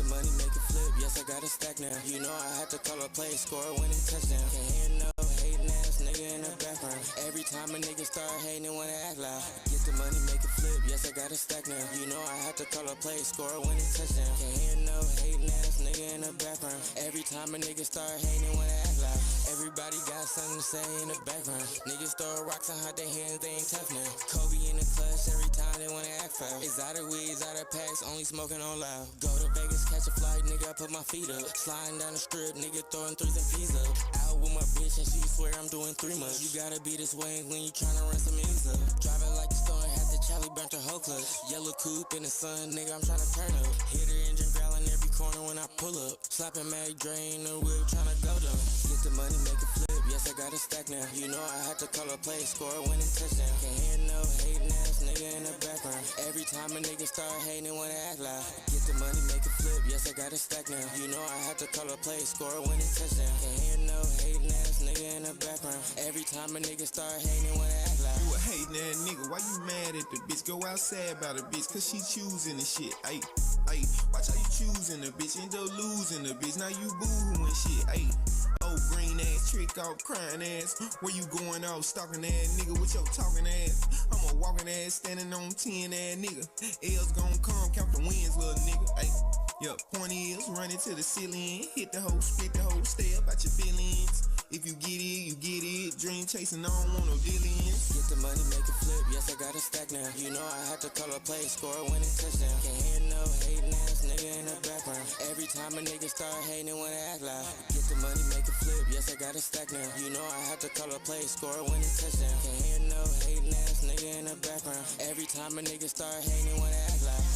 money, make it flip, yes I got a stack now. You know I had to call a play, score a winning touchdown. Can't hear no hating ass nigga in the background. Every time a nigga start hating, they wanna act loud. Get the money, make it flip, yes I got a stack now. You know I had to call a play, score a winning touchdown. Can't hear no hating ass nigga in the background. Every time a nigga start hating, they wanna act loud. Everybody got something to say in the background. Niggas throw rocks and hide their hands, they ain't tough now. Kobe in the clutch, every time they wanna act foul. Exotic weeds, out of packs, only smoking on loud. Go to Vegas, catch a flight, nigga, I put my feet up. Sliding down the strip, nigga, throwing threes and P's up. Out with my bitch and she swear I'm doing 3 months. You gotta be this way when you tryna run some ends up. Driving like the storm, had the Charlie burnt her whole clutch. Yellow coupe in the sun, nigga, I'm tryna turn up. Hit her engine growling every corner when I pull up. Slapping Mag drain the whip, tryna go down. Get the money, make it flip, yes I got a stack now. You know I had to call a play, score a winning touchdown. Can't hear no hating ass nigga in the background. Every time a nigga start hating, they wanna act loud. Get the money, make it flip, yes I got a stack now. You know I had to call a play, score a winning touchdown. Can't hear no hating ass nigga in the background. Every time a nigga start hating, they wanna act loud. You a hating ass nigga, why you mad at the bitch? Go outside about the bitch, cause she choosing the shit. Ayy, watch how you choosing the bitch, end up losing the bitch. Now you boo-hooing shit, ayy. Oh, green ass, trick off, crying ass. Where you going off, stalking ass nigga with your talking ass? I'm a walking ass, standing on 10 ass nigga. L's gon' come, count the wins, little nigga. Ayy, yup, point is, running to the ceiling. Hit the hoe, split the hoe, stay up at your feelings. If you get it, you get it. Dream chasing, I don't want no dealings. Get the money, make it flip, yes I got a stack now. You know I had to call a play, score a winning touchdown. Can't hear no hating ass nigga in the background. Every time a nigga start hating, they wanna act loud. Get the money, make it flip, yes I got a stack now. You know I had to call a play, score a winning touchdown. Can't hear no hating ass nigga in the background. Every time a nigga start hating, they wanna act loud.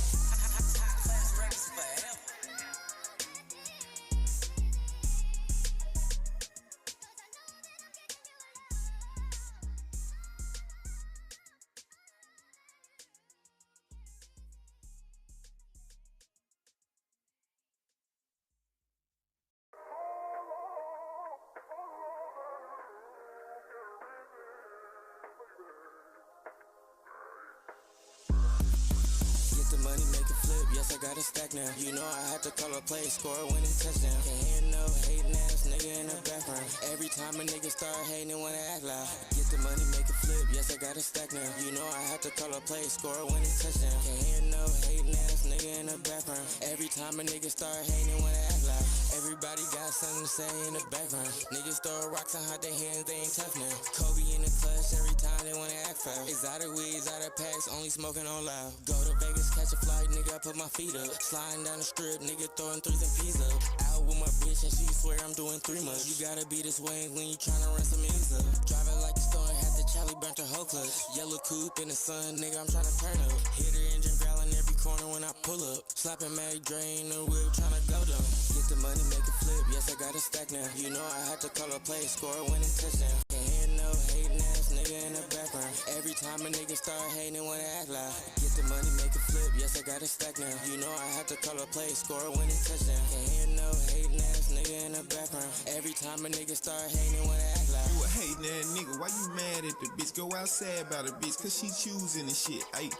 Money, make it flip, yes I got a stack now. You know I had to call a play, score a winning touchdown. Can't hear no hating ass nigga in the background. Every time a nigga start hating, they wanna act loud. Get the money, make it flip, yes I got a stack now. You know I had to call a play, score a winning touchdown. Can't hear no hating ass nigga in the background. Every time a nigga start hating, they wanna act loud. Everybody got something to say in the background. Niggas throw rocks and hide their hands, they ain't tough now. Kobe in the clutch, every time they wanna act foul. Exotic weeds, out of packs, only smoking on loud. Go to Vegas, catch a flight, nigga, I put my feet up. Sliding down the strip, nigga, throwing threes and P's up. Out with my bitch and she swear I'm doing 3 months. You gotta be this way when you tryna run some ends up. Driving like the storm, had the Charlie burnt her whole clutch. Yellow coupe in the sun, nigga, I'm tryna turn up. Hit her engine growling every corner when I pull up. Slapping Mag drain the whip, tryna go down. Get the money, make it flip, yes I got a stack now. You know I had to call a play, score a winning touchdown. Can't hear no hating ass nigga in the background. Every time a nigga start hating, they wanna act loud. Get the money, make it flip, yes I got a stack now. You know I had to call a play, score a winning touchdown. Can't hear no hating ass nigga in the background. Every time a nigga start hating, they wanna act loud. You a hating ass nigga, why you mad at the bitch? Go outside about the bitch, cause she choosing the shit. Ayy,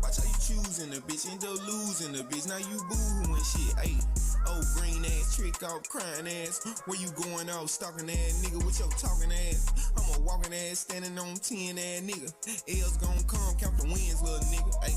watch how you choosing the bitch, end up losing the bitch. Now you boo-hooing shit. Ayy, oh, green ass, trick off, crying ass. Where you going off, stalking ass nigga with your talking ass? I'm a walking ass, standing on 10 ass nigga. L's gon' come, count the wins, little nigga. Ayy,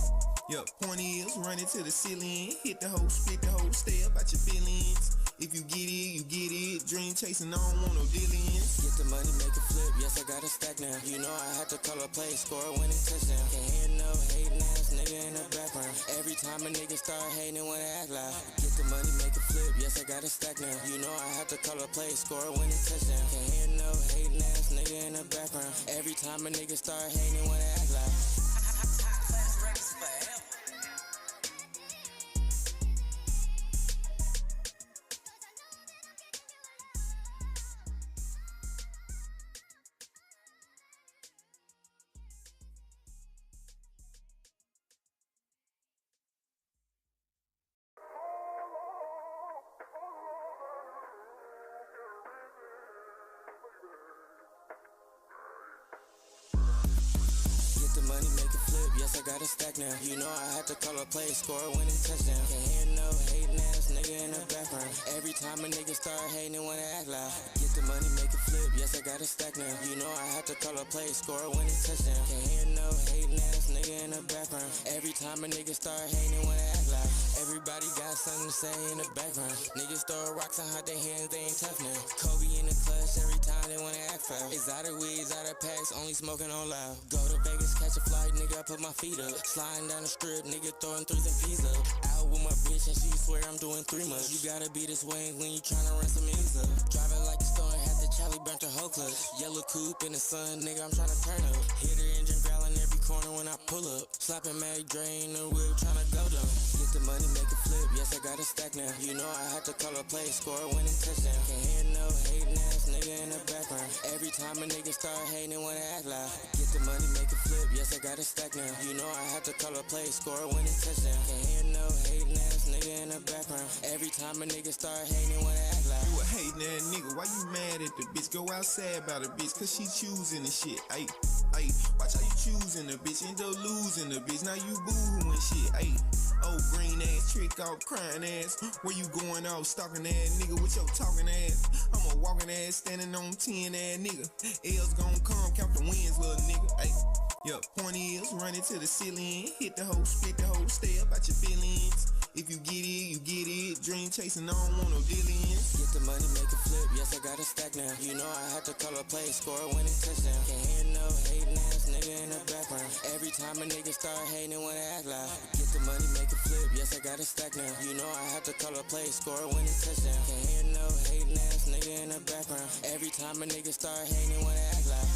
yup, point is, running to the ceiling. Hit the hoe, split the hoe, stay up at your feelings. If you get it, you get it. Dream chasing, I don't want no dealings. Get the money, make it flip, yes I got a stack now. You know I had to call a play, score a winning touchdown. Can't hear no hating ass nigga in the background. Every time a nigga start hating, they wanna act loud. Get the money, make it flip, yes I got a stack now. You know I had to call a play, score a winning touchdown. Can't hear no hating ass nigga in the background. Every time a nigga start hating, they wanna act loud. Money, make it flip, yes I got a stack now. You know I had to call a play, score a winning touchdown. Can't hear no hating ass time a nigga start hating and wanna act loud. Get the money, make it flip, yes I got a stack now. You know I have to call a play, score a winning touchdown. Can't hear no hating ass nigga in the background. Every time a nigga start hating and wanna act loud. Everybody got something to say in the background. Niggas throw rocks and hide their hands, they ain't tough now. Kobe in the clutch every time they wanna act foul. Exotic weeds, out of packs, only smoking on loud. Go to Vegas, catch a flight, nigga, I put my feet up. Sliding down the strip, nigga throwing threes and peas up. Out with my bitch and she swear I'm doing 3 months. You gotta be this way when you tryna run some ends up. Driving like a storm, had the Charlie burnt her whole clutch. Yellow coupe in the sun, nigga, I'm tryna turn up. Hit her engine growling every corner when I pull up. Slapping Mag Dre in the whip, tryna go down. Get the money, make it flip, yes I got a stack now. You know I had to call a play, score a winning touchdown. Can't hear no hating ass nigga in the background. Every time a nigga start hating and wanna act loud. Get the money, make it flip, yes I got a stack now. You know I had to call a play, score a winning touchdown. Can't hear no hating ass nigga in the background. Every time a nigga start hating and wanna act loud. You a hating ass nigga, why you mad at the bitch? Go outside about the bitch, cause she choosing the shit. Ayy, watch how you choosing the bitch, end up losing the bitch. Now you boo-hooing shit, ayy. Oh, green ass, trick off, crying ass. Where you going off, stalking ass nigga with your talking ass? I'm a walking ass, standing on 10 ass nigga. L's gon' come, count the wins, little nigga, ayy. Yup, point is, run it to the ceiling. Hit the hoe, spit the hoe, stay up out your feelings. If you get it, you get it. Dream chasing, I don't want no dealings. Get the money, make it flip, yes I got a stack now. You know I had to call a play, score a winning touchdown. Can't hear no hating ass nigga in the background. Every time a nigga start hating and wanna act loud. Get the money, make it flip, yes I got a stack now. You know I had to call a play, score a winning touchdown. Can't hear no hating ass nigga in the background. Every time a nigga start hating and wanna act loud.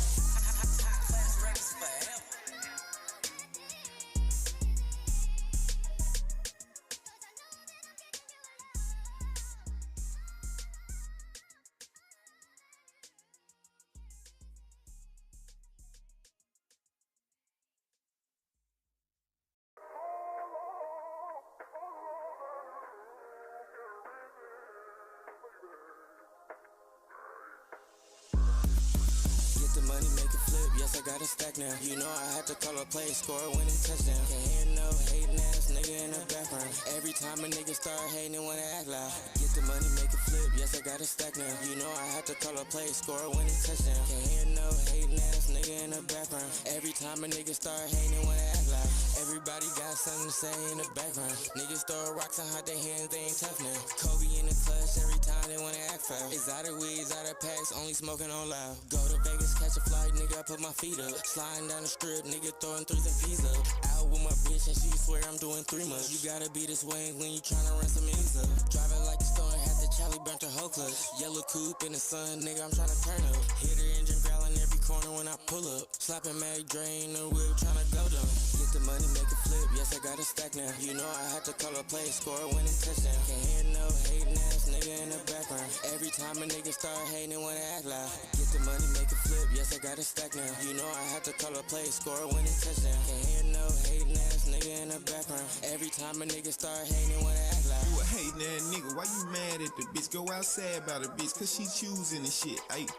The money, make it flip, yes I got a stack now. You know I had to call a play, score a winning touchdown. Can't hear no hating ass nigga in the background. Every time a nigga start hating and wanna act loud. Get the money, make it flip, yes I got a stack now. You know I had to call a play, score a winning touchdown. Can't hear no hating ass nigga in the background. Every time a nigga start hating and wanna act loud. Everybody got something to say in the background. Niggas throw rocks and hide their hands, they ain't tough now. Kobe in the clutch every time they wanna act foul. Exotic weeds, out of packs, only smoking on loud. Go to Vegas, catch a flight, nigga, I put my feet up. Sliding down the strip, nigga throwing threes and peas up. Out with my bitch and she swear I'm doing 3 months. You gotta be this way when you tryna run some ends up. Driving like a storm, had the Charlie burnt her whole clutch. Yellow coupe in the sun, nigga, I'm tryna turn up. Hit her engine growling every corner when I pull up. Slapping Mag Dre in the whip, tryna go down. Get the money, make it flip, yes I got a stack now. You know I had to call a play, score a winning touchdown. Can't hear no hating ass nigga in the background. Every time a nigga start hating and wanna act loud. Get the money, make it flip, yes I got a stack now. You know I had to call a play, score a winning touchdown. Can't hear no hating ass nigga in the background. Every time a nigga start hating and wanna act loud. You a hating ass nigga, why you mad at the bitch? Go outside about the bitch, cause she choosing the shit, ayy.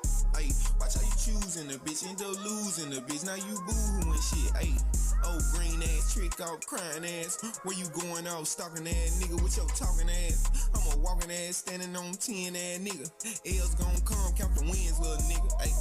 Watch how you choosing the bitch, end up losing the bitch. Now you boo-hooing shit, ayy. Oh, green ass, trick off, crying ass. Where you going off, stalking ass nigga with your talking ass? I'm a walking ass, standing on 10 ass nigga. L's gon' come, count the wins, little nigga, ayy.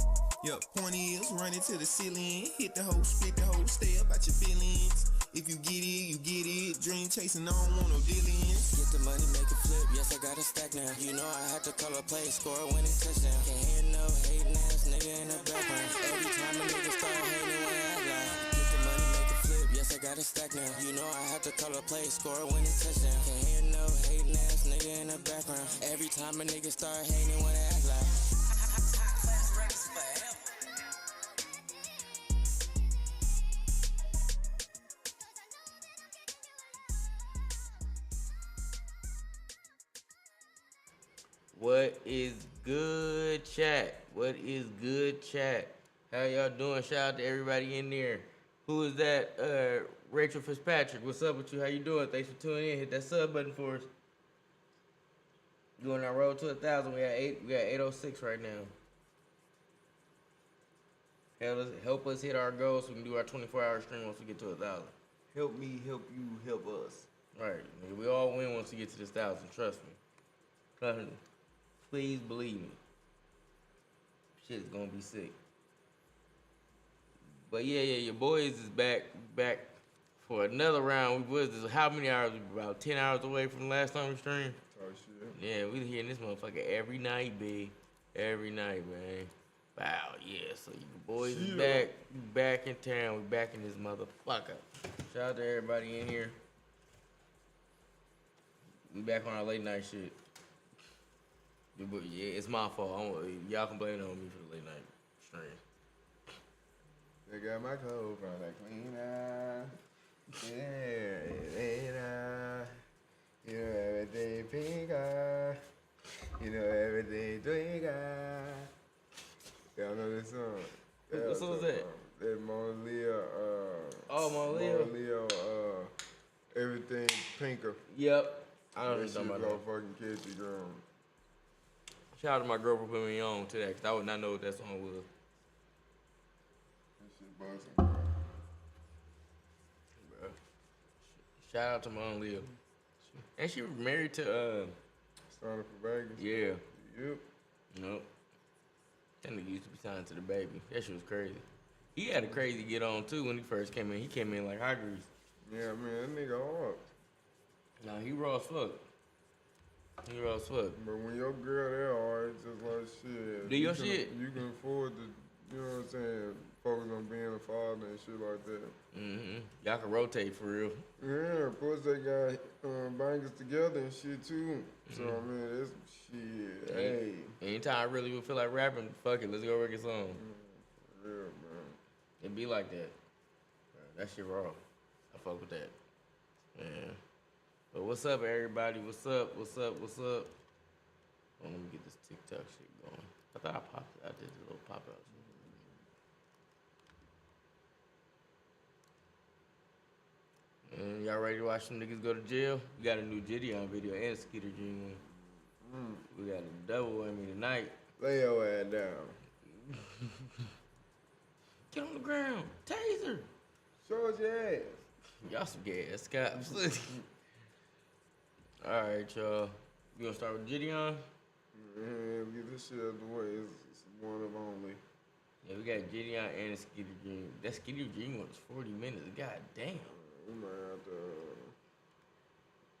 Yup, point is, run it to the ceiling. Hit the hoe, spit the hoe, stay up out your feelings. If you get it, you get it. Dream chasing, I don't want no dealings. Get the money, make it flip, yes I got a stack now. You know I had to call a play, score a winning touchdown. Can't hear no hating ass nigga in the background. Every time a nigga start hating when I act loud. Get the money, make it flip, yes I got a stack now. You know I had to call a play, score a winning touchdown. Can't hear no hating ass nigga in the background. Every time a nigga start hating when I act loud. What is good, chat? What is good, chat? How y'all doing? Shout out to everybody in there. Who is that? Rachel Fitzpatrick. What's up with you? How you doing? Thanks for tuning in. Hit that sub button for us. Doing our road to 1,000. We got 806 right now. Help us hit our goals so we can do our 24-hour stream once we get to 1,000. Help me, help you, help us. Right. We all win once we get to this 1,000. Trust me. Please believe me. Shit's gonna be sick. But yeah, your boys is back for another round. We was this, how many hours? About 10 hours away from the last time we streamed. Oh shit. Yeah, we hearing this motherfucker every night, B. Every night, man. Wow, yeah. So your boys is back in town. We back in this motherfucker. Shout out to everybody in here. We back on our late night shit. Yeah, it's my fault. Y'all can blame it on me for the late night stream. They got my clothes from that cleaner. Yeah, you know everything pinker. You know everything drinker. Y'all know this song? What song is that? That Omilly everything pinker. Yep. I don't know That shit about go that. fucking catchy, girl. Shout out to my girl for putting me on to that, because I would not know what that song was. That shit busting, bro. Shout out to my own Leo. And she was married to, Starting for Vegas. yeah. Yep. Nope. That nigga used to be signed to the baby. That shit was crazy. He had a crazy get on, too, when he first came in. He came in like hot grease. Yeah, man, that nigga hard. Nah, he raw as fuck. He raw as fuck. But when your girl there hard, it's just like shit. Do your shit. You can afford to, you know what I'm saying, focus on being a father and shit like that. Mm-hmm. Y'all can rotate for real. Yeah, plus they got bangers together and shit too. So I mean, that's shit. Hey, Anytime I really would feel like rapping, fuck it, let's go work a song. for real, man. It be like that. That shit raw. I fuck with that. Yeah. But what's up, everybody? What's up? What's up? What's up? Oh, let me get this TikTok shit going. I thought I did a little pop out. And y'all ready to watch some niggas go to jail? We got a new JiDion video and a Skeeter Dream one. We got a double whammy tonight. Lay your ass down. Get on the ground. Taser. Show us your ass. Y'all some gay ass cops. Alright, y'all. We gonna start with JiDion? Man, get this shit out of the way. It's one of only. Yeah, we got JiDion and a Skeeter Dream. That Skeeter Dream was 40 minutes. God damn. We might have to.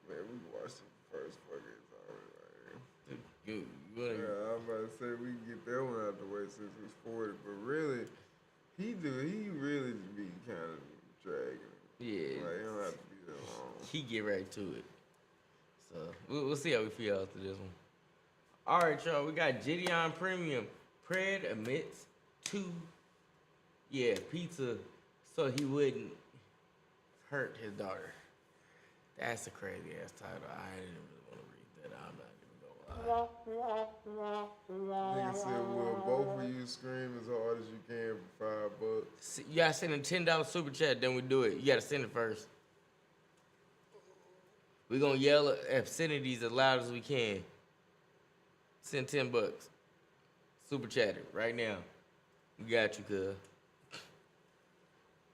Man, we can watch the first fucking time. You wanna, Yeah, I'm about to say we can get that one out the way since it's 40, but really, he really be kind of dragging. yeah. Like, he don't have to be that long. He get right to it. So we'll see how we feel after this one. All right, y'all. We got JiDion Premium. Pred admits to pizza so he wouldn't hurt his daughter. That's a crazy ass title. I didn't really want to read that. I'm not even gonna lie. Nigga said, will both of you scream as hard as you can for $5? You gotta send a $10 super chat, then we do it. You gotta send it first. We're gonna yell at obscenities as loud as we can. Send $10. Super chat it right now. We got you, cuz.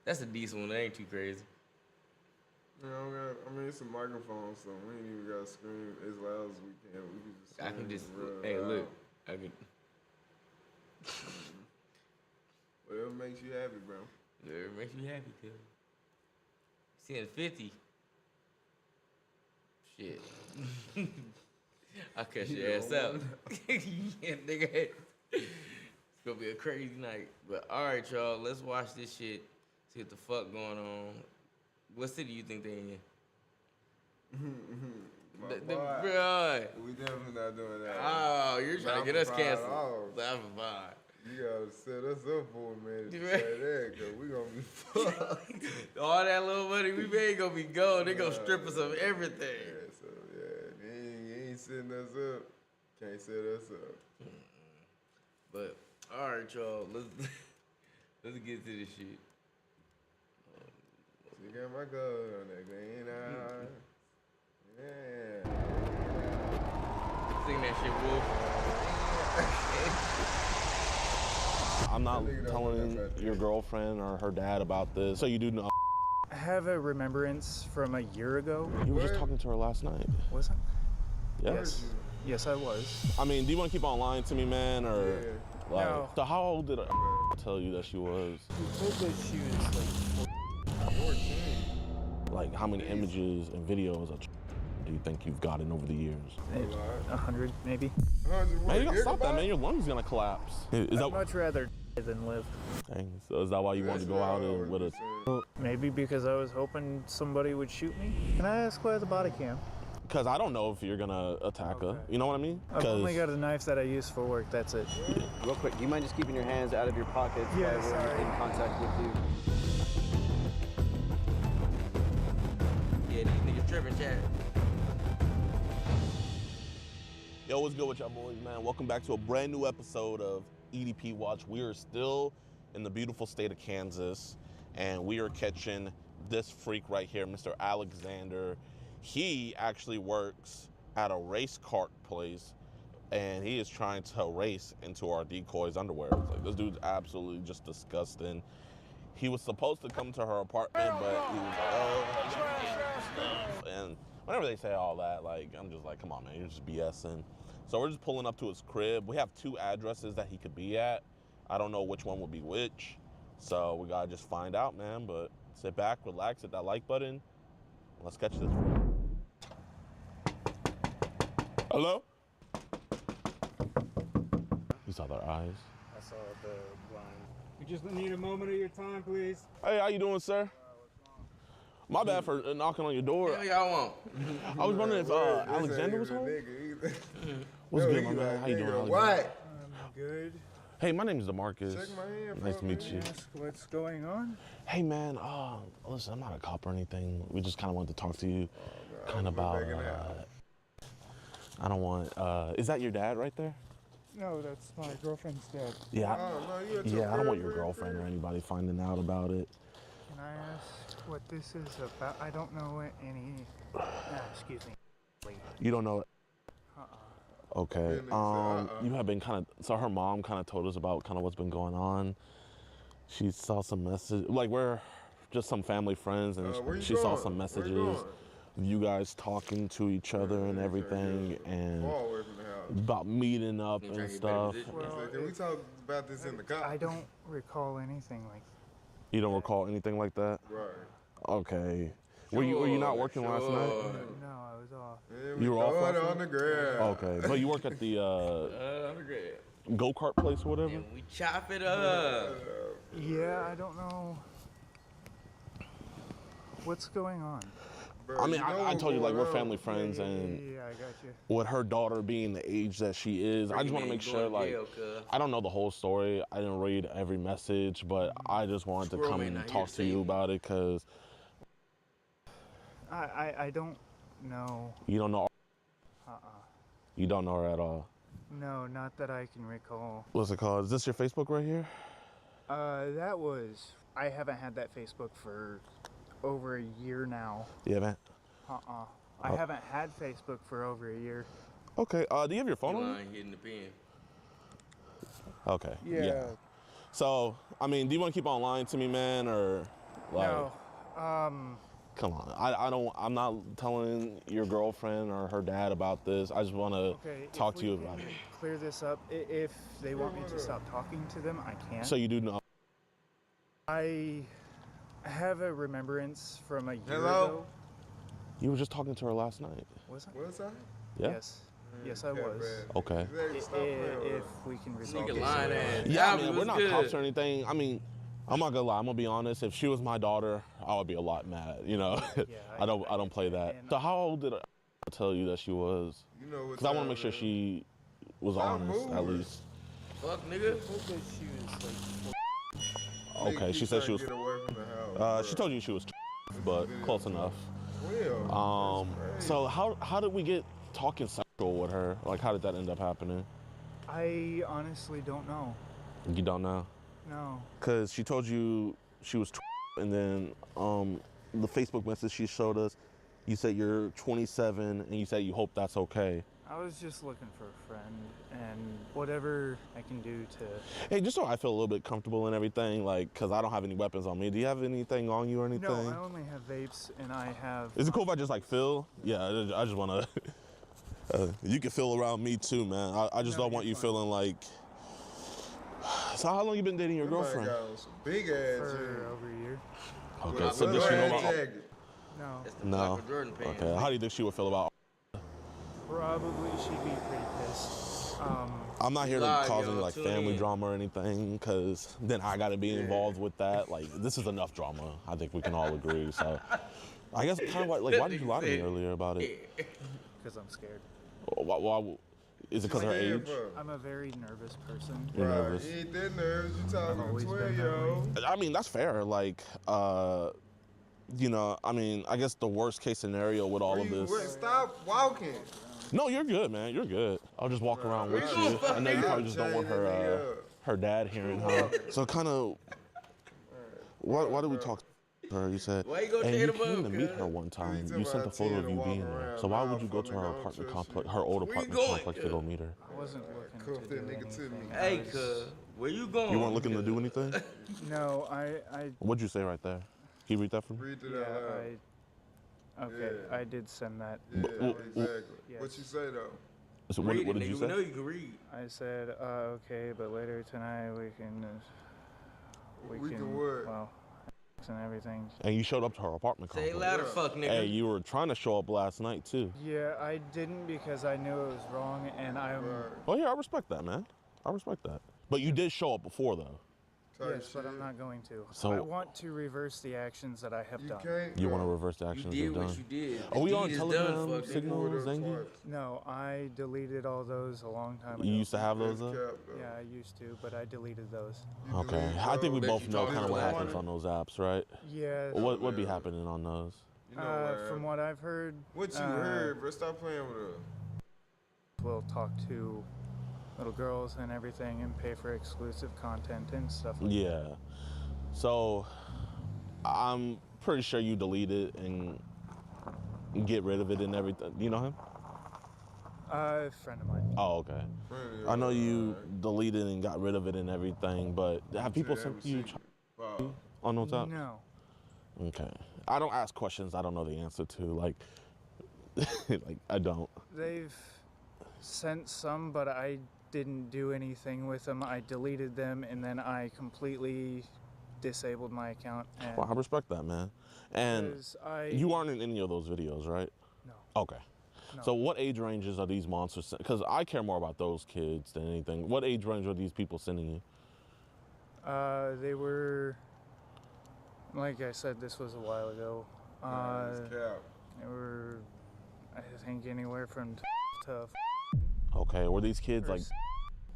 That's a decent one. That ain't too crazy. You know, I mean, it's a microphone, so we ain't even gotta scream as loud as we can. We can just scream I can just, real hey, loud. look. I can, Whatever makes you happy, bro. it makes you happy, cuz. Send 50. Shit. I cut your ass out. Yeah, nigga. It's gonna be a crazy night. But all right, y'all, let's watch this shit. See what the fuck going on. What city you think they in? My The boy, bro. we definitely not doing that. Oh, you're trying to get us $5. canceled. $5. You gotta set us up for a minute to Right. say that, cause we gonna be fucked. All that little money we made gonna be gold. They gonna strip us of everything. Yeah, so yeah, you ain't setting us up. Can't set us up. But all right, y'all, let's get to this shit. You got my gun on that green eye. Yeah. Sing that shit, Wolf. I'm not telling your girlfriend or her dad about this. So you do know. I have a remembrance from a year ago. You were just talking to her last night. Was it? Yes. Yes, I was. I mean, do you want to keep on lying to me, man, or like? No. So how old did I tell you that she was? You said that she was like 14. Like, how many images and videos of do you think you've gotten over the years? 100, maybe. 100 Man, you gotta stop that, gigabytes? man. Your lungs gonna collapse. Is I'd that much rather than live. dang, so is that why you wanted to go out and with a? Maybe because I was hoping somebody would shoot me. Can I ask why the body cam? Because I don't know if you're gonna attack her. You know what I mean? I've only got a knife that I use for work. That's it. Real quick, do you mind just keeping your hands out of your pockets Yeah, while we're sorry. in contact with you? Yeah, these niggas tripping, chat. Yo, what's good with y'all boys, man? Welcome back to a brand new episode of EDP Watch. We are still in the beautiful state of Kansas, and we are catching this freak right here, Mr. Alexander. He actually works at a race cart place, and he is trying to race into our decoys' underwear. It's like, this dude's absolutely just disgusting. He was supposed to come to her apartment, but he was and whenever they say all that, like, I'm just like, come on, man, you're just BSing. So we're just pulling up to his crib. We have two addresses that he could be at. I don't know which one will be which, so we gotta just find out, man. But sit back, relax, hit that like button. Let's catch this. Hello? You saw their eyes. I saw the blind. We just need a moment of your time, please. Hey, how you doing, sir? My bad for knocking on your door. What y'all want? I was wondering if Alexander was home. What's good, my man? How you doing, Alexander? What? I'm good. Hey, my name is DeMarcus. Check my hand, Nice to bro, meet you. Ask what's going on? Hey, man. Listen, I'm not a cop or anything. We just kind of wanted to talk to you, kind of about. I don't want. Is that your dad right there? No, that's my girlfriend's dad. Yeah. Oh, no, you at your Yeah, I don't want crib, your crib, girlfriend or crib? anybody finding out about it. Can I ask what this is about? I don't know any. Excuse me. You don't know it? Okay. Yeah, You have been kind of. So her mom kind of told us about kind of what's been going on. She saw some message, like we're just some family friends, and Where you she saw going? some Where you messages going? of you guys talking to each other and everything, and Far away from the house. about meeting up You and trying to get stuff. back to Well, Can we talk about this in the car? I don't recall anything like. You don't recall anything like that? Right. Okay. Were you not working last night? No, I was off. Yeah, You were off last on the ground. Okay, but you work at the Undergrad. go-kart place or whatever? And we chop it up. Yeah, I don't know. What's going on? Bro, I mean, you know I what's told you, like, going we're on. family friends, and Yeah, I got you. with her daughter being the age that she is, I just want to make sure, like, I don't know the whole story. I didn't read every message, but I just wanted to Squirrel come may and not talk hear to you Satan. about it, because I don't know. you don't know. Uh-uh. You don't know her at all. No, not that I can recall. What's it called? Is this your Facebook right here? That was. I haven't had that Facebook for over a year now. You haven't? I haven't had Facebook for over a year. Okay. Do you have your phone on you? Line hitting the pin. Okay. Yeah. So, I mean, do you want to keep on lying to me, man, or like? No. Come on. I'm not telling your girlfriend or her dad about this. I just want to Okay. talk if to you we about can it. Clear this up. If they want me to stop talking to them, I can. So you do know. I have a remembrance from a year Hello? ago. You were just talking to her last night. Was I? What's that? Yeah. Yes. Yes, I was. Okay. If we can resolve Nigga this. lying ass. Yeah, I Albie, mean, we're what's not good? cops or anything. I mean, I'm not gonna lie. I'm gonna be honest. If she was my daughter, I would be a lot mad. You know, I don't play that. And- So how old did I tell you that she was? You know what Because I want to make sure she was Stop honest at moving. least. Fuck, nigga. She was like. Okay, she said she was. Get away from the house, She told you she was, but close enough. Well, So how did we get talking sexual with her? Like, how did that end up happening? I honestly don't know. You don't know? No. Because she told you she was, and then the Facebook message she showed us, you said you're 27, and you said you hope that's okay. I was just looking for a friend, and whatever I can do to. Hey, just so I feel a little bit comfortable and everything, like, because I don't have any weapons on me. Do you have anything on you or anything? No, I only have vapes, and I have. Is it cool if I just, like, feel? Yeah, I just want to. You can feel around me too, man. I just don't want you feeling like. So how long you been dating your girlfriend? Some big ass For over a year. Okay, so does she know about? No. That's the No. Michael Jordan pants. Okay, how do you think she would feel about? Probably she'd be pretty pissed. I'm not here to Live, cause yo, any like tune family in. drama or anything, because then I got to be involved with that. Like, this is enough drama. I think we can all agree. So, I guess kind of like why did you lie to me earlier about it? Because I'm scared. Why is it because of her age? I'm a very nervous person. You're nervous. You ain't that nervous. You talking I've always to been 12, that yo. way. I mean, that's fair. Like, you know, I mean, I guess the worst case scenario with all of this. Stop walking. No, you're good, man. You're good. I'll just walk around with you. I know you probably just don't want her dad hearing her. So kind of, why did we talk to her? You said, Why you go and tear you the came to boat, meet cuz? her one time. You sent the photo of you being there. So why would you go to her apartment complex, her old Where you apartment going, complex to go meet her? I wasn't looking Cuff to that do nigga to me. anything. Hey, cuz, where you going? You weren't looking to do anything? No, What'd you say right there? Can you read that for me? Read it yeah, out loud. okay, Yeah. I did send that. Yeah, exactly. Yes. What you say though? So Read what it, did you nigga. We know say? you can read. I said, okay, but later tonight we can We can what? well, and everything. And you showed up to her apartment Say it complex. louder, fuck nigga. Hey, you were trying to show up last night too. Yeah, I didn't because I knew it was wrong, and I'm. Oh yeah, I respect that, man. I respect that. But you did show up before though. Yes, but I'm not going to. So- I want to reverse the actions that I have You done. can't. You want to reverse the You actions did you've what done? you did. Are we The on deed is Telegram done, fuck nigga. signals, Zangy? No, I deleted all those a long time ago. You used to have those up? Yeah, I used to, but I deleted those. Okay. I think we Bet both you know talked kind of to what the happens one. on those apps, right? Yeah. What be happening on those? You know From what I've heard, what you heard, bro? Stop playing with us. we'll talk to little girls and everything and pay for exclusive content and stuff like Yeah. So I'm pretty sure you delete it and get rid of it and everything. You know him? that. Friend of mine. Oh, okay. I know you deleted and got rid of it and everything, but have people sent you on those apps? No. Okay. I don't ask questions I don't know the answer to. Like, like I don't. They've sent some, but I didn't do anything with them. I deleted them, and then I completely disabled my account. And Well, I respect that, man. And because I you aren't in any of those videos, right? No. Okay. No. So what age ranges are these monsters? Because I care more about those kids than anything. What age range are these people sending you? They were, like I said, this was a while ago. They were, I think, anywhere from to. Okay. Were these kids like, First-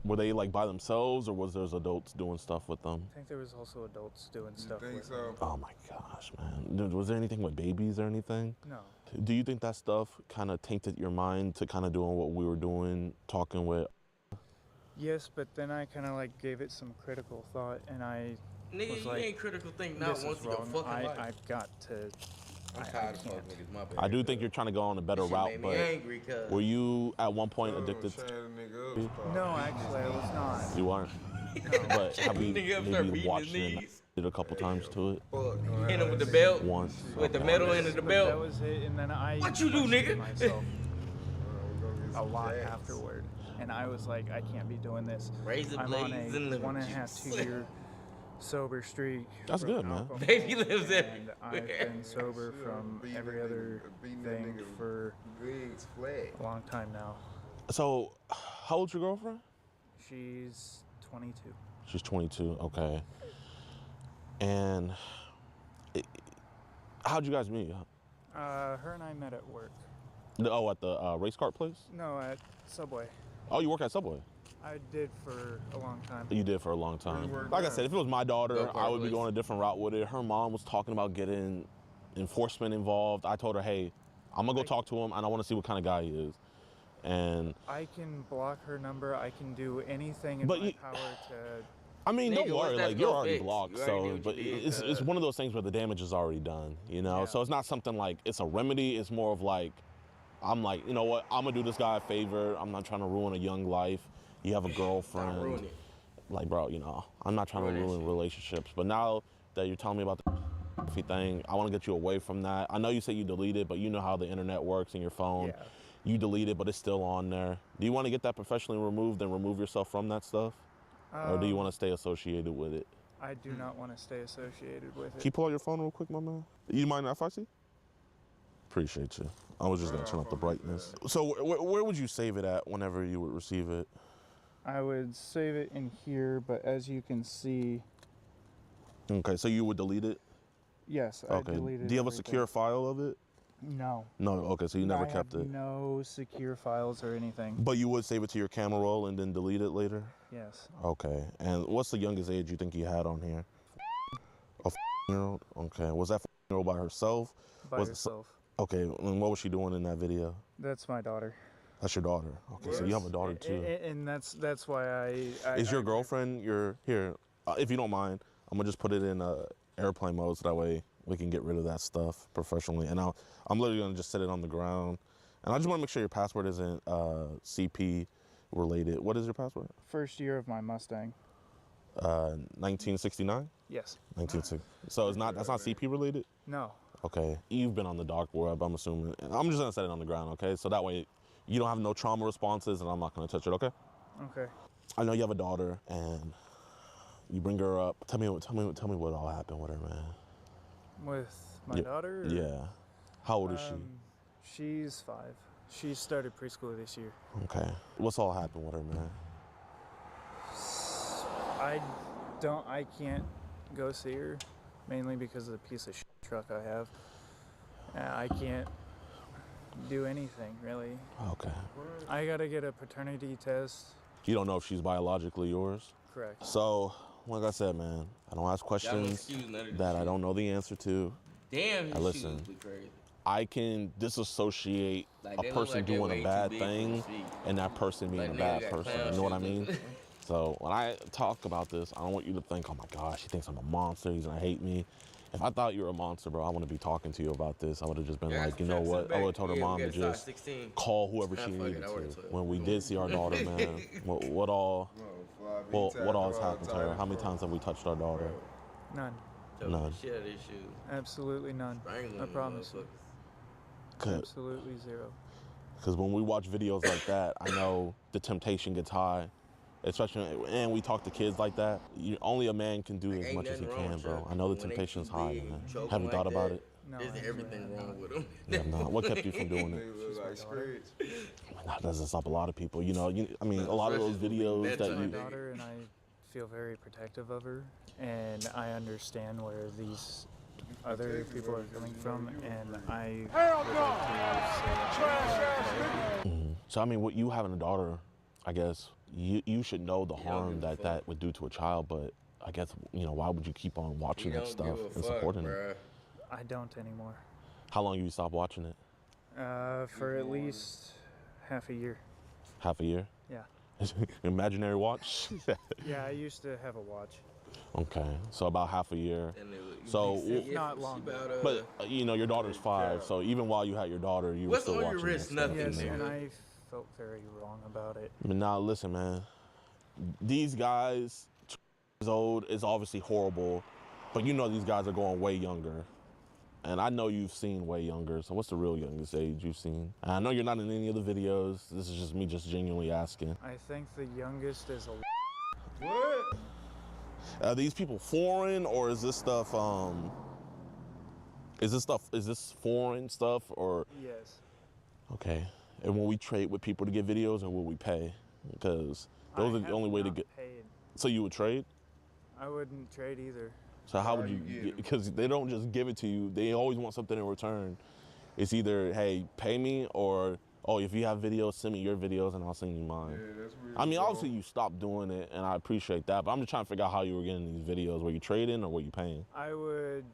were they like by themselves, or was there adults doing stuff with them? I think there was also adults doing stuff Think with. so? Oh my gosh, man. Was there anything with babies or anything? No. Do you think that stuff kind of tainted your mind to kind of doing what we were doing, talking with? Yes, but then I kind of like gave it some critical thought, and I Nigga, was you like, ain't critical think not this once is in your wrong. fucking life. I've got to. I'm I tired of fucking can't. niggas, my bad. I do think you're trying to go on a better Shit route, made me but angry, cuz. were you at one point addicted to? No, actually, I was not. You weren't. But have you Nigga start maybe beating watched his it knees. a couple times to it? Hit him with the belt. Once. With the Okay. metal end of the But that belt. was it, and then I. What you do, questioned nigga? Myself a lot afterward, and I was like, I can't be doing this. Razor I'm on blades a and lemon 1.5, juice. 2 year sober streak. That's from good, man. alcohol, Baby lives and everywhere. I've been sober from every other thing for a long time now. So, how old's your girlfriend? She's 22. She's 22. Okay. And how'd you guys meet? Her and I met at work. Oh, at the race kart place? No, at Subway. Oh, you work at Subway? I did for a long time. You did for a long time. work Like I at? said, if it was my daughter, Go-kart I would be place. going a different route with it. Her mom was talking about getting enforcement involved. I told her, hey, I'm gonna go talk to him and I wanna see what kind of guy he is. And I can block her number. I can do anything in But my you- power to. I mean, Nigga, don't once worry, that's like you're your already fix, blocked, you already so did what but you did, it's one of those things where the damage is already done, you know? Yeah. So it's not something like it's a remedy, it's more of like I'm like, you know what, I'm gonna do this guy a favor. I'm not trying to ruin a young life. You have a girlfriend. ruin it. Like, bro, you know, I'm not trying to Ruin that ruin shit. relationships. But now that you're telling me about the thing, I want to get you away from that. I know you say you deleted, but you know how the internet works in your phone. Yeah. You delete it, but it's still on there. Do you want to get that professionally removed and remove yourself from that stuff? Or do you want to stay associated with it? I do not want to stay associated with it. Can you pull out your phone real quick, my man? You mind if I see? Appreciate you. I was just going to turn up the brightness. So where would you save it at whenever you would receive it? I would save it in here, but as you can see... Okay, so you would delete it? Yes, I deleted Do you have a everything. secure file of it? No. No, okay, so you never kept it? No secure files or anything. But you would save it to your camera roll and then delete it later? Yes. Okay, and what's the youngest age you think you had on here? A year-old? Okay, was that year-old by herself? By herself. Okay, and what was she doing in that video? That's my daughter. That's your daughter. Okay, so you have a daughter too. And that's why I Is your girlfriend here? If you don't mind, I'm gonna just put it in airplane mode so that way we can get rid of that stuff professionally. And I'm literally gonna just set it on the ground. And I just wanna make sure your password isn't CP related. What is your password? First year of my Mustang. 1969? Yes. 1960. So that's not CP related? No. Okay. You've been on the dark web, I'm assuming. And I'm just gonna set it on the ground, okay? So that way you don't have no trauma responses and I'm not gonna touch it, okay? Okay. I know you have a daughter and you bring her up. Tell me what all happened with her, man. With my daughter? Or? Yeah. How old is she? She's 5. She started preschool this year. Okay. What's all happened with her, man? I can't go see her, mainly because of the piece of shit truck I have. I can't do anything, really. Okay. I gotta get a paternity test. You don't know if she's biologically yours? Correct. So, like I said, man, I don't ask questions that I don't know the answer to. Damn, now, listen, shoes look crazy. I can disassociate Like, a they look person like they're doing way a too bad big for thing your feet. and that person being Like, a nigga bad got person. clown You know what I shoes. mean? So when I talk about this, I don't want you to think, oh my gosh, he thinks I'm a monster, he's gonna hate me. If I thought you were a monster, bro, I wouldn't be talking to you about this. I would have just been like, you know what? I would have told her mom to just call whoever she needed to. When we did see our daughter, man, what all has happened to her? How many times have we touched our daughter? None. None. Shit out of these shoes. Absolutely none. I promise you. Absolutely zero. Because when we watch videos like that, I know the temptation gets high. Especially, and we talk to kids like that. Only a man can do as much as he can, bro. I know the temptation's high, man. Have you thought about it? No. There's everything wrong with them. Yeah, no. What kept you from doing it? That doesn't stop a lot of people. I mean, a lot of those videos that My you. daughter and I feel very protective of her, and I understand where these other people are coming from, and I. So I mean, what you having a daughter, I guess you should know the harm that would do to a child, but I guess why would you keep on watching that stuff and supporting it? I don't anymore. How long you stop watching it? For at least half a year. Half a year? Yeah. Imaginary watch? Yeah, I used to have a watch. Okay, so about half a year. So not long. But your daughter's 5, so even while you had your daughter, you were still watching that stuff. Yes, and I felt very wrong about it. I mean, now listen, man. These guys, 2 years old is obviously horrible, but these guys are going way younger. And I know you've seen way younger, so what's the real youngest age you've seen? And I know you're not in any of the videos. This is just me genuinely asking. I think the youngest is a... What? Are these people foreign, or is this stuff, is this foreign stuff, or? Yes. Okay. And will we trade with people to get videos, or will we pay? Because those are the only way to get. Paid. So you would trade? I wouldn't trade either. So how would you get? Because they don't just give it to you. They always want something in return. It's either, hey, pay me, or, oh, if you have videos, send me your videos and I'll send you mine. Yeah, that's weird. I mean, obviously you stopped doing it, and I appreciate that, but I'm just trying to figure out how you were getting these videos. Were you trading or were you paying? I would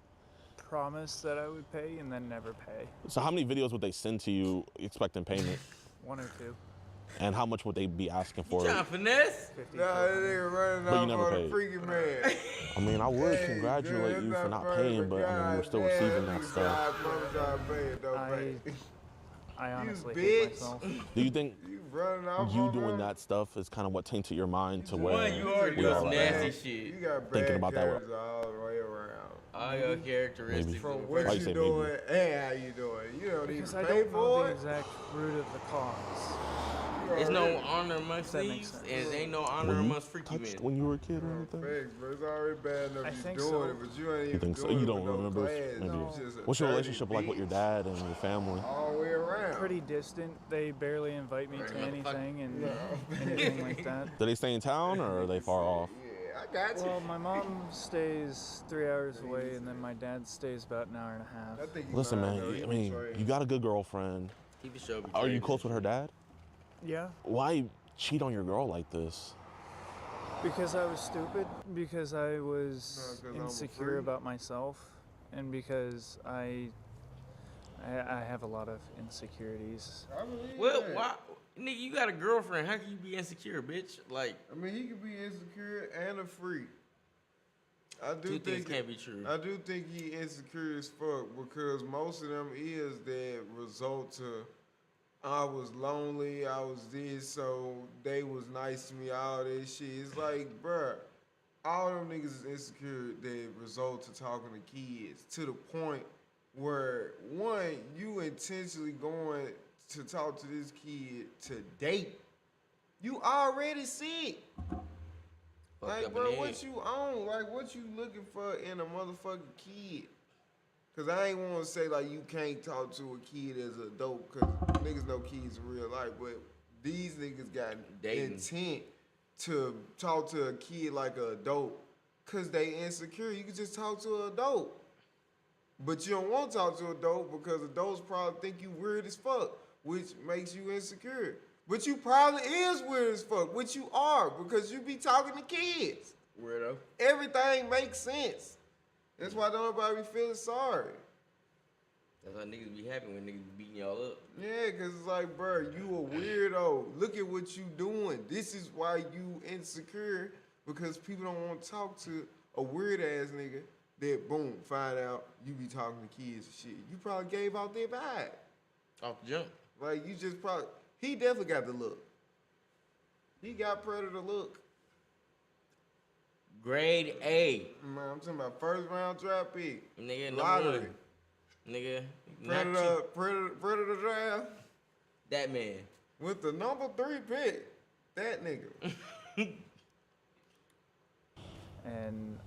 promise that I would pay and then never pay. So how many videos would they send to you expecting payment? 1 or 2. And how much would they be asking for? Trying to finesse? 50. Nah, that nigga running But you off never on paid. a freaky man. I mean, I would Hey, congratulate dude, you that's for not paying, but I mean, we're still goddamn, receiving that nigga stuff. said, I promise I'll pay it, don't pay. I honestly bitch. hate myself. Do you think? You running off you on doing them. that stuff is kind of what tainted your mind to Boy, where you already we doing are some right nasty now. shit. You got bad Thinking about that characters all the way around. All your characteristics. Maybe. of From a what Why person. you say you maybe? doing and how you doing. You don't Because even I pay don't know for the it. exact root of the cause. It's no honor amongst That makes thieves, sense. and it ain't no honor Were you amongst freaky touched men. when you were a kid or anything? Thanks, but it's already bad enough I you think doing so. it, but you ain't You even think so? doing You it don't with no remember? class. Maybe. No. It's just a What's your dirty relationship like with your bitch dad and your family? all the way around. Pretty distant. They barely invite me to Motherfucker. anything and anything like that. Do they stay in town or are they far off? Yeah, I got you. Well, my mom stays 3 hours away, and then my dad stays about an hour and a half. I think you Listen, lying, man. though. I mean, you got a good girlfriend. He for sure Are you betrayed close with her dad? Yeah, Why cheat on your girl like this? because I was stupid, because I was 'cause I'm a insecure freak. about myself, and because I have a lot of insecurities. I believe Well, that. why, nigga? You got a girlfriend. How can you be insecure, bitch? Like, I mean, he could be insecure and a freak. I do two things think can't be true. I do think he insecure as fuck because most of them is that result to I was lonely, I was this, so they was nice to me, all this shit. It's like, bruh, all them niggas is insecure that result to talking to kids to the point where one, you intentionally going to talk to this kid to date. You already sick. Fucked Like, up bro, in the what head. you own? Like, what you looking for in a motherfucking kid? Cause I ain't want to say like you can't talk to a kid as an adult, cause niggas know kids in real life, but these niggas got Dating. intent to talk to a kid like an adult, cause they insecure. You can just talk to an adult, but you don't want to talk to an adult because adults probably think you weird as fuck, which makes you insecure. But you probably is weird as fuck, which you are, because you be talking to kids. Weirdo. Everything makes sense. That's why don't nobody be feeling sorry. That's why niggas be happy when niggas be beating y'all up. Yeah, cause it's like, bro, you a weirdo. Look at what you doing. This is why you insecure, because people don't want to talk to a weird ass nigga that boom, find out you be talking to kids and shit. You probably gave out their vibe. Off the jump. Like you just probably he definitely got the look. He got predator look. Grade A. Man, I'm talking about first round draft pick. Nigga, number Lottery. one. Nigga, not Predator draft that man. with the number 3 pick. That nigga. And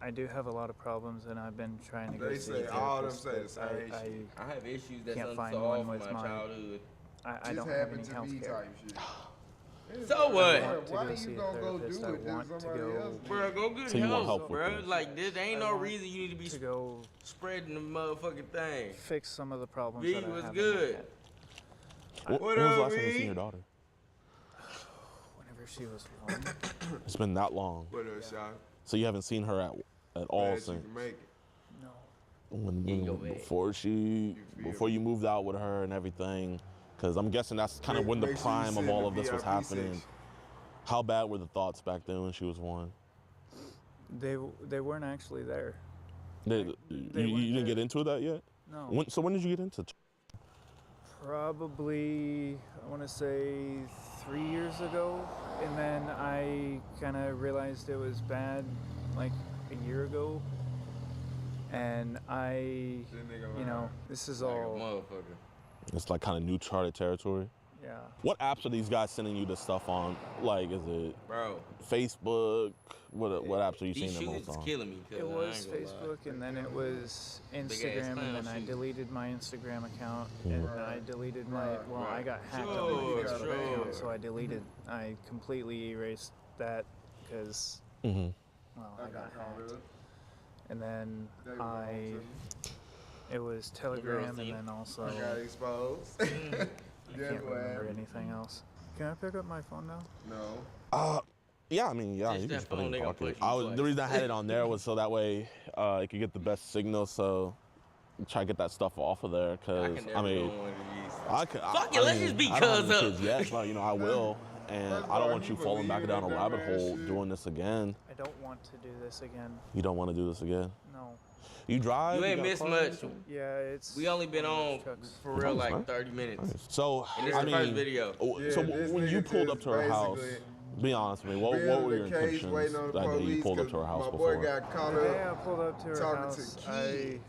I do have a lot of problems, and I've been trying to go They see say a all them therapist, say the but same shit. I have issues that's Can't find unsolved one from with my my- childhood. I Just don't have happened any to health me care. type shit. So what? I want to Why go you see a gonna go therapist. do I it? Just want to somebody go else do Bro, go get So you want help, help with bro. this? Like, there ain't I no want reason you need to be to go spreading the motherfucking thing. fix some of the problems B that I was have in my good. head. When What was the up, last time you B? seen your daughter? Whenever she was 1. It's been that long. What up, Sean? So you haven't seen her at all Glad you since can make it. No. when your way. before you moved out with her and everything, because I'm guessing that's kind of when the Make sure you prime sit of in all the of this was VIP happening. section. How bad were the thoughts back then when she was 1? They weren't actually there. You weren't didn't there. get into that yet? No. So when did you get into? Probably, I want to say 3 years ago, and then I kind of realized it was bad like a year ago, and I, you know, this is Like a all, motherfucker. It's like kind of new charted territory. yeah. What apps are these guys sending you this stuff on? Like, is it Bro, Facebook? What apps are you these seeing the shoes most is on? killing me. Cause It I was ain't gonna lie. Facebook, and then it was Big-ass Instagram, and clown then I shoes. deleted my Instagram account, and I deleted my, well, I got hacked on Sure, my Facebook account, sure. so I completely erased that, because, Mm-hmm. well, I got hacked. And then it was Telegram, and scene. then also, I got exposed. I Guess can't what remember happened? anything else. Can I pick up my phone now? No. Yeah, I mean, yeah, Just you can that just put it phone, in they your gonna pocket. punch you The reason I twice. had it on there was so that way it could get the best signal. So try to get that stuff off of there, I because can never I mean, go on one of these. I could. Fuck it, let's just be I don't have cuz any up. kids yet, but you know, I will. and First of I don't all, want you he falling back believe down a in that rabbit dumbass hole shit. doing this again. I don't want to do this again. You don't want to do this again? No. You drive? You ain't got a missed car, much. anything? Yeah, it's. We only been one of on those trucks. for real Nice, like man. 30 minutes. Nice. So, And this I is the first mean, video. Yeah, so this when you nigga pulled up just to her house, basically be honest with me, what building were your a case, intentions waiting on the that day you police pulled up to 'cause her house my before? boy got caught The day I up pulled up to her talking house, to I kids.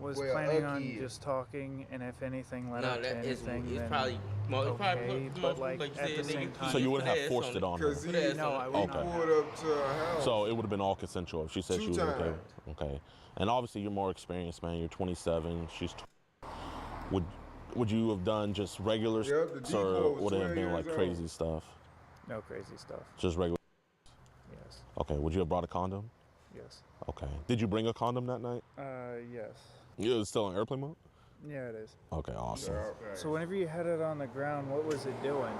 was Well, planning a on kid. just talking, and if anything led No, up to that is anything, it's then probably okay, but like you at said, the nigga, same time. So you would have finesse forced it on her. Because he, Finesse No, on I it. would he not. pulled up to her house. So it would have been all consensual if she said she Two was okay. times. Okay. And obviously you're more experienced, man. You're 27. She's. Would you have done just regular Yep, the stuff, or depot was would it have 12 been like years crazy old. stuff? No crazy stuff. Just regular. Yes. Okay. Would you have brought a condom? Yes. Okay. Did you bring a condom that night? Yes. It was still in airplane mode. Yeah, it is. Okay. Awesome. So whenever you had it on the ground, what was it doing?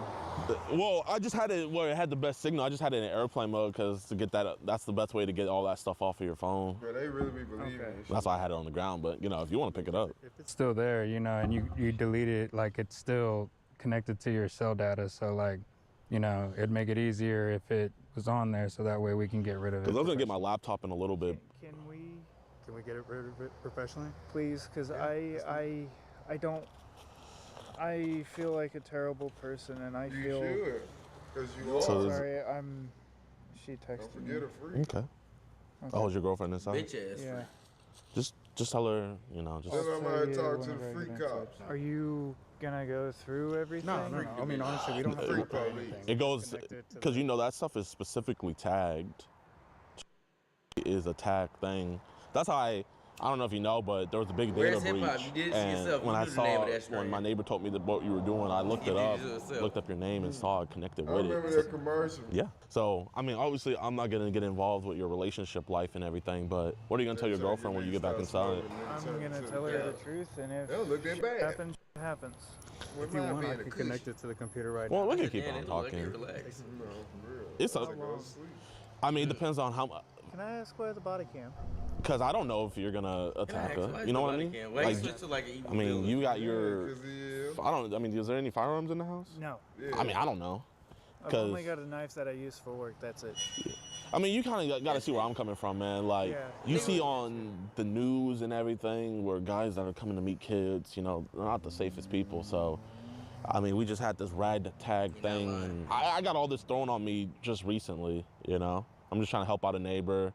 Well, I just had it where it had the best signal. I just had it in airplane mode because to get that, that's the best way to get all that stuff off of your phone. Bro, they really be believing Okay. this shit. That's why I had it on the ground. But you know, if you want to pick it up, If it's still there, you know, and you delete it, like it's still connected to your cell data. So like, you know, it'd make it easier if it was on there, so that way we can get rid of it. because I was gonna get my laptop in a little bit. Can we, Can we get it rid of it professionally? please? Because I don't. I feel like a terrible person, and I You feel. should. Because you are. So is- Sorry, I'm. She Don't texted me. forget a freak. Okay. Oh, is your girlfriend inside? Bitch ass. Yeah. Just tell her, you know, just. Tell her I'm Tell gonna you talk to the whenever I freak get inside. cops. Are you gonna go through everything? No. I mean, honestly, we don't have to Freak report police. anything. It goes Connected to because the- you know that stuff is specifically tagged. It is a tag thing. That's how I don't know if you know, but there was a big data Where's hip-hop? breach. You did it to and yourself. when You I knew the name saw, of that story. when my neighbor told me that what you were doing, I looked You it did up, it yourself. looked up your name and saw it connected I with remember it. that commercial. Yeah. So I mean, obviously, I'm not gonna get involved with your relationship life and everything, but what are you gonna tell your girlfriend when you get back inside? I'm gonna tell her the truth, and if They'll look that shit bad. happens, shit happens. If you want, I can connect it to the computer right Well, now. we can keep Yeah, on they look like talking. it, relax. No, for real. It's a, Go to sleep. I mean, it depends on how. Can I ask why the body cam? Because I don't know if you're gonna attack her. You know what I mean? Wait, Like, switch to like an evil I mean, villain. you got Yeah, your. 'cause he is. I don't. I mean, is there any firearms in the house? No. Yeah. I mean, I don't know. I've 'Cause- only got a knife that I use for work. That's it. I mean, you kind of got to see where I'm coming from, man. Like, Yeah. you see on the news and everything where guys that are coming to meet kids, you know, they're not the safest people. So, I mean, we just had this rag tag thing. And I got all this thrown on me just recently, you know. I'm just trying to help out a neighbor.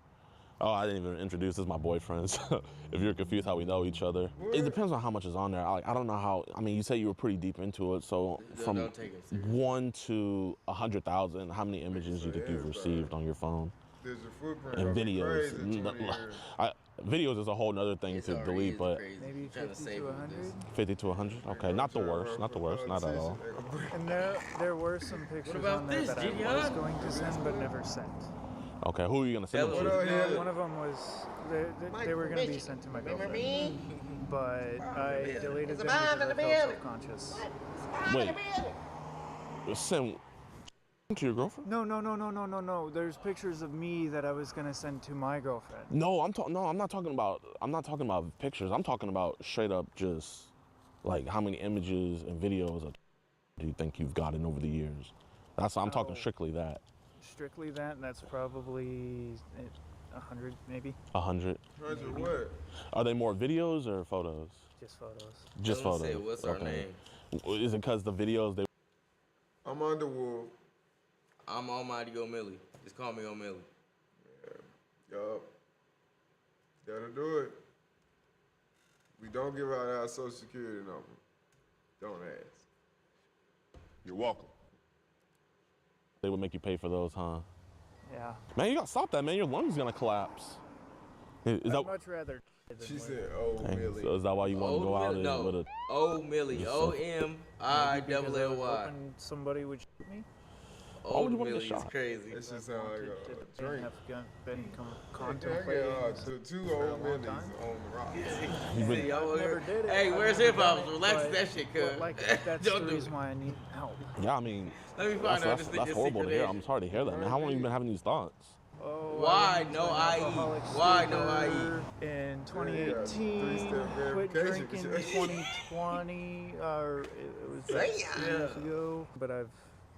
Oh, I didn't even introduce this is my boyfriend. So if you're confused how we know each other, it depends on how much is on there. I don't know how. I mean, you say you were pretty deep into it. So from Don't take it serious. 1 to 100,000, how many images you think you've received on your phone? There's your footprint. And Gonna be videos. crazy in 20 years. Videos is a whole nother thing It's to already delete, is but crazy. Maybe Trying to 50 save to it with this. 100. 50 to 100? Okay, not the worst, not the worst, not at all. And there were some pictures about on there this, that I was JiDion? going to send but never sent. Okay, who are you gonna send Hello. them to? Yeah. One of them was they were going to be sent to my girlfriend, but I deleted them because I felt self-conscious. Wait, send to your girlfriend? No. There's pictures of me that I was going to send to my girlfriend. No, I'm not talking about pictures. I'm talking about straight up just like how many images and videos do you think you've gotten over the years? I'm talking Oh. strictly that. Strictly that, and that's probably 100 maybe. 100. 100 what? Are they more videos or photos? Just photos. Just Tell them photos. to say, what's our name? Is it because the videos they? I'm Underwood. I'm Almighty Omilly. Just call me Omilly. Yup. Gotta do it. We don't give out our social security number. Don't ask. You're welcome. They would make you pay for those, huh? Yeah. Man, you gotta stop that, man. Your lungs gonna collapse. Is I'd that? much rather than She live. said, oh, Dang, Millie. so is that why you want to go out Millie, with a? Omilly. Just Because I was Omilly. hoping somebody would shoot me. Why would you want to Omilly get is shot? crazy. That shit sound like a They drink. have been I contemplating. got two old Millies time. on the rock. See, y'all Never over did here. it. Hey, I've where's never hip hop? done it, Relax but- that shit, but, cuz. like, that's Don't the do reason it. why I need help. Yeah, I mean, Let me find out this that's nigga's horrible to hear. secret I'm sorry to hear that, man. How long have you been having these thoughts? Oh, Why I went no to an IE? alcoholic Why no sleeper In Yeah, 2018, three-step quit verification. drinking 2020, or it was 6 years ago. But I've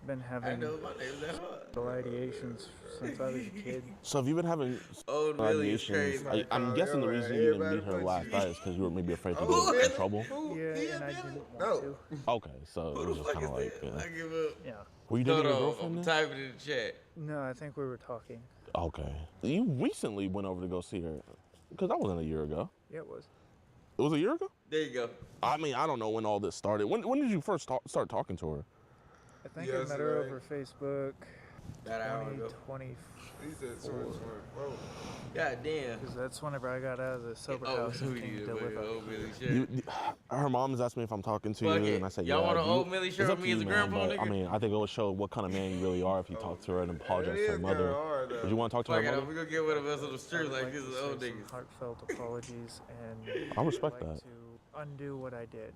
been I having know my name's that hard. ideations since I was a kid. So have you been having Old Millie is ideations? crazy. I'm guessing the reason you didn't meet her last night is because you were maybe afraid to get in trouble. Yeah, and I didn't want to. Okay, so it was just kind of like, I give up. Yeah. were you dating Hold your on, girlfriend I'm then? typing in the chat. No, I think we were talking. Okay. You recently went over to go see her, because that wasn't a year ago. Yeah, it was. It was a year ago? There you go. I mean, I don't know when all this started. When did you first start talking to her? I think I met her over Facebook. That hour ago. 2020. He said 2024. God damn. Because that's whenever I got out of the sober Oh, house and who came you? to live up. Old Millie shirt. Her mom's asked me if I'm talking to Fuck you, it. and I said, Y'all yeah. want an you- Old Millie it's shirt up with to me as you, a man, grandpa, but, I nigga? mean, I think it would show what kind of man you really are if you talk to her and apologize to her mother. Would you want to talk to Fuck her it, mother? we gonna get one of us on the I street would like like this to is say old some niggas. heartfelt apologies, and I respect would like that. to undo what I did.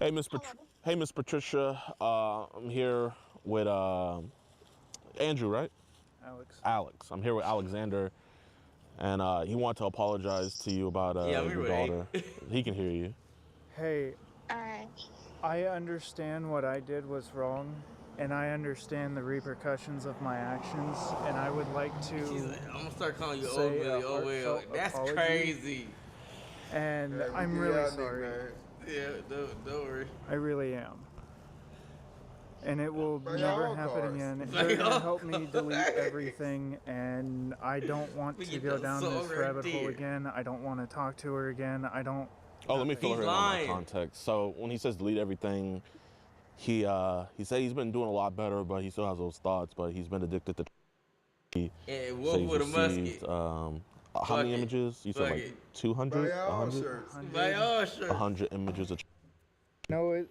Hey, Miss Patricia. I'm here with Andrew, right? Alex. I'm here with Alexander, and he wanted to apologize to you about Yeah, we your were daughter. He can hear you. Hey, Alright. I understand what I did was wrong, and I understand the repercussions of my actions, and I would like She's to, like, I'm gonna start calling you say Old a Millie. Oh well, heartfelt that's apology. crazy. and Yeah, I'm we really out there, sorry. man. Yeah, don't worry. I really am. And it will By never all happen cars. again. By They're gonna all help me delete everything, and I don't want We to get go those down so this rabbit hole dear. again. I don't want to talk to her again. I don't. Oh, let me fill He's her in on that lying. context. So when he says delete everything, he said he's been doing a lot better, but he still has those thoughts. But he's been addicted to. And So Wolf he's with a received, musket. how many Fuck it. images? You said Fuck like it. 200, Buy all 100, shirts. By all shirts. 100 images of.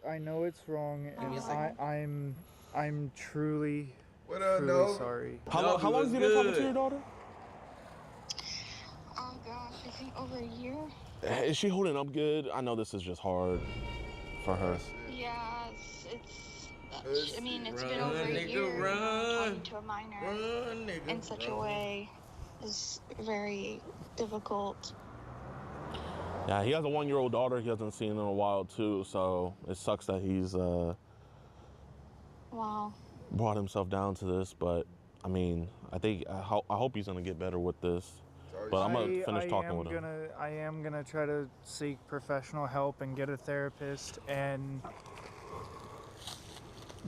I know it's wrong, and I'm truly, What up, truly Nova? sorry. How Nobby long was have you been talking to good. your daughter? Oh gosh, I think over a year. Is she holding up good? I know this is just hard for her. Yeah, I mean, it's been Run, over a nigga, year. You know, run. talking to a minor Run, nigga. in such a way is very difficult. Yeah, he has a 1-year-old daughter he hasn't seen in a while too, so it sucks that he's Wow. brought himself down to this. But I mean, I hope he's gonna get better with this. But I'm gonna finish talking with him. I am gonna try to seek professional help and get a therapist and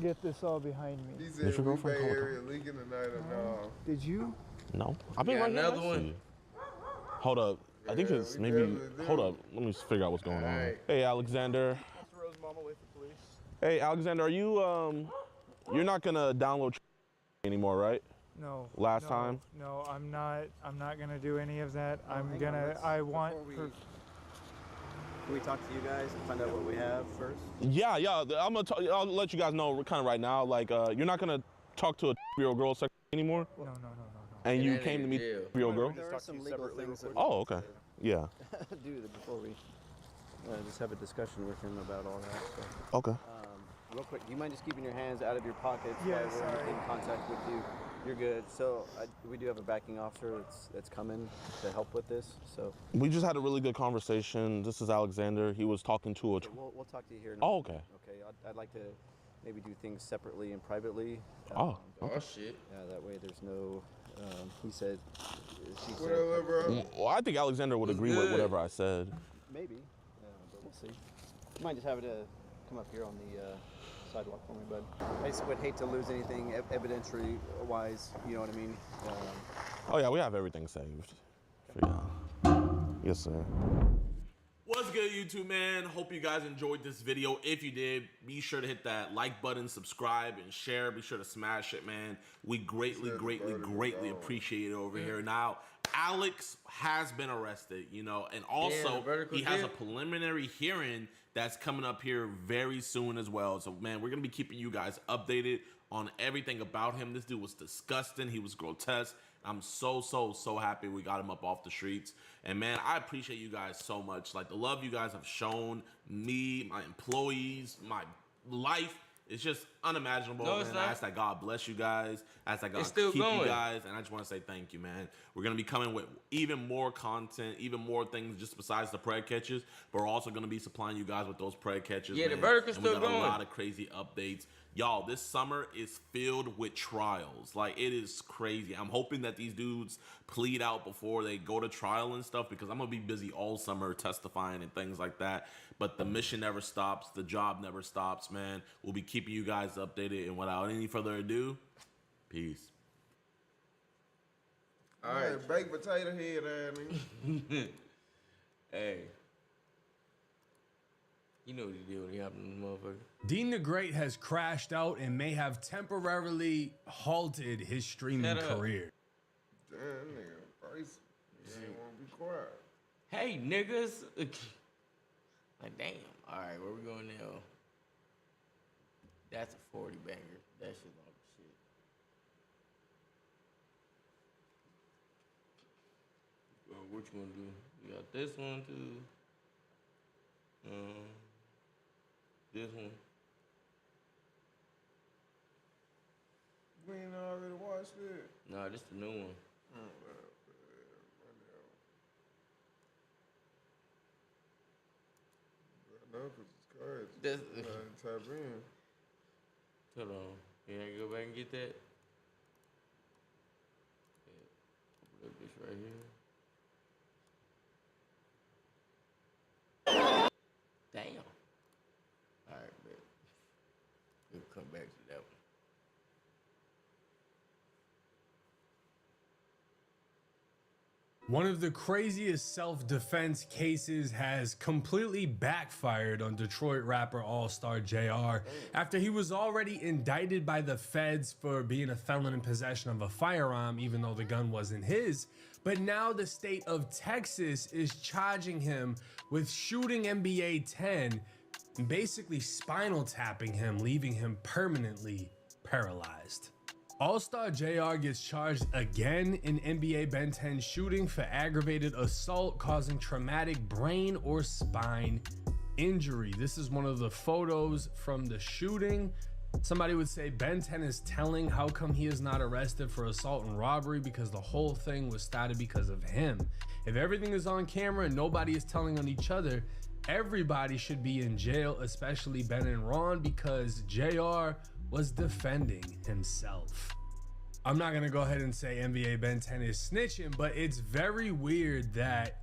get this all behind me. He said Did your we girlfriend Bay call Area leaking tonight or no? Did you? No, I've been got right here another next one? to you. Hold up. I think Yeah, it's we maybe. definitely do. Hold up. Let me figure out what's going on. Alright. Hey, Alexander. Hey, Alexander, are you you're not gonna download anymore, right? No. Last no, time? No, I'm not. I'm not gonna do any of that. I'm hang on, gonna. let's- I want. before Can we talk to you guys and find out what we have first? Yeah. I'll let you guys know kind of right now. Like, you're not gonna talk to a 3-year-old girl anymore, No. and And you that came to nigga meet jail. a 3-year-old girl. There are some legal things that Oh, okay. Yeah. do before we just have a discussion with him about all that. So. Okay. Real quick, do you mind just keeping your hands out of your pockets Yeah, while we're sorry. in contact with you? You're good. So we do have a backing officer that's coming to help with this. So We just had a really good conversation. This is Alexander. He was talking to a. we'll talk to you here. In a Oh, minute. okay. Okay. I'd like to maybe do things separately and privately. Oh. Oh shit. Yeah, that way there's no. He said. She What said. up, little bro? Well, I think Alexander would What's agree with good? whatever I said. Maybe. Yeah, but we'll see. You might just have it come up here on the sidewalk for me, bud. I just would hate to lose anything evidentiary wise. You know what I mean? Oh yeah, we have everything saved. For y'all. Yes, sir. What's good, YouTube, man? Hope you guys enjoyed this video. If you did, be sure to hit that like button, subscribe, and share. Be sure to smash it, man. We greatly appreciate it over here. Now, Alex has been arrested, you know, and also he has a preliminary hearing that's coming up here very soon as well. So, man, we're going to be keeping you guys updated on everything about him. This dude was disgusting. He was grotesque. I'm so happy we got him up off the streets. And man, I appreciate you guys so much. Like the love you guys have shown me, my employees, my life It's just unimaginable. No, it's And not. I ask that God bless you guys. I ask that God It's still keep going. you guys. And I just want to say thank you, man. We're going to be coming with even more content, even more things just besides the preg catches. But we're also going to be supplying you guys with those preg catches. Yeah, the man. vertical's And we still got going. a lot of crazy updates. Y'all, this summer is filled with trials. Like, it is crazy. I'm hoping that these dudes plead out before they go to trial and stuff, because I'm going to be busy all summer testifying and things like that. But the mission never stops. The job never stops, man. We'll be keeping you guys updated. And without any further ado, peace. All right, baked potato head, nigga. Hey. You know what he did when he hopped in the motherfucker. Dean the Great has crashed out and may have temporarily halted his streaming career. Damn, nigga, Bryce. You ain't want to be quiet. Hey, niggas. Like, damn. All right, where we going now? That's a 40 banger. That shit off the shit. Well, what you gonna do? You got this one too. This one. We ain't already watched it. Nah, this the new one. No, because it's crazy. That's, Tap in. hold on. Can I go back and get that? Yeah. Open up this right here. Damn. All right, man. We'll come back to that one. One of the craziest self-defense cases has completely backfired on Detroit rapper Allstar JR after he was already indicted by the feds for being a felon in possession of a firearm, even though the gun wasn't his. But now the state of Texas is charging him with shooting NBA 10 and basically spinal tapping him, leaving him permanently paralyzed. Allstar JR gets charged again in NBA Ben 10 shooting for aggravated assault causing traumatic brain or spine injury. This is one of the photos from the shooting. Somebody would say Ben 10 is telling how come he is not arrested for assault and robbery because the whole thing was started because of him. If everything is on camera and nobody is telling on each other, everybody should be in jail, especially Ben and Ron, because JR was defending himself. I'm not gonna go ahead and say NBA Ben 10 is snitching, but it's very weird that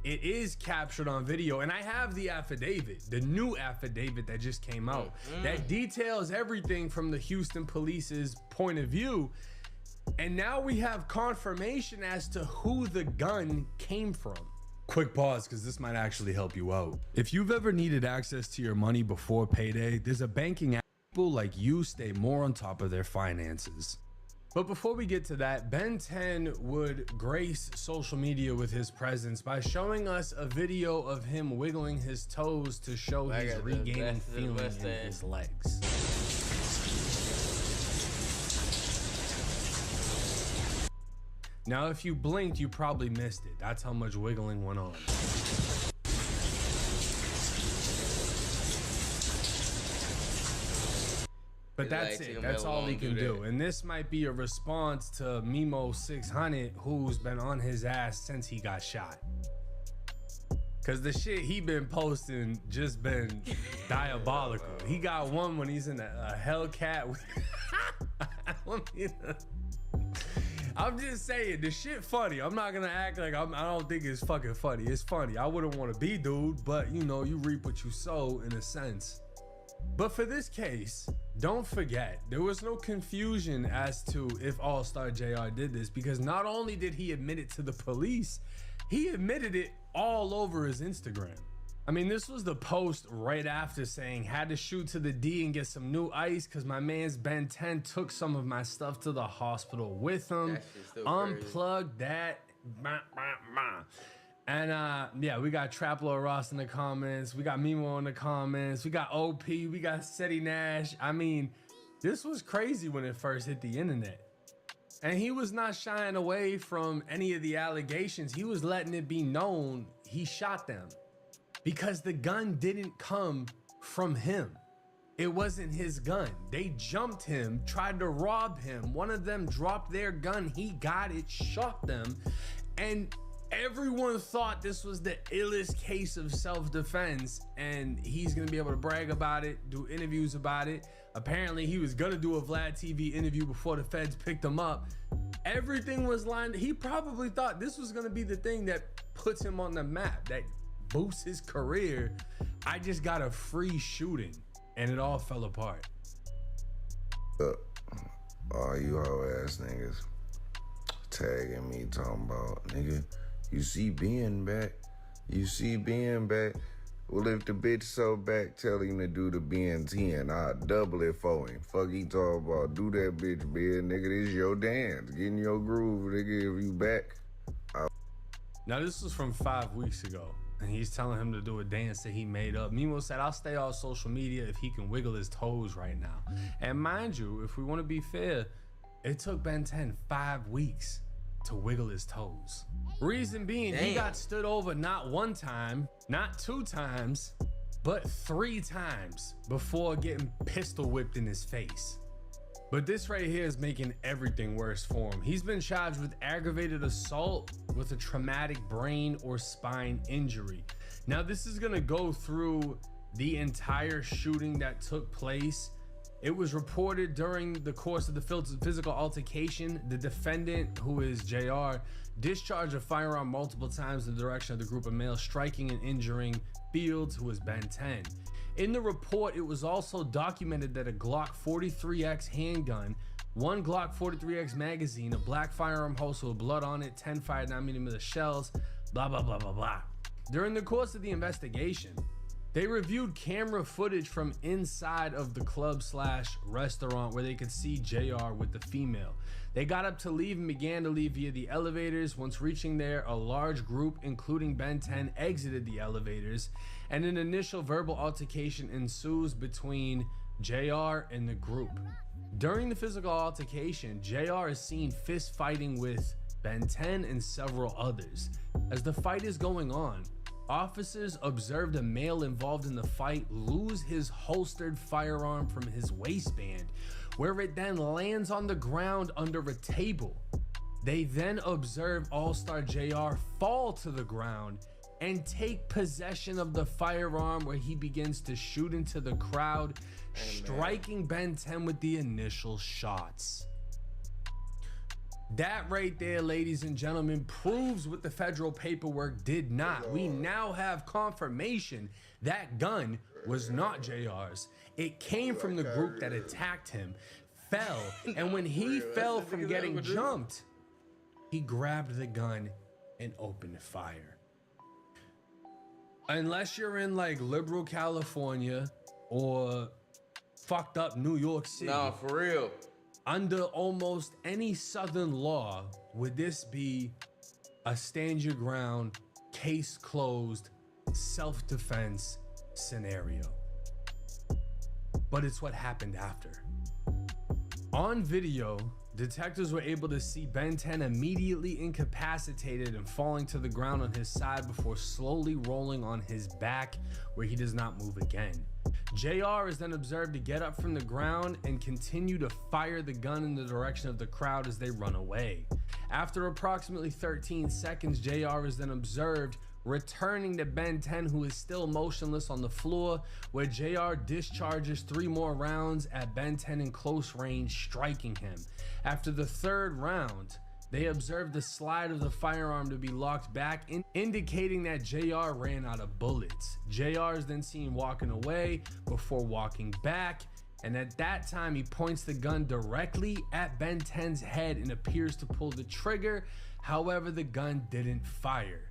it is captured on video. And I have the affidavit, the new affidavit that just came out, that details everything from the Houston police's point of view. And now we have confirmation as to who the gun came from. Quick pause, because this might actually help you out. If you've ever needed access to your money before payday, there's a banking app. People like you stay more on top of their finances. But before we get to that, Ben 10 would grace social media with his presence by showing us a video of him wiggling his toes to show he's regaining feeling in his legs. Now, if you blinked, you probably missed it. That's how much wiggling went on. But that's it. That's all he can do. And this might be a response to Mimo 600, who's been on his ass since he got shot. Cause the shit he been posting just been diabolical. He got one when he's in a Hellcat. I'm just saying, the shit funny. I'm not gonna act like I don't think it's fucking funny. It's funny. I wouldn't want to be dude, but you know, you reap what you sow in a sense. But for this case, don't forget, there was no confusion as to if Allstar JR did this, because not only did he admit it to the police, he admitted it all over his Instagram. I mean, this was the post right after saying, had to shoot to the D and get some new ice because my man's Ben 10 took some of my stuff to the hospital with him. Unplugged that. And yeah, we got Traplo Ross in the comments. We got Mimo in the comments. We got OP. We got Seti Nash. I mean, this was crazy when it first hit the internet. And he was not shying away from any of the allegations. He was letting it be known he shot them because the gun didn't come from him. It wasn't his gun. They jumped him, tried to rob him. One of them dropped their gun. He got it, shot them. And everyone thought this was the illest case of self-defense, and he's gonna be able to brag about it, do interviews about it. Apparently he was gonna do a Vlad TV interview before the feds picked him up. Everything was lined. He probably thought this was gonna be the thing that puts him on the map, that boosts his career. I just got a free shooting, and it all fell apart. All you hoe ass niggas tagging me talking about, nigga, you see Ben back. You see Ben back. Well, if the bitch so back, tell him to do the Ben 10. I'll double it for him. Fuck he talking about. Do that bitch, Ben. Nigga, this your dance. Get in your groove, nigga, if you back. Now, this was from 5 weeks ago, and he's telling him to do a dance that he made up. Mimo said, I'll stay off social media if he can wiggle his toes right now. And mind you, if we want to be fair, it took Ben 10 5 weeks to wiggle his toes. Reason being, he got stood over not 1 time, not 2 times, but 3 times before getting pistol whipped in his face. But this right here is making everything worse for him. He's been charged with aggravated assault with a traumatic brain or spine injury. Now, this is gonna go through the entire shooting that took place. It was reported during the course of the physical altercation, the defendant, who is JR, discharged a firearm multiple times in the direction of the group of males, striking and injuring Fields, who is Ben 10. In the report, it was also documented that a Glock 43X handgun, 1 Glock 43X magazine, a black firearm holster with blood on it, 10 fired 9mm shells, blah, blah, blah, blah, blah. During the course of the investigation, they reviewed camera footage from inside of the club/restaurant where they could see JR with the female. They got up to leave and began to leave via the elevators. Once reaching there, a large group, including Ben 10, exited the elevators, and an initial verbal altercation ensues between JR and the group. During the physical altercation, JR is seen fist fighting with Ben 10 and several others. As the fight is going on, officers observed a male involved in the fight lose his holstered firearm from his waistband, where it then lands on the ground under a table. They then observe Allstar JR fall to the ground and take possession of the firearm, where he begins to shoot into the crowd, striking Ben 10 with the initial shots. That right there, ladies and gentlemen, proves what the federal paperwork did not. We now have confirmation that gun was not JR's. It came from the group that attacked him, fell, and when he fell from getting jumped, he grabbed the gun and opened fire. Unless you're in like liberal California or fucked up New York City. No, for real. Under almost any southern law, would this be a stand your ground, case closed, self-defense scenario? But it's what happened after. On video, detectives were able to see Ben 10 immediately incapacitated and falling to the ground on his side before slowly rolling on his back, where he does not move again. JR is then observed to get up from the ground and continue to fire the gun in the direction of the crowd as they run away. After approximately 13 seconds, JR is then observed returning to Ben 10, who is still motionless on the floor, where JR discharges 3 more rounds at Ben 10 in close range, striking him. After the 3rd round, they observed the slide of the firearm to be locked back, indicating that JR ran out of bullets. JR is then seen walking away before walking back, and at that time he points the gun directly at Ben 10's head and appears to pull the trigger. However, the gun didn't fire.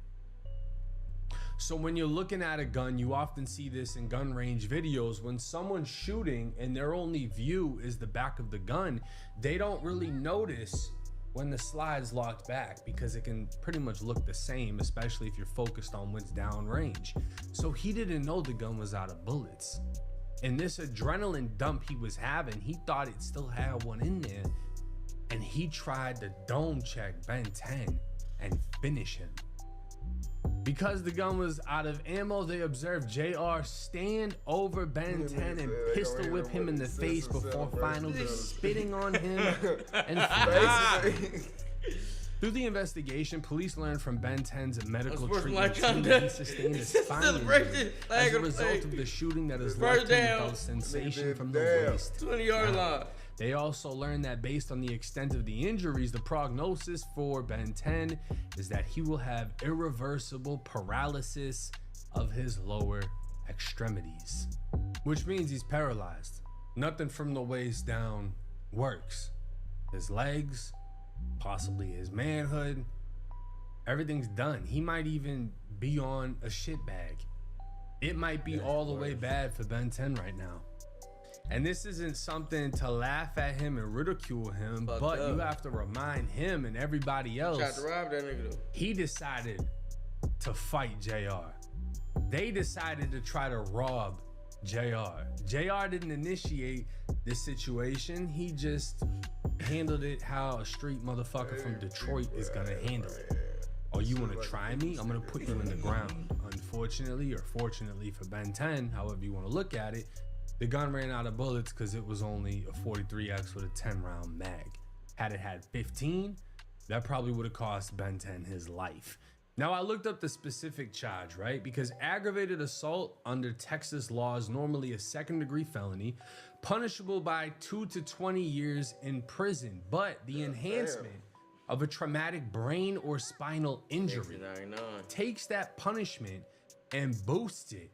So when you're looking at a gun, you often see this in gun range videos. When someone's shooting and their only view is the back of the gun, they don't really notice when the slide's locked back, because it can pretty much look the same, especially if you're focused on what's downrange. So he didn't know the gun was out of bullets. And this adrenaline dump he was having, he thought it still had one in there, and he tried to dome check Ben 10 and finish him. Because the gun was out of ammo, they observed JR stand over Ben 10 and pistol whip him in the face before finally spitting on him and fleeing. Through the investigation, police learned from Ben 10's medical treatment team that he sustained a spine injury as a result of the shooting that has left him without sensation from the waist. 20-yard line. They also learned that based on the extent of the injuries, the prognosis for Ben 10 is that he will have irreversible paralysis of his lower extremities, which means he's paralyzed. Nothing from the waist down works. His legs, possibly his manhood, everything's done. He might even be on a shit bag. It might be all the way bad for Ben 10 right now. And this isn't something to laugh at him and ridicule him, but you have to remind him and everybody else, Tried to rob that nigga though. he decided to fight JR. They decided to try to rob JR. JR didn't initiate this situation. He just handled it how a street motherfucker from Detroit is gonna handle it. Oh, you wanna try me? I'm gonna put you in the ground. Unfortunately, or fortunately for Ben 10, however you wanna look at it, the gun ran out of bullets because it was only a 43X with a 10-round mag. Had it had 15, that probably would have cost Ben 10 his life. Now, I looked up the specific charge, right? Because aggravated assault under Texas law is normally a second-degree felony, punishable by 2 to 20 years in prison. But the enhancement of a traumatic brain or spinal injury takes that punishment and boosts it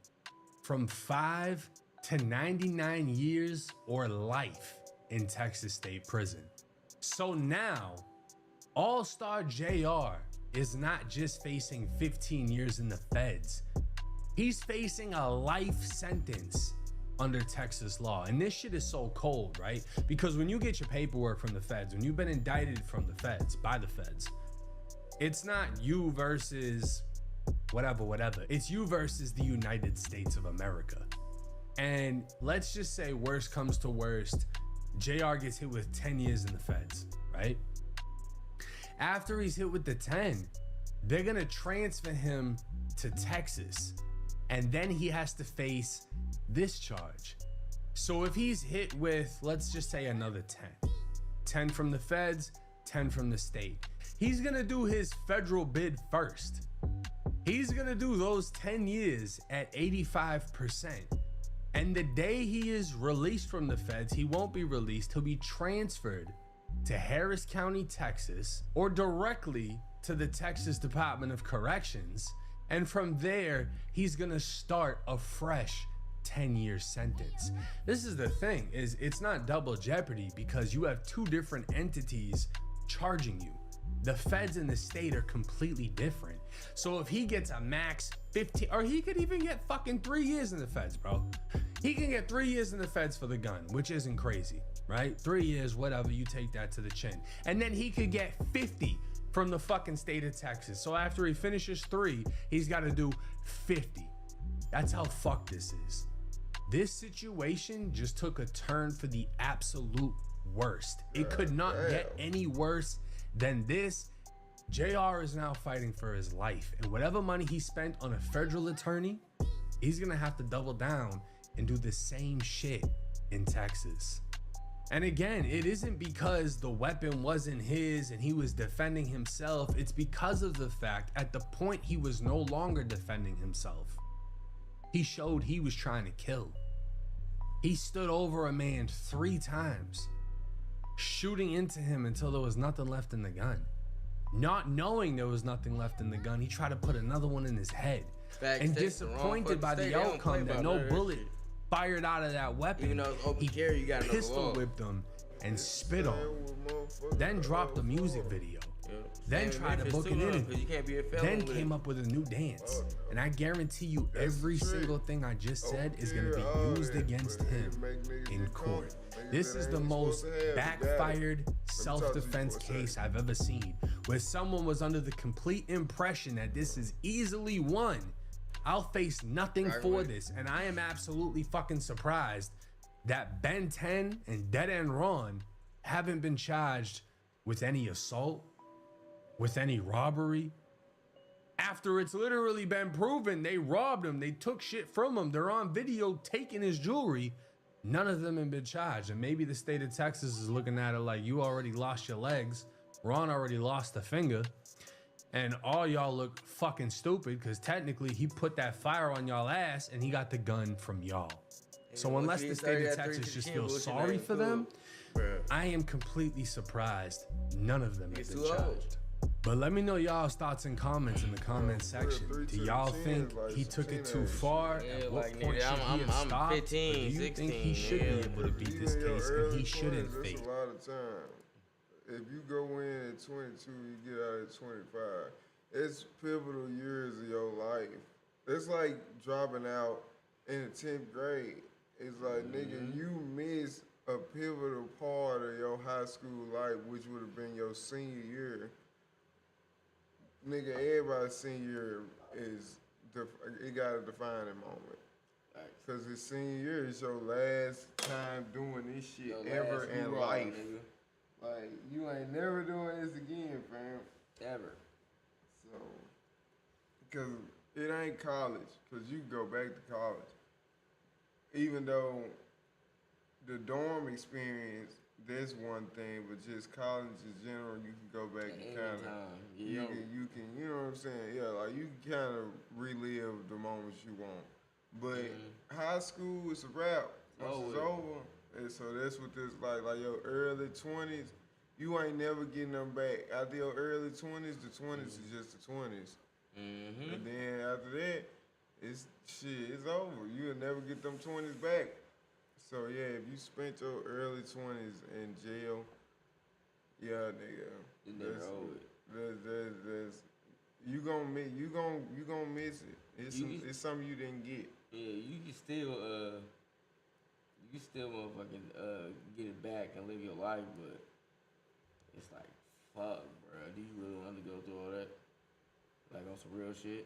from 5 to 99 years or life in Texas State Prison. So now, Allstar JR is not just facing 15 years in the feds. He's facing a life sentence under Texas law. And this shit is so cold, right? Because when you get your paperwork from the feds, when you've been indicted from the feds, by the feds, it's not you versus whatever. It's you versus the United States of America. And let's just say worst comes to worst, JR gets hit with 10 years in the feds, right? After he's hit with the 10, they're gonna transfer him to Texas, and then he has to face this charge. So if he's hit with, let's just say another 10 from the feds, 10 from the state, he's gonna do his federal bid first. He's gonna do those 10 years at 85%. And the day he is released from the feds, he won't be released. He'll be transferred to Harris County, Texas, or directly to the Texas Department of Corrections. And from there, he's gonna start a fresh 10-year sentence. This is the thing, is it's not double jeopardy because you have two different entities charging you. The feds and the state are completely different. So if he gets a max 15, or he could even get fucking 3 years in the feds, bro. He can get 3 years in the feds for the gun, which isn't crazy, right? 3 years, whatever, you take that to the chin. And then he could get 50 from the fucking state of Texas. So after he finishes 3, he's got to do 50. That's how fucked this is. This situation just took a turn for the absolute worst. It could not get any worse than this. JR is now fighting for his life, and whatever money he spent on a federal attorney, he's gonna have to double down and do the same shit in Texas. And again, it isn't because the weapon wasn't his and he was defending himself. It's because of the fact at the point he was no longer defending himself, he showed he was trying to kill. He stood over a man 3 times, shooting into him until there was nothing left in the gun. Not knowing there was nothing left in the gun, he tried to put another one in his head. And disappointed by the outcome that no bullet fired out of that weapon, even though it's open carry, you got pistol whipped him and spit on him. Then dropped the music video. Then tried to book an interview. Then came up with a new dance. And I guarantee you every single thing I just said is going to be used against him in court. This is the most backfired self-defense case I've ever seen, where someone was under the complete impression that this is easily won. I'll face nothing for this, and I am absolutely fucking surprised that Ben 10 and Dead End Ron haven't been charged with any assault, with any robbery, After it's literally been proven they robbed him, they took shit from him, they're on video taking his jewelry, none of them have been charged. And maybe the state of Texas is looking at it like, you already lost your legs, Ron already lost a finger, and all y'all look fucking stupid because technically he put that fire on y'all ass and he got the gun from y'all. So unless the state of Texas just feels sorry for them, I am completely surprised none of them have been charged. But let me know y'all's thoughts and comments in the comment section. Do y'all think he took it too far? At what point should he have stopped? 15, or do you 16, think he should be able to beat this case and he shouldn't That's fake? a lot of time. If you go in at 22, you get out at 25. It's pivotal years of your life. It's like dropping out in the 10th grade. It's like, nigga, you miss a pivotal part of your high school life, which would have been your senior year. Nigga, everybody's senior year it got a defining moment. Because his senior year is your last time doing this shit ever in life. Like, you ain't never doing this again, fam. Ever. So, because it ain't college, because you can go back to college. Even though the dorm experience, that's one thing, but just college in general, you can go back and kind of, you can, you know what I'm saying? Yeah, like you can kind of relive the moments you want. But high school is a wrap. Once it's over, and so that's what this like your early 20s, you ain't never getting them back. After your early 20s, the 20s is just the 20s. And then after that, it's over. You'll never get them 20s back. So yeah, if you spent your early 20s in jail, yeah, nigga, you gonna miss it. It's something you didn't get. Yeah, you can still motherfucking get it back and live your life, but it's like, fuck, bro. Do you really want to go through all that? Like on some real shit?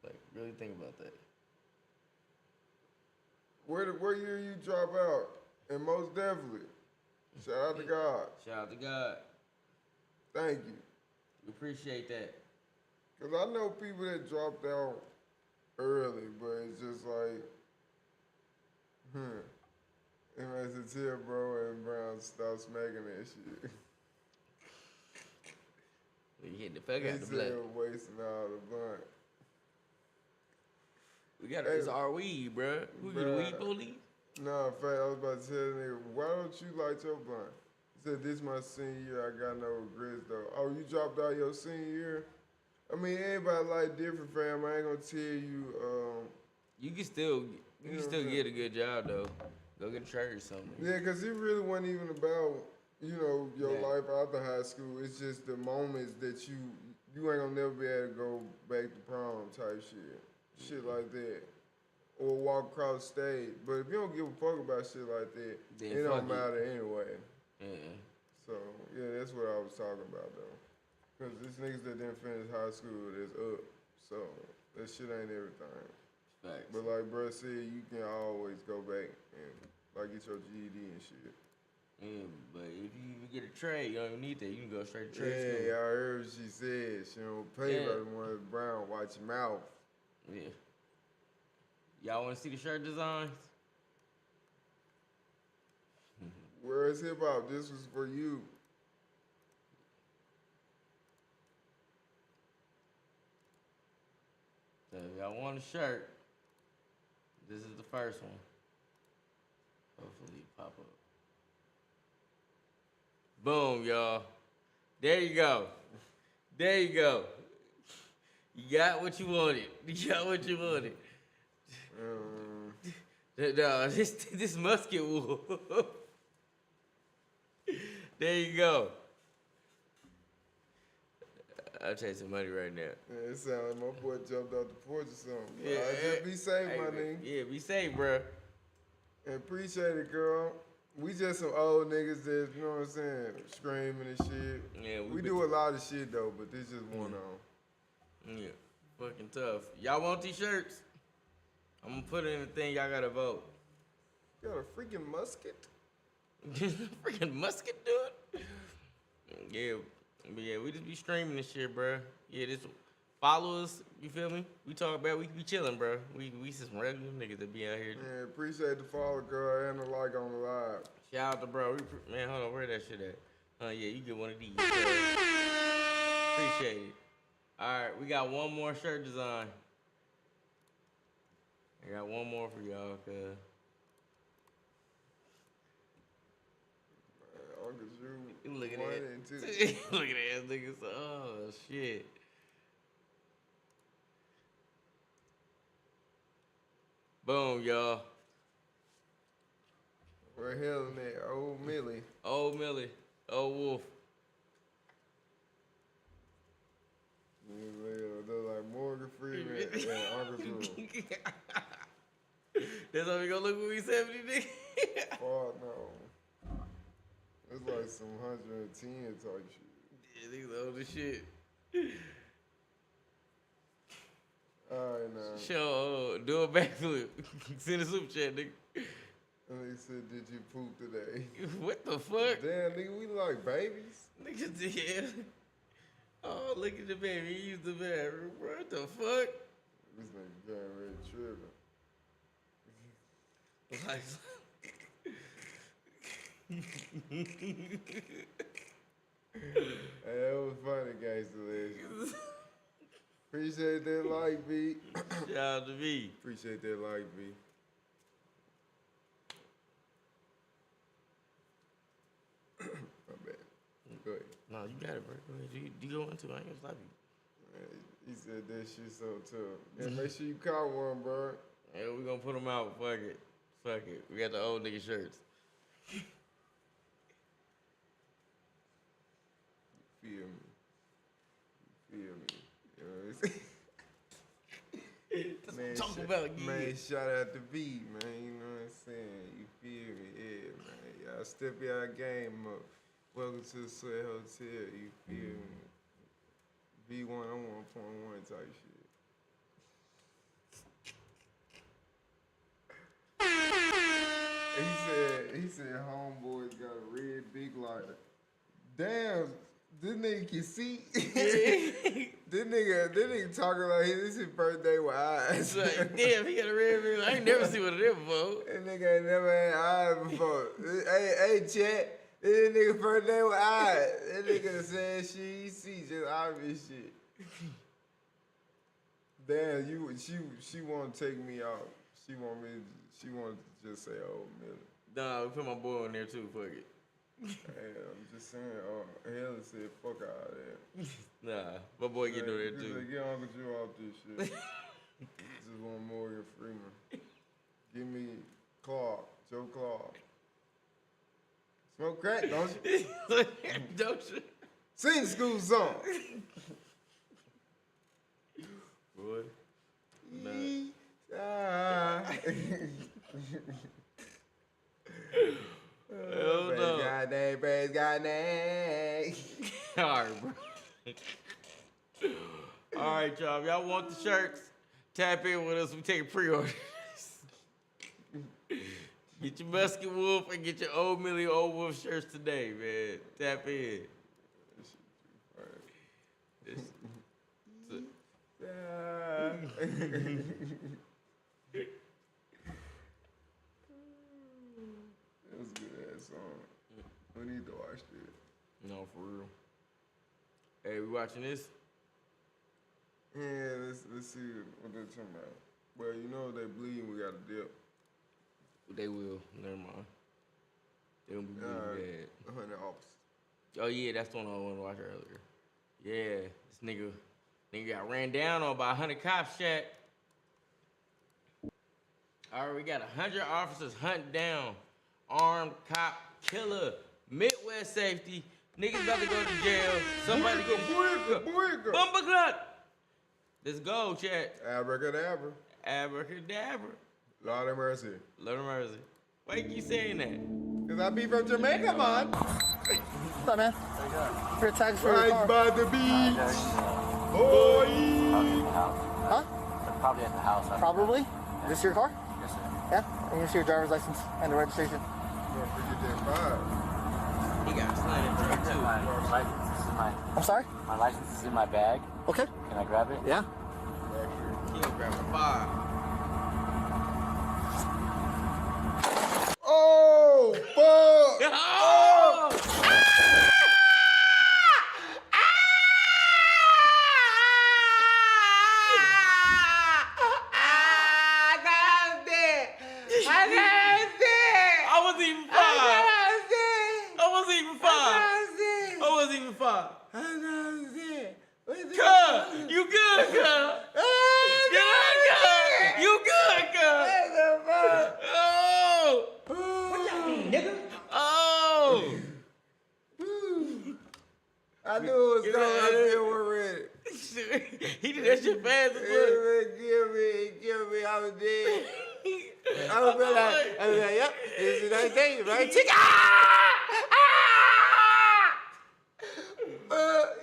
Like, really think about that. Where year you drop out? And most definitely, shout out to God. Shout out to God. Thank you. We appreciate that. Cause I know people that dropped out early, but it's just like, it makes it tell bro and Brown stop smacking that shit. We getting the fuck out the blood. Wasting all the blunt. We got it's our weed, bro. Who you the weed police? No, in fact, I was about to tell the nigga, why don't you light your blunt? He said, this my senior year, I got no regrets though. Oh, you dropped out your senior year? I mean, everybody like different, fam. I ain't gonna tell you. You can still get a good job though. Go get a trade or something. Yeah, cause it really wasn't even about your life after high school. It's just the moments that you ain't gonna never be able to go back to prom type shit like that, or walk across the stage. But if you don't give a fuck about shit like that, then it don't matter anyway. Yeah. So yeah, that's what I was talking about though. Cause these niggas that didn't finish high school is up. So that shit ain't everything. Facts. But like bro said, you can always go back and like get your GED and shit. Yeah, but if you even get a trade, you don't even need that. You can go straight to trade school. Yeah, I heard what she said. She don't pay by the one Brown. Watch your mouth. Yeah. Y'all want to see the shirt designs? Where is hip hop? This was for you. So if y'all want a shirt, this is the first one. Hopefully it pop up. Boom, y'all. There you go. There you go. You got what you wanted. You got what you wanted. No, this musket wool. There you go. I'll take some money right now. Yeah, it sounds like my boy jumped off the porch or something. Yeah, just be safe, my nigga. Yeah, be safe, bro. And appreciate it, girl. We just some old niggas that, you know what I'm saying, screaming and shit. Yeah, we do a lot of shit though, but this just one on. Yeah, fucking tough. Y'all want these shirts? I'm gonna put it in the thing. Y'all gotta vote. You got a freaking musket? Freaking musket, dude. Yeah, but yeah, we just be streaming this shit, bro. Yeah, this Follow us. You feel me? We talk about we chilling, bro. We some regular niggas that be out here. Man, appreciate the follow, girl, and the like on the live. Shout out to bro. Man, hold on, where that shit at? Yeah, you get one of these. Appreciate it. All right, we got one more shirt design. I got one more for y'all, cuz. Uncle Drew, Look at one that. and two. Look at that nigga. Oh, shit. Boom, y'all. We're hailing at Omilly. Omilly. Wolf. They're like Morgan Freeman and Uncle Drew. That's how we gonna look when we 70, nigga. Fuck no. It's like some 110 type shit. Yeah, niggas old as shit. Alright, now. Show, do a backflip. Send a super chat, nigga. And they said, did you poop today? What the fuck? Damn, nigga, we like babies? Nigga, yeah. Oh, look at the baby. He used the bathroom, bro. What the fuck? This nigga getting ready tripping. Like, Hey, that was funny, Gangsta Legends. Appreciate that like, B. Shout out to me. Appreciate that like, B. My bad. Go ahead. No, you got it, bro. Go ahead. You go into it. I ain't gonna stop you. Man, he said that shit so tough. And make sure you caught one, bro. Yeah, we gonna put them out. Fuck it. Fuck it. We got the old nigga shirts. Feel me. You know what I'm saying? That's what I'm talking about, yeah. Man, shout out to B, man. You know what I'm saying? You feel me? Yeah, man. Y'all step y'all game up. Welcome to the Sweat Hotel. You feel me? B1 on 1.1 type shit. He said homeboys got a red big lighter. Damn, this nigga can see. This nigga talking like this his birthday with eyes. Like, damn, he got a red ring. I ain't never seen one of them before. That nigga ain't never had eyes before. Hey, Chet, this nigga birthday with eyes. That nigga saying shit he see, just obvious shit. Damn, she want to take me out. She want to just say, oh, Millie. Nah, we put my boy in there too, fuck it. Hey, I'm just saying, Helen said, fuck out of there. Nah, my boy get on there too. Get Uncle Drew off this shit. Just want Morgan Freeman. Give me Clark, Joe Clark. Smoke crack, don't you? Don't you? Sing the school song. Boy. Nah. Hell no. Praise God name. All right, bro. All right, y'all. If y'all want the shirts, tap in with us. We take pre-orders. Get your Musket Wolf and get your Omilly Undawolf shirts today, man. Tap in. That was a good ass song. We need to watch this. No, for real. Hey, we watching this? Yeah, let's see what they're talking about. Well, you know they bleeding, we got to dip. They will. Never mind. They gonna be bleeding bad. 100 officers. Oh yeah, that's the one I wanted to watch earlier. Yeah, this nigga got ran down on by 100 cops, chat. All right, we got 100 officers hunting down armed cop killer. Midwest safety. Niggas about to go to jail. Somebody get Bumbleclot. Let's go, chat. Abracadabra. Abracadabra. Lord have mercy. Lord of mercy. Why you keep saying that? Cause I be from Jamaica, man. What's up, man? Here tags for your Right car. by the beach. Boy. Huh? Probably at the house. Probably. Is this your car? Yes, sir. Yeah. And you see your driver's license and the registration. Don't forget that vibe. He got slanted too. My license is in my. I'm sorry? My license is in my bag. Okay. Can I grab it? Yeah. King grab a 5. Oh, fuck! Oh! I wasn't even 5. I wasn't even 5. Cuz, you good, cuz. You good, cuz. Oh. What y'all mean, nigga? Oh. I knew it was going. I still wasn't ready. He did that shit fast as fuck. Give me, I was dead. I was like, yep, this is that day, right?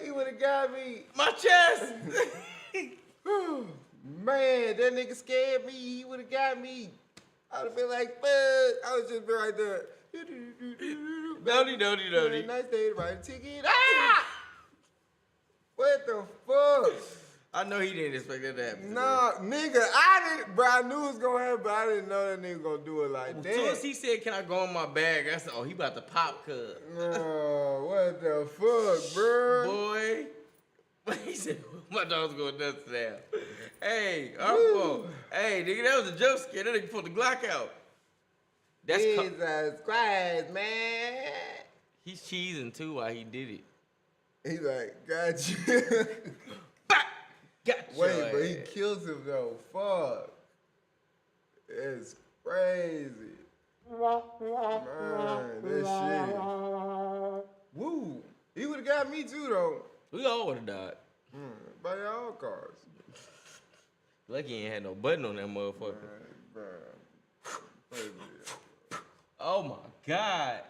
He would have got me. My chest. Man, that nigga scared me. He would have got me. I would have been like, fuck. I was just been right there. Dodie. Nice day to write a ticket. Ah! What the fuck? I know he didn't expect that to happen. Nah, nigga, I didn't, bro. I knew it was gonna happen, but I didn't know that nigga gonna do it like that. As soon as he said, "Can I go in my bag?" I said, "Oh, he about to pop, cuz." No, what the fuck, bro? Boy, he said, "My dog's going nuts now." Hey, our fault. Hey, nigga, that was a joke scare. That nigga pulled the Glock out. That's Jesus Christ, man. He's cheesing too while he did it. He's like, got you. Gotcha. Wait, but he kills him though. Fuck. It's crazy. Man, this shit. Woo. He would have got me too though. We all would have died. By all cars. Lucky he ain't had no button on that motherfucker. Oh my God.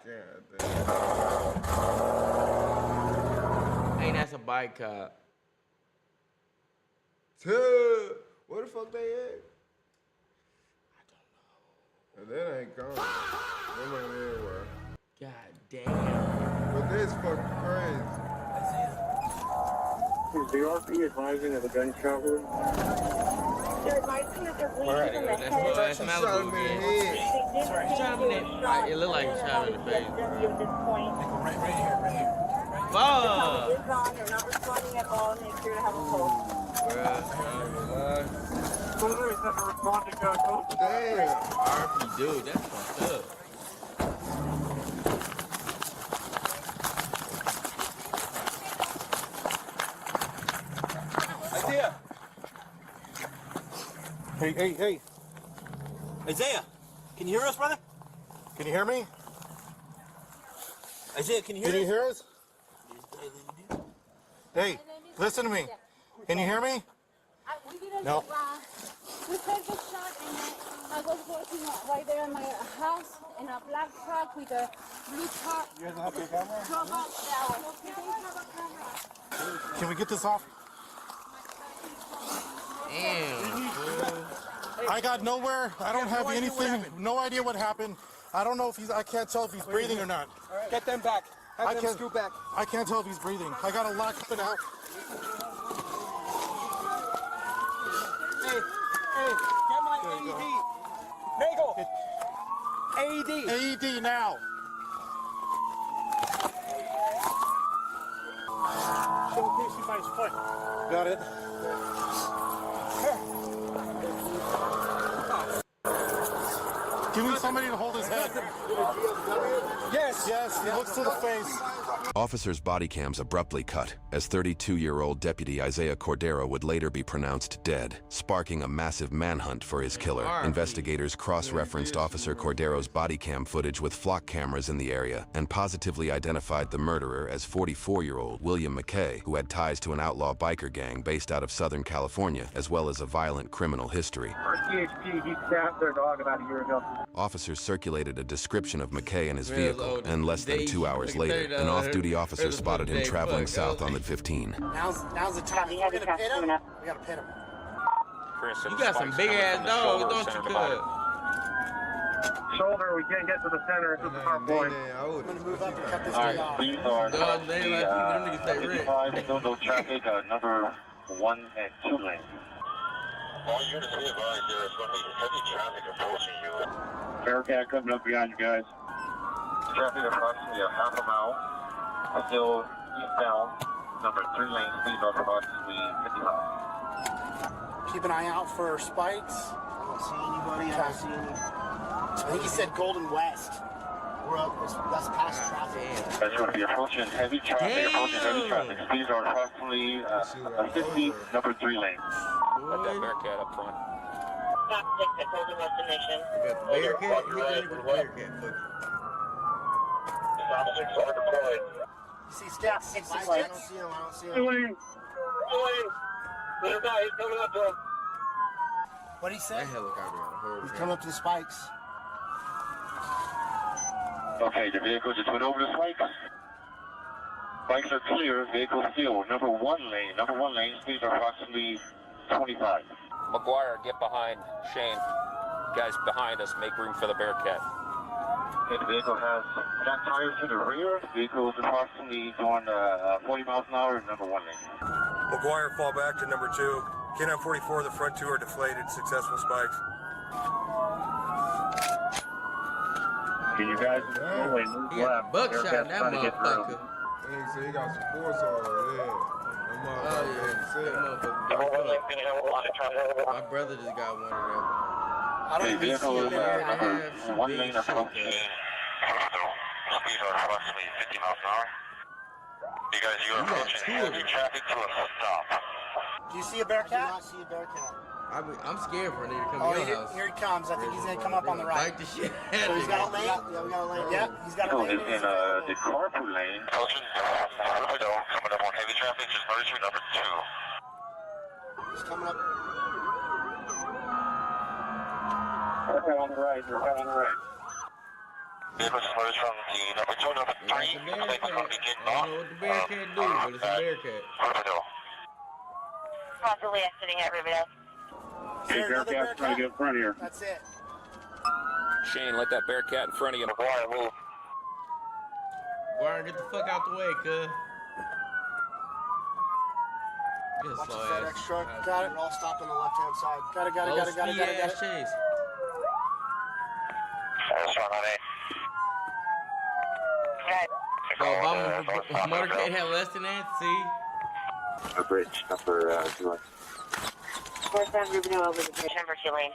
Ain't that's a bike cop. Where the fuck they at? I don't know. That ain't coming. Them ain't everywhere. God damn. But this fucking crazy. Is the RP advising of a gunshot wound? They're advising that they're bleeding in the head. That's Malibu again. Shot him in the It looked like he shot him in the face. At this point. Right here. Fuck! They're not responding at all. Make sure to have a pulse. Damn. RP, dude, that's fucked up. Isaiah! Hey. Isaiah, can you hear us, brother? Can you hear me? Isaiah, can you hear us? Can you hear us? Hey, listen to me. Can you hear me? We didn't No. We heard the shot and I was working right there in my house in a black truck with a blue car. You guys have your camera? Camera. Can we get this off? I got nowhere. I don't have anything. No idea what happened. I don't know if I can't tell if he's breathing or not. Get them back. Have them scoot back. I can't tell if he's breathing. I got a lot coming out. Hey, get my AED. Nagel. AED. AED now. Showcase by his foot. Got it. Give me somebody to hold his head. Yes, he looks to the face. Officers' body cams abruptly cut as 32-year-old Deputy Isaiah Cordero would later be pronounced dead, sparking a massive manhunt for his killer. Investigators cross-referenced Officer Cordero's body cam footage with flock cameras in the area and positively identified the murderer as 44-year-old William McKay, who had ties to an outlaw biker gang based out of Southern California, as well as a violent criminal history. CHP, he stabbed their dog about a year ago. Officers circulated a description of McKay and his vehicle, and less than 2 hours later, an off-duty officer spotted him traveling south on the 15. Now's the time. We gotta pin him. We gotta pin him. You got some big ass dogs, don't you, cuz? Shoulder, we can't get to the center. This is our point. I'm gonna move up and cut this All thing right, off. please are Dog, they like people, them niggas stay rich. no traffic, number 1 and 2 lanes. All units be advised, there is going to be heavy traffic approaching you. Bearcat coming up behind you guys. Traffic approximately a half a mile. Still eastbound. Number 3 lane, speed of approximately 55. Keep an eye out for spikes. I don't see anybody. I don't see any. I think he said Golden West. We're up. That's past traffic. That's going to be approaching heavy traffic. Approaching heavy traffic. Speeds are approximately 50. Number 3 lane. Let that Bearcat up front. Stop 6 at Golden Destination. Bearcat? Bearcat. Stop 6 are deployed. You see Stack 6 I don't see him. I don't see him. There's a guy. He's coming up to him. What did he say? That helicopter got a horrible He's coming up to the spikes. Okay, the vehicle just went over the spikes. Spikes are clear. Vehicle still. Number 1 lane. Number 1 lane. Speeds are approximately 25. McGuire, get behind Shane. Guys behind us, make room for the Bearcat. Okay, the vehicle has flat tires to the rear. The vehicle is approximately going 40 miles an hour in number 1 lane. McGuire, fall back to number 2. K-9 44, the front 2 are deflated. Successful spikes. Can you guys move left? Buckshot, that motherfucker. So he got some force on there. My brother just got one of them. I don't even see him. Number 1 lane approaching. Speeds are approximately 50 miles an hour. You guys, you are approaching heavy traffic to a stop. Do you see a Bearcat? I do not see a Bearcat. I'm scared for a nigga to come Oh, to your house. here he comes. I think he's going to come up on the right. Bite the shit So he's got a lane? Yeah, we got a lane. Yeah, he's got a lane. Is in the carpool lane. Approaching coming up on heavy traffic, just merge with number 2. He's coming up. Okay, on the right. You're right on the right. Vehicle just merged from the number 2, number 3. Looks like we're going to be getting off. I don't know what the Bearcat do, but it's a Bearcat. Riverdale. Possibly exiting at Riverdale. Okay, Bearcat's trying to get in front here. That's it. Shane, let that Bearcat in front of you. McGuire, move. Warren, get the fuck out the way, cuz. Watch the FedEx truck. Got it. We're all stopped on the left-hand side. Got it. Chase. That's right on Obama motorcade had less than that, see? The bridge, number 2 lane. Northbound Riverdale over the bridge, number 2 lane.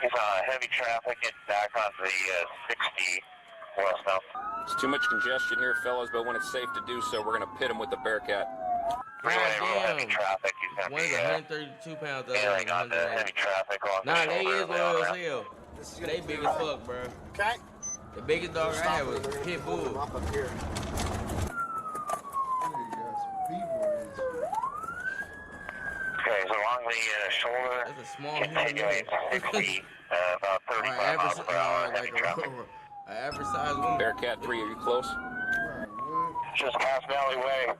It's heavy traffic. It's back on the 60 westbound. There's too much congestion here, fellas, but when it's safe to do so, we're going to pit him with the Bearcat. Heavy traffic. He's going to One's be 132 pounds, the dealing other on the heavy traffic on Nah, the they shoulder is of the loyal as on-ramp. hell. They big as fuck, bro. Okay. The biggest dog I had was Pit Bull. Up here. Okay, so along the shoulder, That's a small continuing 60, about 35 miles per hour, heavy traffic. An average size woman. Bearcat 3, are you close? Just past alleyway,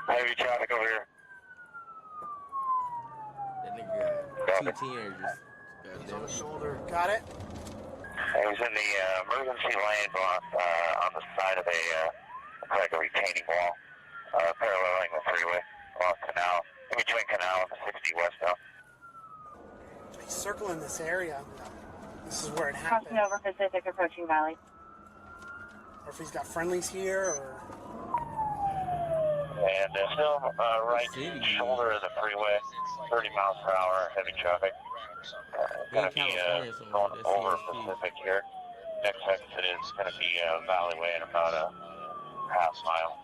heavy traffic over here. That nigga got 2 teenagers. He's on the shoulder. Got it. He was in the emergency lane on the side of like a retaining wall, paralleling the freeway along Canal, in between Canal and the 60 westbound. He's circling this area. This is where it Crossing happened. over Pacific, approaching Valley. Or if he's got friendlies here, or... And still right shoulder of the freeway, 30 miles per hour, heavy traffic. Going to be going over Pacific here. Next exit is going to be Valley Way in about a half mile.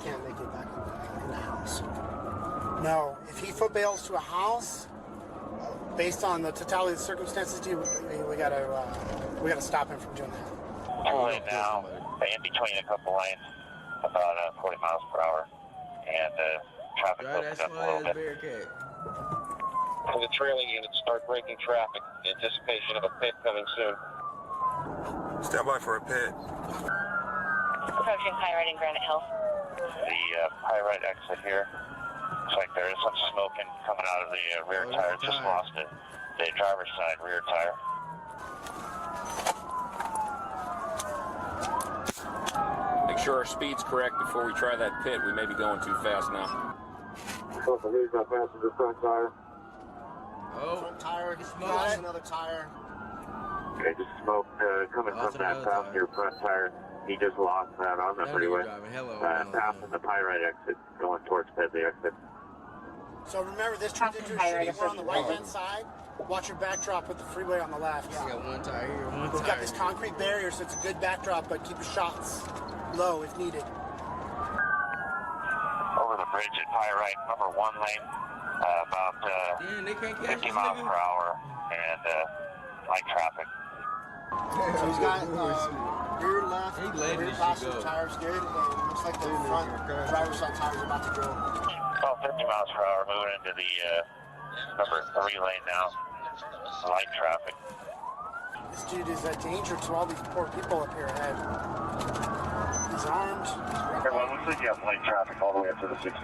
Can't make it back in the house. No, if he foot bails to a house, based on the totality of the circumstances, we gotta stop him from doing that. 2 lane now, in between a couple lanes, about 40 miles per hour, and traffic opens up a little bit. For the trailing units, start braking traffic in anticipation of a pit coming soon. Stand by for a pit. Approaching Pyrite and Granite Hill. The Pyrite exit here. Looks like there is some smoking coming out of the rear tire. Just lost it. The driver's side rear tire. Make sure our speed's correct before we try that pit. We may be going too fast now. Supposed to lose that passenger front tire. Oh, front tire. smoke. Lost another tire. Okay, just smoke coming Lost from that another passenger front tire. He just lost that on the That nigga freeway. driving hella miles. Passing the Pyrite exit, going towards Pedley exit. So remember, this turns into a shitty. We're on the right-hand side. Watch your backdrop with the freeway on the left. I got one tire here, one We've tire got this here. concrete barrier, so it's a good backdrop, but keep your shots low if needed. Over the bridge at Pyrite, number 1 lane, about they can't catch 50 this miles nigga. per hour, and light traffic. So he's got rear left, He letting rear this shit passenger go. tire's good, and looks like the front driver's side tire's about to go. About 50 miles per hour, moving into the number 3 lane now. Light traffic. This dude is a danger to all these poor people up here ahead. He's armed. Everyone, looks like you have light traffic all the way up to the 60.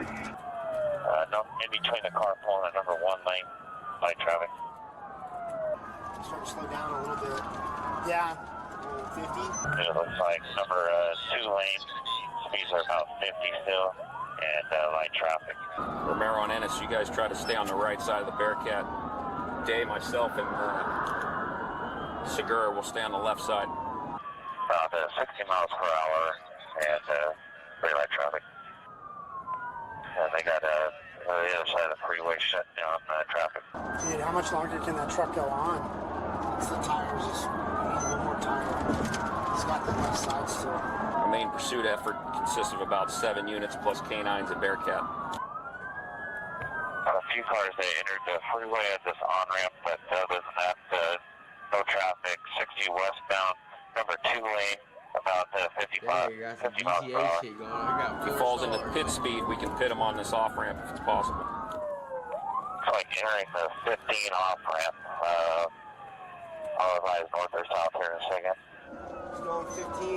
No, in between the car pulling at number 1 lane, light traffic. Starting to slow down a little bit. Yeah. 50. It looks like number 2 lane, speeds are about 50 still, and light traffic. Romero and Ennis, you guys try to stay on the right side of the Bearcat. Dave, myself, and Segura will stay on the left side. About 60 miles per hour, and very light traffic. And they got the other side of the freeway shut down traffic. Dude, how much longer can that truck go on? It's the tires. Just need one more tire. He's got the left side still. Our main pursuit effort consists of about 7 units plus canines at Bearcat. A few cars that entered the freeway at this on-ramp, but other than that, no traffic. 60 westbound, number 2 lane, about 50 miles per hour. shit going on. If he falls into pit speed, we can pit him on this off-ramp if it's possible. It's like entering the 15 off-ramp. I'll advise north or south here in a second. He's going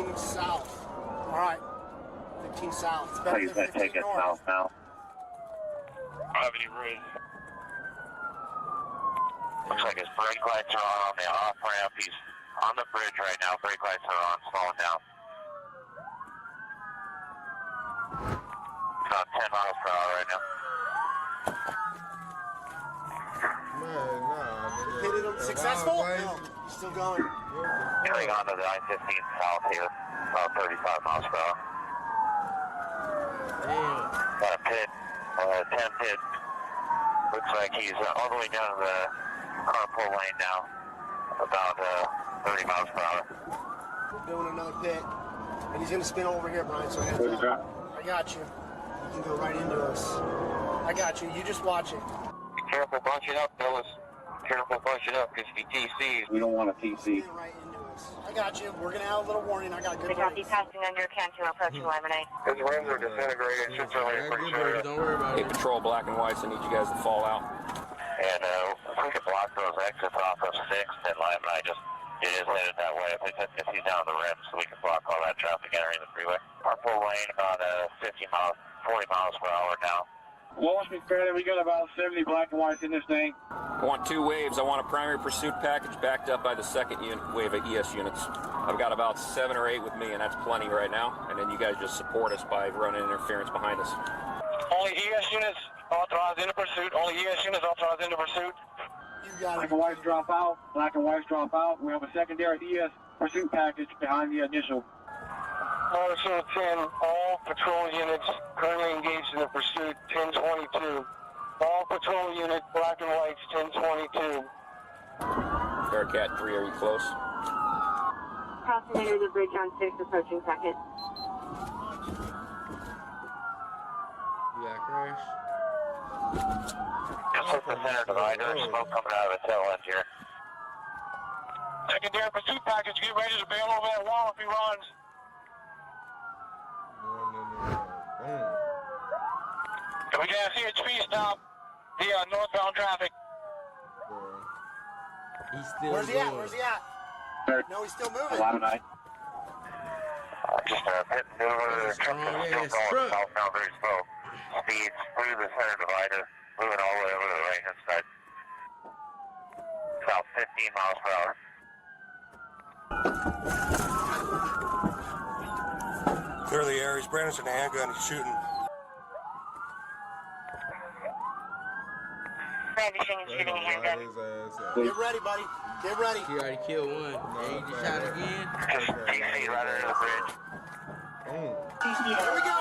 15 south. All right. 15 south. It's better Please than 15 take it north. south now. Gravity Ridge. Looks like his brake lights are on the off-ramp. He's on the bridge right now. Brake lights are on, slowing down. About 10 miles per hour right now. Man, nah, nigga. Hit it successful? No, he's still going. Getting onto the I-15 south here, about 35 miles per hour. Got a pit, 10 pit. Looks like he's all the way down to the carpool lane now, about 30 miles per hour. We're doing another pit. And he's going to spin over here, Brian, so heads up. I got you. He can go right into us. I got you. You just watch it. Be careful bunching up, fellas. Careful bunching up, because if he TCs, We don't want a TC. Right into us. I got you. We're going to have a little warning. I got good They copy brakes. passing under Cantu approaching Lemonade. his rims are disintegrated. Shit's really pretty sure. Don't worry about Hey, it. Patrol Black and Whites, I need you guys to fall out. And if we could block those exits off of 6th, then Lime and I just, it is headed that way. If he's down the rim, so we can block all that traffic entering the freeway. Carpool lane about 40 miles per hour now. Wallace McFadden, we got about 70 black and whites in this thing. I want 2 waves. I want a primary pursuit package backed up by the second wave of ES units. I've got about 7 or 8 with me, and that's plenty right now. And then you guys just support us by running interference behind us. Only ES units authorized into pursuit. Only ES units authorized into pursuit. You got Black it. and whites drop out. Black and whites drop out. We have a secondary ES pursuit package behind the initial. Marshal 10, all patrol units currently engaged in the pursuit, 1022. All patrol units, black and whites, 1022. Bearcat 3, are you close? Crossing under the bridge on 6, approaching 2nd. You got crash? Just hit the center divider, smoke coming out of the tail end here. Secondary pursuit package, get ready to bail over that wall if he runs. We got a CHP stop via northbound traffic. He's still Where's he going. at? Where's he at? No, he's still moving. Just a pit maneuver, truck is still going southbound very slow. Speeds through the center divider, moving all the way over to the right hand side. About 15 miles per hour. Clear the air. He's brandishing a handgun. He's shooting. receiving a handgun. Get ready, buddy. Get ready. He already killed one. And he just shot again. Just TC right under the bridge. Here we go.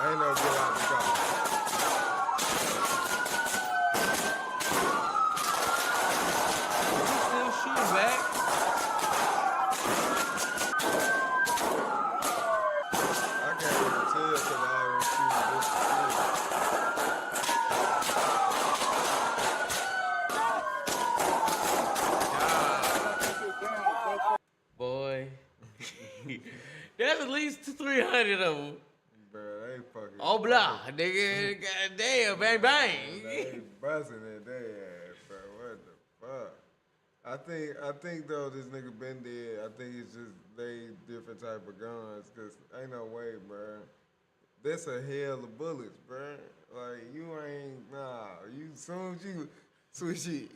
I ain't no get out the car. He's still shooting back. I can't even tell because I already shooting this Boy. That's at least 300 of them. Bro, they fucking. Oh, blah, nigga. Goddamn, bang, bang. They busting at their ass, bro. What the fuck? I think though this nigga been dead. I think it's just they different type of guns. Cause ain't no way, bro. That's a hell of bullets, bro. Like you ain't You soon as you switch it.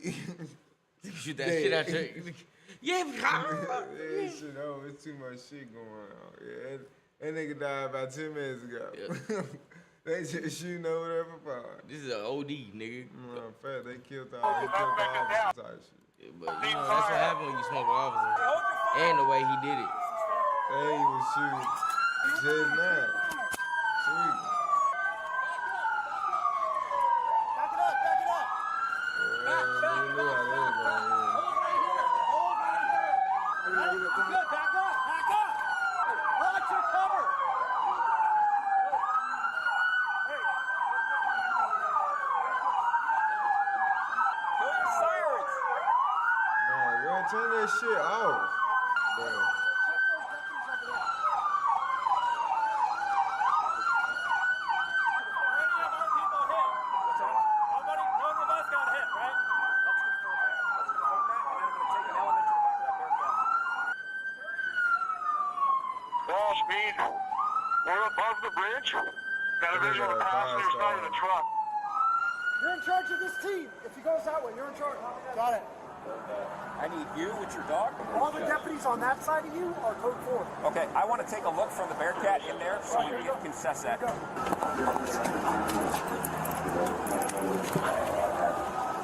Shoot that shit out your. Yeah, yeah, shit. Oh, it's too much shit going on. Yeah, that nigga died about 10 minutes ago. Yeah. They just shooting over there for fun. This is an OD, nigga. No, in fact, they killed the officer type shit. Yeah, but you know, that's what happened when you smoke an officer. And the way he did it. They was shooting just now. Sweet. Back it up, back it up. You knew how that was going in. Good, back up, back up. Watch your cover. Man, turn that shit off. Bro. Ball speed. We're above the bridge. Got a visual of the passenger side of the truck. You're in charge of this team. If he goes that way, you're in charge. Got it. I need you with your dog. All the deputies on that side of you are code 4. Okay, I want to take a look from the Bearcat in there so you can assess that.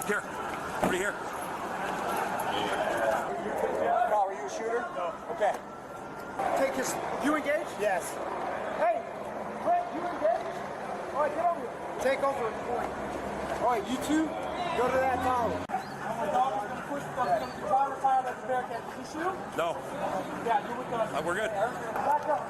Here, over here. Carl, are you a shooter? No. Okay. Take his. You engage? Yes. Hey, Brett, you engage? All right, get over here. Take over at the point. All right, you two, go to that tower. The dog is going to push the driver fire at the Bearcat. Did you shoot him? No. Yeah, you with us. We're good. Back up.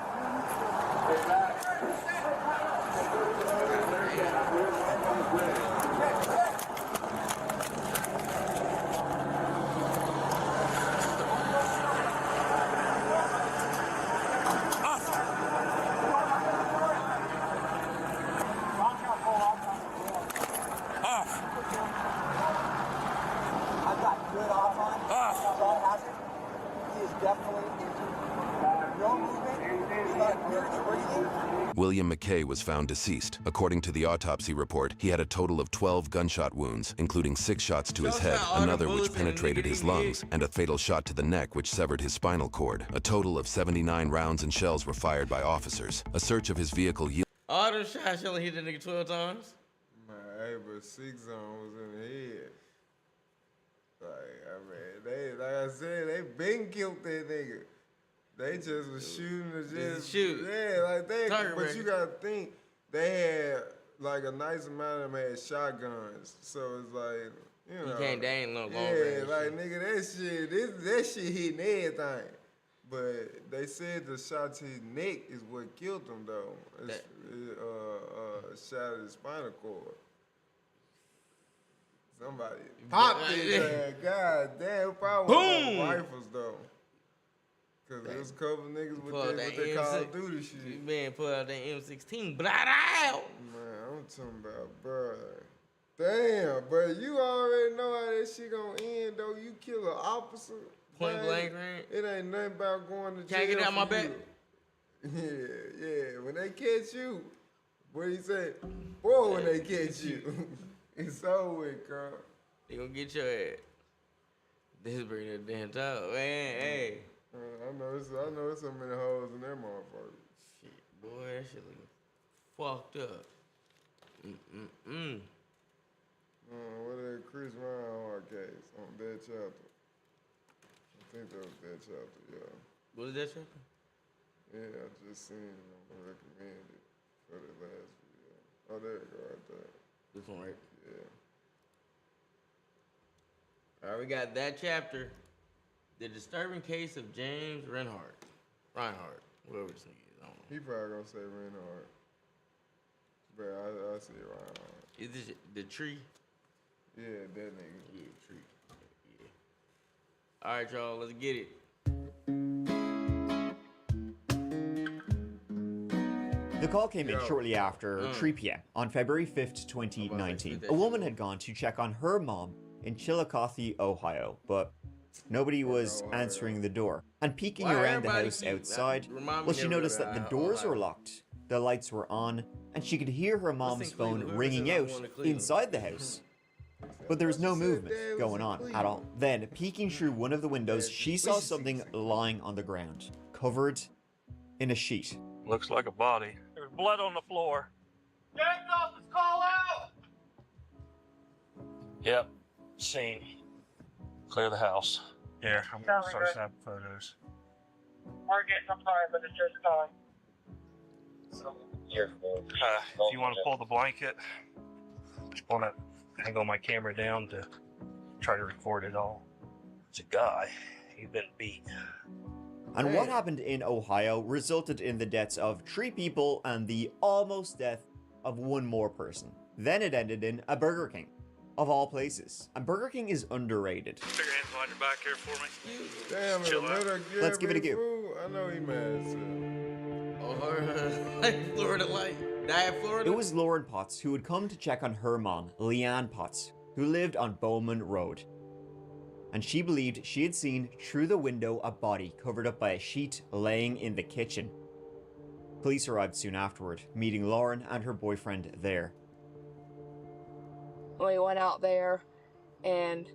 William McKay was found deceased. According to the autopsy report, he had a total of 12 gunshot wounds, including 6 shots to his head, another which penetrated his lungs, and a fatal shot to the neck which severed his spinal cord. A total of 79 rounds and shells were fired by officers. A search of his vehicle yielded... All them shots only hit the nigga 12 times? Man, hey, but 6 on was in the head. Like, I mean, like I said, they been killed that nigga. They just was shooting to just shoot. Yeah, like they. Target but ready. you gotta think they had like a nice amount of them had shotguns, so it's like you know. They ain't no long Yeah, range like shit. nigga, that shit hitting everything. But they said the shot to his neck is what killed him though. Shot at his spinal cord. Somebody popped his ass. God damn, probably Boom! rifles though. Cause there's a couple niggas with what they Call of Duty shit. Man, put out that M16, blah, out. Man, I'm talking about, bro. Damn, but you already know how that shit gonna end though. You kill an officer. Point man, blank range. It ain't nothing about going to jail. Can't get out my back. Yeah. When they catch you, what do you say? Boy, when they catch you, it's over with, Carl. They gonna get your ass. This bring that damn top. Man, hey. I know it's so many hoes in that motherfucker. Shit, boy, that shit looking fucked up. What that Chris Ryan case on that chapter? I think that was that chapter, yeah. What is that chapter? Yeah, I just seen it. I'm recommended for the last video. Oh, there you go, right there. This one, right? Yeah. All right, we got that chapter. The disturbing case of James Reinhardt, whoever this nigga is, I don't know. He probably gonna say Reinhardt. But I see Reinhardt. Is this the tree? Yeah, that nigga. Yeah, tree. Yeah. All right, y'all, let's get it. The call came in shortly after 3 p.m. on February 5th, 2019. A woman had gone to check on her mom in Chillicothe, Ohio, but nobody was answering the door. And peeking around the house outside, well, she noticed that the doors were locked, the lights were on, and she could hear her mom's phone ringing out inside the house. But there was no movement going on at all. Then, peeking through one of the windows, she saw something lying on the ground, covered in a sheet. Looks like a body. There's blood on the floor. James office, call out! Yep, seen. Clear the house. Yeah, I'm gonna start snapping photos. Margaret, I'm sorry, but it's just calling. If you want to pull the blanket, just want to angle my camera down to try to record it all. It's a guy. He's been beat. And what happened in Ohio resulted in the deaths of 3 people and the almost death of 1 more person. Then it ended in a Burger King, of all places. And Burger King is underrated. Stick your hands behind your back here for me. Damn, Let's give it a go. I know he mad as Florida Light. Florida. It was Lauren Potts who had come to check on her mom, Leanne Potts, who lived on Bowman Road. And she believed she had seen through the window a body covered up by a sheet laying in the kitchen. Police arrived soon afterward, meeting Lauren and her boyfriend there. We went out there and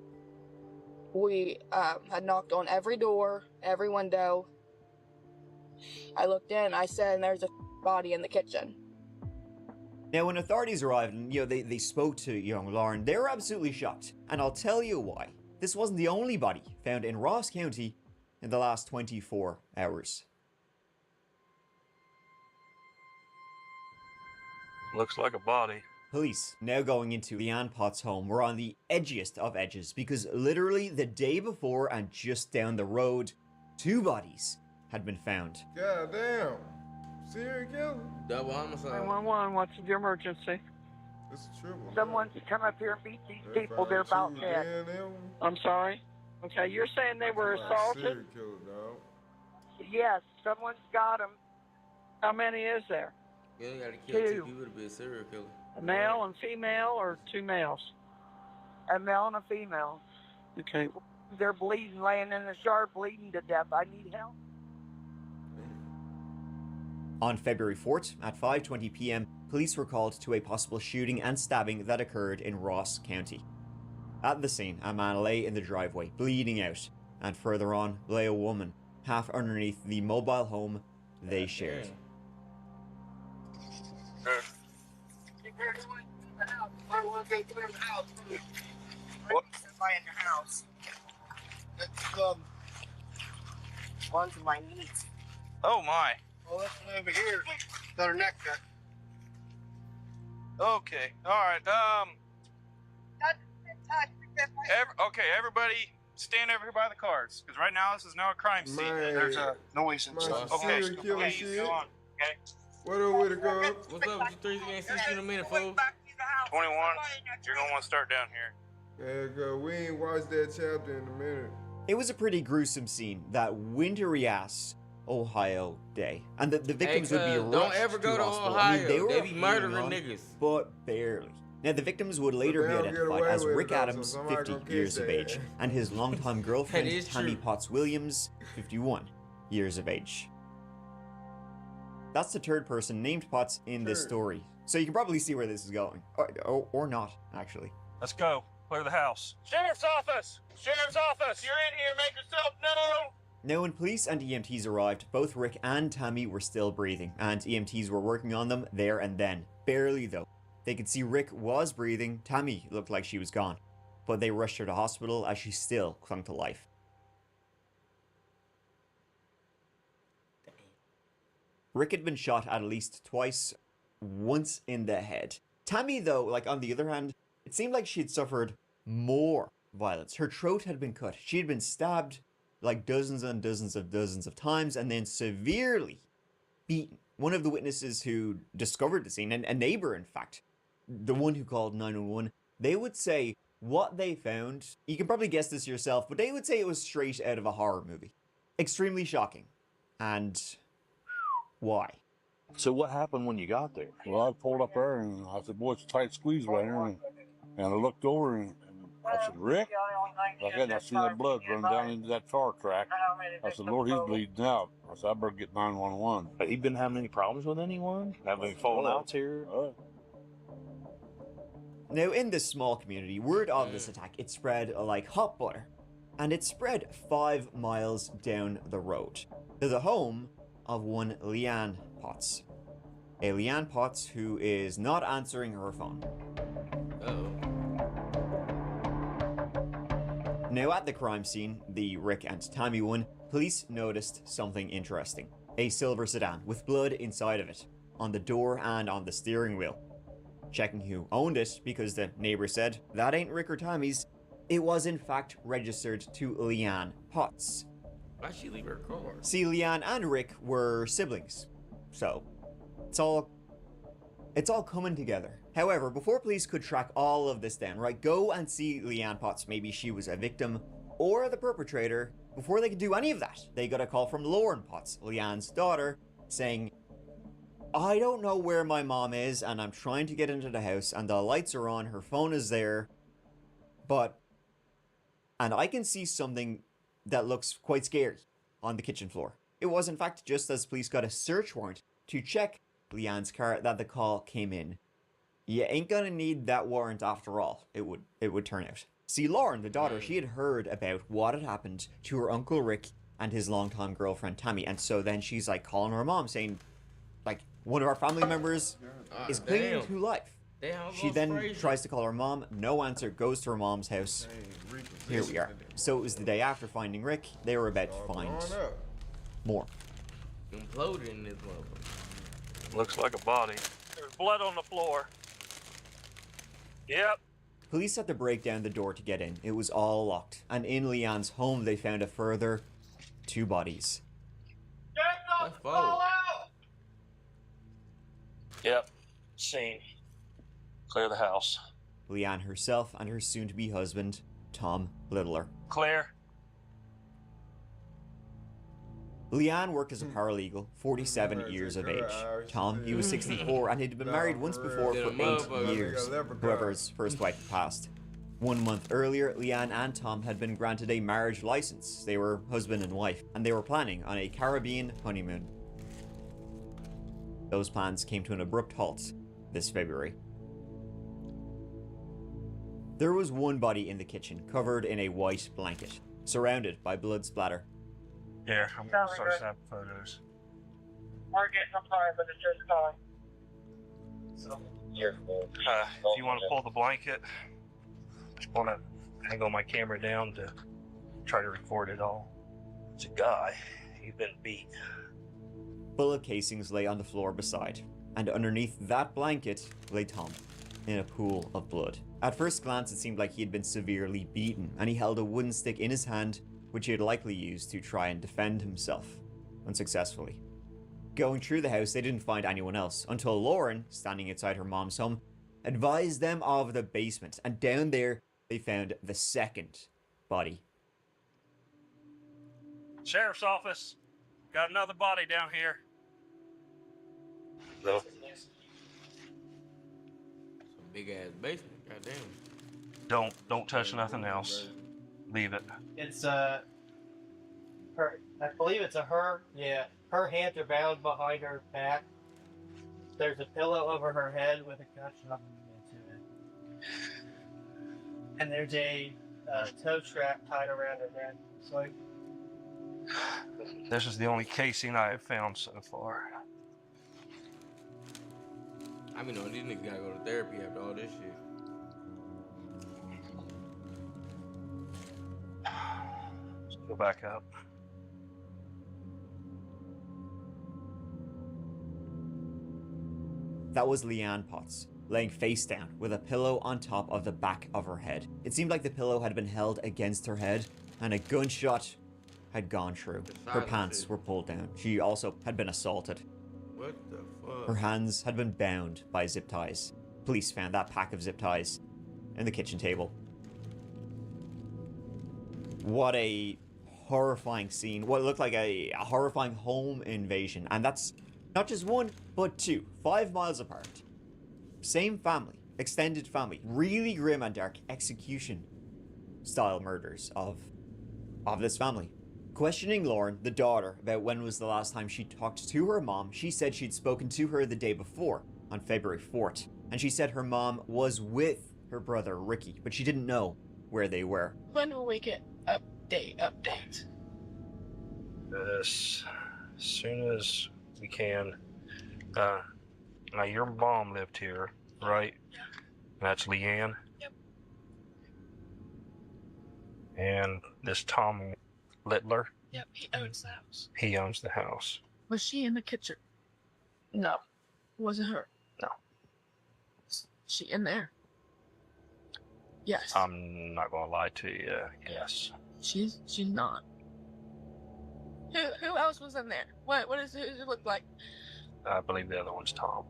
we had knocked on every door, every window. I looked in, I said, there's a body in the kitchen. Now, when authorities arrived and they spoke to young Lauren, they were absolutely shocked. And I'll tell you why. This wasn't the only body found in Ross County in the last 24 hours. Looks like a body. Police, now going into Leanne Potts' home, were on the edgiest of edges because literally the day before and just down the road, 2 bodies had been found. God damn. Serial killer. Double homicide. 911, what's the emergency? It's a triple. Someone's come up here and beat these people. They're about dead. I'm sorry? Okay, you're saying they were assaulted? Serial killer, dog. Yes, someone's got them. How many is there? You only gotta kill 2 2. people to be a serial killer. A male and female, or 2 males? A male and a female. Okay. They're bleeding, laying in the yard, bleeding to death. I need help. On February 4th, at 5:20 p.m., police were called to a possible shooting and stabbing that occurred in Ross County. At the scene, a man lay in the driveway, bleeding out, and further on lay a woman, half underneath the mobile home they shared. What? Somebody in the house. One's my niece. Oh my. Well, this one over here got her neck cut. Okay. All right. Okay, everybody, stand over here by the cars, because right now this is now a crime scene. There's a noise and stuff. Okay. Okay. Go on. Okay. What a way to go. What's up with you 3? We ain't seen you in a minute, fool. 21. You're gonna want to start down here. Yeah, go. We ain't watched that chapter in a minute. It was a pretty gruesome scene that wintry ass Ohio day, and the victims would be rushed don't ever go to hospital. Ohio. I mean, they were be murdering niggas, but barely. Now the victims would later be identified as Rick Adams, 50 years of age, and his longtime girlfriend Tammy Potts Williams, 51 years of age. That's the 3rd person named Potts in this story, so you can probably see where this is going, or not actually. Let's go. Clear the house. Sheriff's office! Sheriff's office! You're in here, make yourself known! Now, when police and EMTs arrived, both Rick and Tammy were still breathing, and EMTs were working on them there and then. Barely, though. They could see Rick was breathing, Tammy looked like she was gone. But they rushed her to hospital as she still clung to life. Rick had been shot at least twice, once in the head. Tammy, though, like on the other hand, it seemed like she had suffered more violence. Her throat had been cut. She had been stabbed like dozens and dozens of times and then severely beaten. One of the witnesses who discovered the scene, and a neighbor in fact, the one who called 911, they would say what they found, you can probably guess this yourself, but they would say it was straight out of a horror movie. Extremely shocking. And why? So what happened when you got there? Well, I pulled up there and I said, boy, it's a tight squeeze right here. And I looked over and I said, Rick? And I seen that blood running down into that tar track. I said, Lord, he's bleeding out. I said, I better get 911. Have you been having any problems with anyone? Having any falling outs here? Now, in this small community, word of this attack, it spread like hot butter. And it spread 5 miles down the road to the home of one Leanne Potts. A Leanne Potts who is not answering her phone. Now at the crime scene, the Rick and Tammy one, police noticed something interesting. A silver sedan with blood inside of it, on the door and on the steering wheel. Checking who owned it, because the neighbor said, that ain't Rick or Tammy's, it was in fact registered to Leanne Potts. Why'd she leave her car? See, Leanne and Rick were siblings, so it's all coming together. However, before police could track all of this down, right, go and see Leanne Potts, maybe she was a victim or the perpetrator, before they could do any of that, they got a call from Lauren Potts, Leanne's daughter, saying, I don't know where my mom is and I'm trying to get into the house and the lights are on, her phone is there, and I can see something that looks quite scary on the kitchen floor. It was in fact just as police got a search warrant to check Leanne's car that the call came in. You ain't gonna need that warrant after all, it would turn out. See, Lauren, the daughter, she had heard about what had happened to her Uncle Rick and his longtime girlfriend Tammy, and so then she's like calling her mom saying, like, one of our family members is clinging to life. She then tries to call her mom, no answer, goes to her mom's house. Here we are. So it was the day after finding Rick, they were about to find more. Imploded in this motherfucker. Looks like a body. There's blood on the floor. Yep. Police had to break down the door to get in. It was all locked. And in Leanne's home, they found a further 2 bodies. Get the fall out! Yep. Scene. Clear the house. Leanne herself and her soon-to-be husband, Tom Littler. Clear. Leanne worked as a paralegal, 47 years of age. Tom, he was 64 and had been married once before for 8 years, whoever's first wife passed. 1 month earlier, Leanne and Tom had been granted a marriage license. They were husband and wife, and they were planning on a Caribbean honeymoon. Those plans came to an abrupt halt this February. There was one body in the kitchen, covered in a white blanket, surrounded by blood splatter. Yeah, I'm gonna start snapping photos. We're getting a fire, but it's just calling. If you want to pull the blanket, just want to angle my camera down to try to record it all. It's a guy. He's been beat. Bullet casings lay on the floor beside, and underneath that blanket lay Tom, in a pool of blood. At first glance, it seemed like he had been severely beaten, and he held a wooden stick in his hand, which he had likely used to try and defend himself, unsuccessfully. Going through the house, they didn't find anyone else, until Lauren, standing outside her mom's home, advised them of the basement, and down there, they found the second body. Sheriff's office. Got another body down here. No. Big ass basement, goddamn. Don't touch nothing else. Leave it. It's her. I believe it's her. Yeah, her hands are bound behind her back. There's a pillow over her head with a gunshot into it. And there's a tow strap tied around her neck. So This is the only casing I have found so far. I mean, these niggas gotta go to therapy after all this shit. Let's go back up. That was Leanne Potts, laying face down with a pillow on top of the back of her head. It seemed like the pillow had been held against her head and a gunshot had gone through. Her pants were pulled down. She also had been assaulted. What the fuck? Her hands had been bound by zip ties. Police found that pack of zip ties in the kitchen table. What a horrifying scene. What looked like a horrifying home invasion. And that's not just one, but two. 5 miles apart. Same family. Extended family. Really grim and dark execution style murders of this family. Questioning Lauren, the daughter, about when was the last time she talked to her mom, she said she'd spoken to her the day before, on February 4th. And she said her mom was with her brother, Ricky, but she didn't know where they were. When will we get updates? As soon as we can. Now your mom lived here, right? That's Leanne? Yep. And this Tom Littler? Yep, he owns the house. He owns the house. Was she in the kitchen? No. Was it her? No. Is she in there? Yes. I'm not gonna lie to you. Yes. She's not. Who else was in there? Who does it look like? I believe the other one's Tom.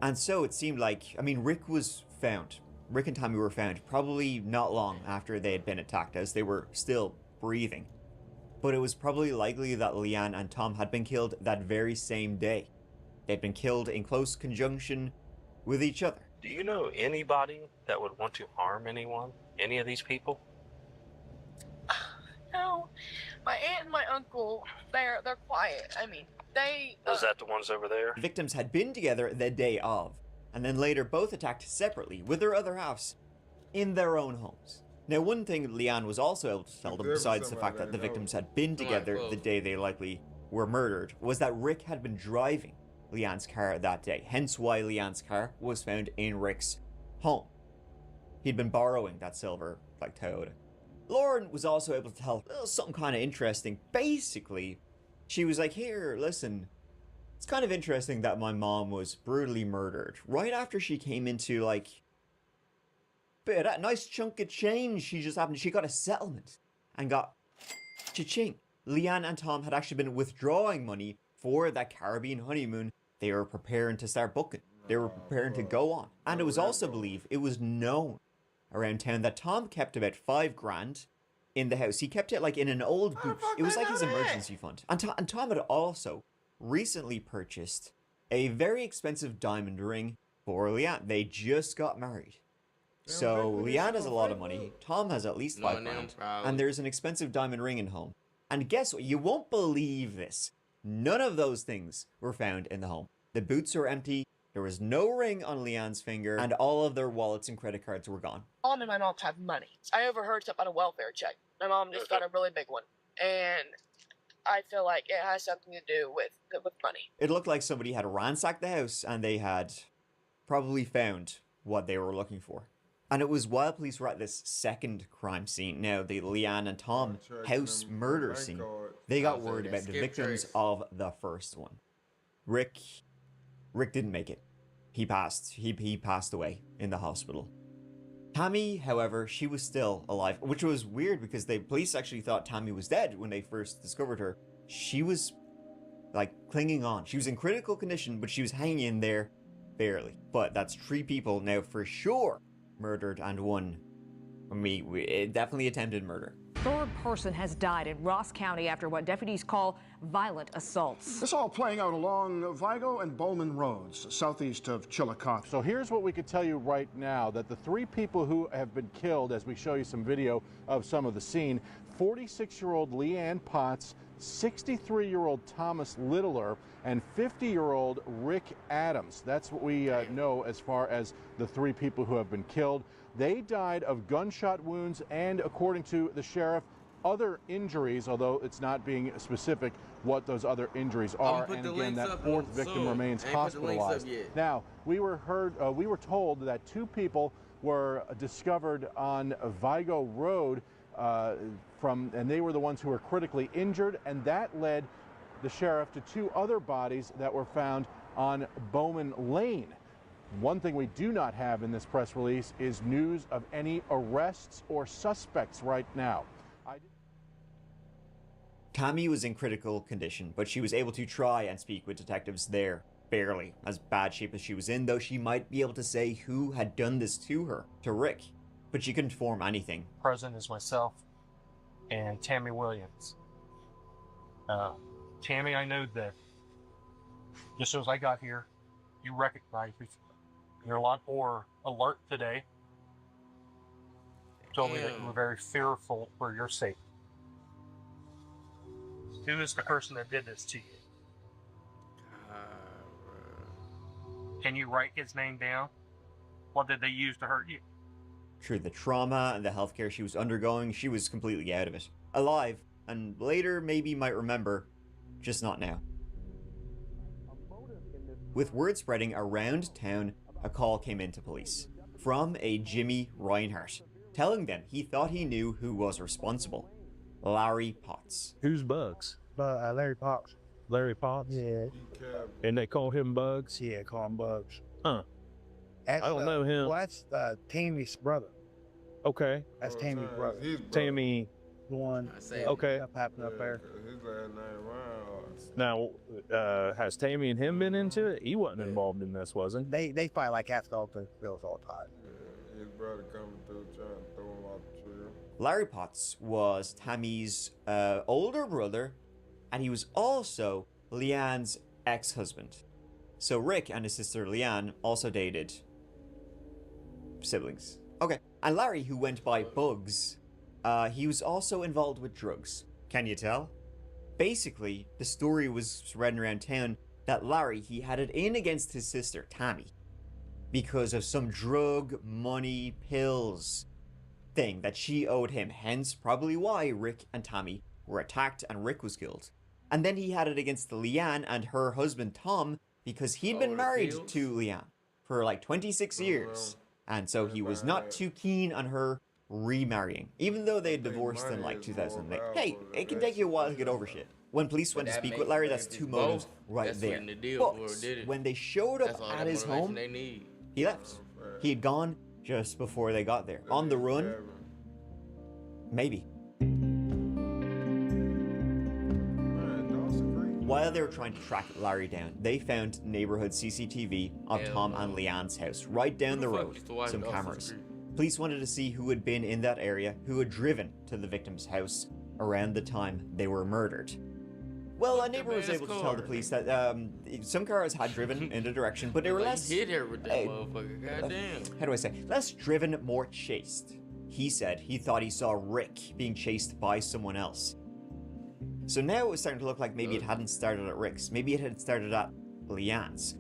And so it seemed like, I mean, Rick was found. Rick and Tommy were found probably not long after they had been attacked, as they were still breathing. But it was probably likely that Leanne and Tom had been killed that very same day. They'd been killed in close conjunction with each other. Do you know anybody that would want to harm anyone? Any of these people? No. My aunt and my uncle, they're quiet. I mean, they... Is that the ones over there? The victims had been together the day of, and then later both attacked separately with their other halves in their own homes. Now, one thing Leanne was also able to tell them, besides the fact that the victims had been together the day they likely were murdered, was that Rick had been driving Leanne's car that day, hence why Leanne's car was found in Rick's home. He'd been borrowing that silver, Toyota. Lauren was also able to tell something kind of interesting. Basically, she was like, here, listen, it's kind of interesting that my mom was brutally murdered right after she came into, bit of that nice chunk of change she got a settlement and got cha-ching. Leanne and Tom had actually been withdrawing money for that Caribbean honeymoon they were preparing to start booking. They were preparing to go on. And it was also believed, it was known around town that Tom kept about $5,000 in the house. He kept it in an old boot. It was like his emergency fund. And Tom had also recently purchased a very expensive diamond ring for Leanne. They just got married. So Leanne has a lot of money. Tom has at least $5,000. And there's an expensive diamond ring in home. And guess what? You won't believe this. None of those things were found in the home. The boots are empty. There was no ring on Leanne's finger, and all of their wallets and credit cards were gone. Mom and my mom have money. I overheard something about a welfare check. My mom just got a really big one. And I feel like it has something to do with money. It looked like somebody had ransacked the house, and they had probably found what they were looking for. And it was while police were at this second crime scene, now the Leanne and Tom house murder scene, they got word about the victims of the first one. Rick didn't make it. He passed. He passed away in the hospital. Tammy, however, she was still alive, which was weird because the police actually thought Tammy was dead when they first discovered her. She was clinging on. She was in critical condition, but she was hanging in there barely. But that's 3 people now for sure murdered, and one, definitely attempted murder. Third person has died in Ross County after what deputies call violent assaults. This all playing out along Vigo and Bowman Roads, southeast of Chillicothe. So here's what we could tell you right now, that the 3 people who have been killed, as we show you some video of some of the scene, 46-year-old Leanne Potts, 63-year-old Thomas Littler and 50-year-old Rick Adams. That's what we know as far as the 3 people who have been killed. They died of gunshot wounds and, according to the sheriff, other injuries, although it's not being specific what those other injuries are. And again, that 4th victim remains hospitalized. Now, we were told that 2 people were discovered on Vigo Road and they were the ones who were critically injured, and that led the sheriff to 2 other bodies that were found on Bowman Lane. One thing we do not have in this press release is news of any arrests or suspects right now. Tammy was in critical condition, but she was able to try and speak with detectives there. Barely as bad shape as she was in, though she might be able to say who had done this to her, to Rick. But she couldn't form anything. Present is myself and Tammy Williams. Tammy, I know that just as I got here, you recognized me. You're a lot more alert today. You told me that you were very fearful for your safety. Who is the person that did this to you? Can you write his name down? What did they use to hurt you? Through the trauma and the healthcare she was undergoing, she was completely out of it. Alive, and later maybe might remember, just not now. With word spreading around town, a call came into police from a Jimmy Reinhardt, telling them he thought he knew who was responsible. Larry Potts. Who's Bugs? Larry Potts. Larry Potts? Yeah. And they call him Bugs? Yeah, call him Bugs. Huh. I don't know him. Well, that's Tammy's brother. Okay. That's Tammy's brother. Tammy. The one. Okay. Stuff happened up there. His last name Reinhardt. Now, has Tammy and him been into it? He wasn't involved in this, was he? They fight like cats, dogs, and bills all the time. Yeah, his brother coming through trying to throw him off the trail. Larry Potts was Tammy's older brother, and he was also Leanne's ex-husband. So Rick and his sister Leanne also dated siblings. Okay, and Larry, who went by Bugs, he was also involved with drugs. Can you tell? Basically, the story was spreading around town that Larry, he had it in against his sister, Tammy, because of some drug, money, pills thing that she owed him, hence probably why Rick and Tammy were attacked and Rick was killed. And then he had it against Leanne and her husband Tom because he'd been married to Leanne for like 26 years. And so he was not too keen on her remarrying, even though they had divorced in like 2008. Hey, it can take you a while to get over shit. When police went to speak with Larry, that's 2 motives right there. But when they showed up at his home, he left. He had gone just before they got there. On the run? Maybe. While they were trying to track Larry down, they found neighborhood CCTV of Tom and Leanne's house right down the road, some cameras. Police wanted to see who had been in that area, who had driven to the victim's house around the time they were murdered. Well, a neighbor was able to tell the police that some cars had driven in the direction, but they were less... hit her with that motherfucker, goddamn. How do I say? Less driven, more chased. He said he thought he saw Rick being chased by someone else. So now it was starting to look like maybe it hadn't started at Rick's. Maybe it had started at Leanne's.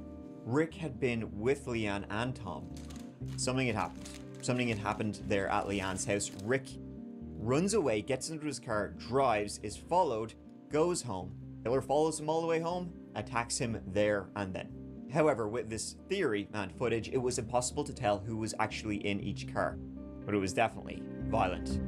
Rick had been with Leanne and Tom. Something had happened. Something had happened there at Leanne's house. Rick runs away, gets into his car, drives, is followed, goes home. Killer follows him all the way home, attacks him there and then. However, with this theory and footage, it was impossible to tell who was actually in each car. But it was definitely violent.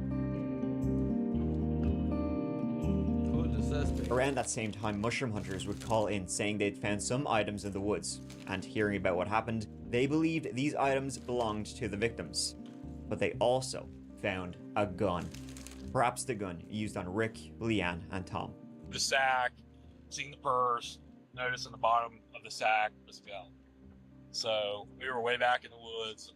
Around that same time, mushroom hunters would call in saying they'd found some items in the woods, and hearing about what happened, they believed these items belonged to the victims. But they also found a gun. Perhaps the gun used on Rick, Leanne, and Tom. The sack, seen the purse, noticed in the bottom of the sack was a gun. So we were way back in the woods.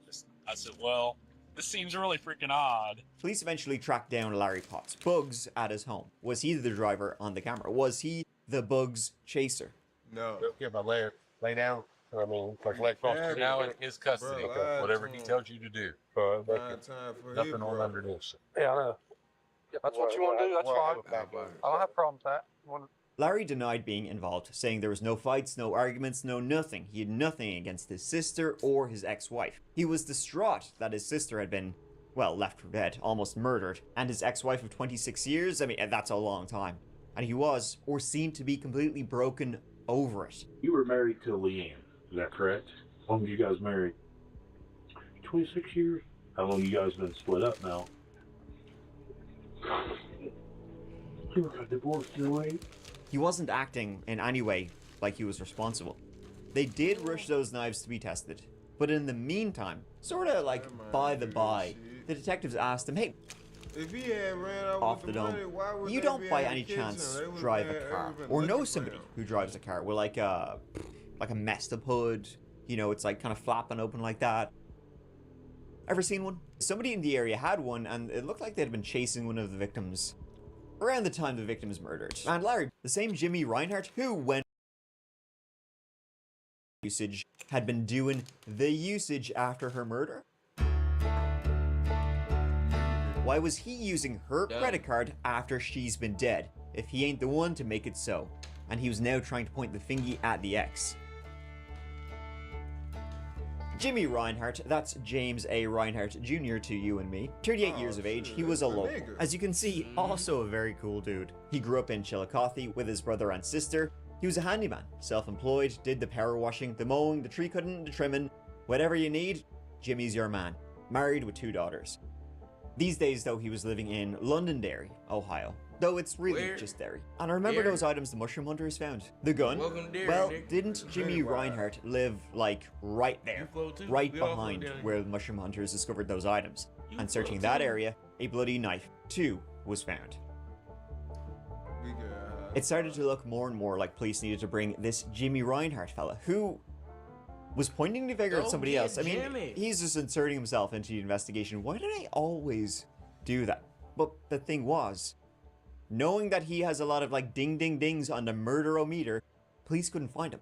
I said, well, this seems really freaking odd. Police eventually tracked down Larry Potts, Bugs, at his home. Was he the driver on the camera? Was he the Bugs chaser? No. Yeah, but lay down. I mean, like leg cross. Now in his custody. Okay. Whatever he tells you to do. Nothing on under this. Yeah, I know. Yeah, that's what you want to do. That's fine. I don't have a problem with that. Larry denied being involved, saying there was no fights, no arguments, no nothing. He had nothing against his sister or his ex-wife. He was distraught that his sister had been, well, left for dead, almost murdered, and his ex-wife of 26 years, I mean, that's a long time. And he was, or seemed to be, completely broken over it. You were married to Leanne, is that correct? How long have you guys married? 26 years? How long you guys been split up now? You got divorced in a way? He wasn't acting in any way like he was responsible. They did rush those knives to be tested, but in the meantime, sorta like by the by, the detectives asked him, hey, if he had ran out off with the the dome, money, why would you they don't be by in the any kitchen? chance They was drive been a car everything or know looking for somebody him. who drives a car with like a messed up hood, you know, it's like kind of flapping open like that. Ever seen one? Somebody in the area had one, and it looked like they'd been chasing one of the victims around the time the victim was murdered. And Larry, the same Jimmy Reinhardt, who when usage had been doing the usage after her murder. Why was he using her credit card after she's been dead, if he ain't the one to make it so? And he was now trying to point the finger at the ex. Jimmy Reinhardt, that's James A. Reinhardt Jr. to you and me, 38 years of age, he was a local. As you can see, also a very cool dude. He grew up in Chillicothe with his brother and sister. He was a handyman, self-employed, did the power washing, the mowing, the tree cutting, the trimming, whatever you need, Jimmy's your man. Married with 2 daughters. These days though, he was living in Londonderry, Ohio. Though it's really just Derry. And I remember those items the mushroom hunters found. The gun? Well, didn't Jimmy Reinhardt live, like, right there? Right behind where the mushroom hunters discovered those items. And searching that area, a bloody knife, too, was found. It started to look more and more like police needed to bring this Jimmy Reinhardt fella, who was pointing the finger at somebody else. I mean, he's just inserting himself into the investigation. Why do they always do that? But the thing was, knowing that he has a lot of like ding ding dings on the murderometer, police couldn't find him.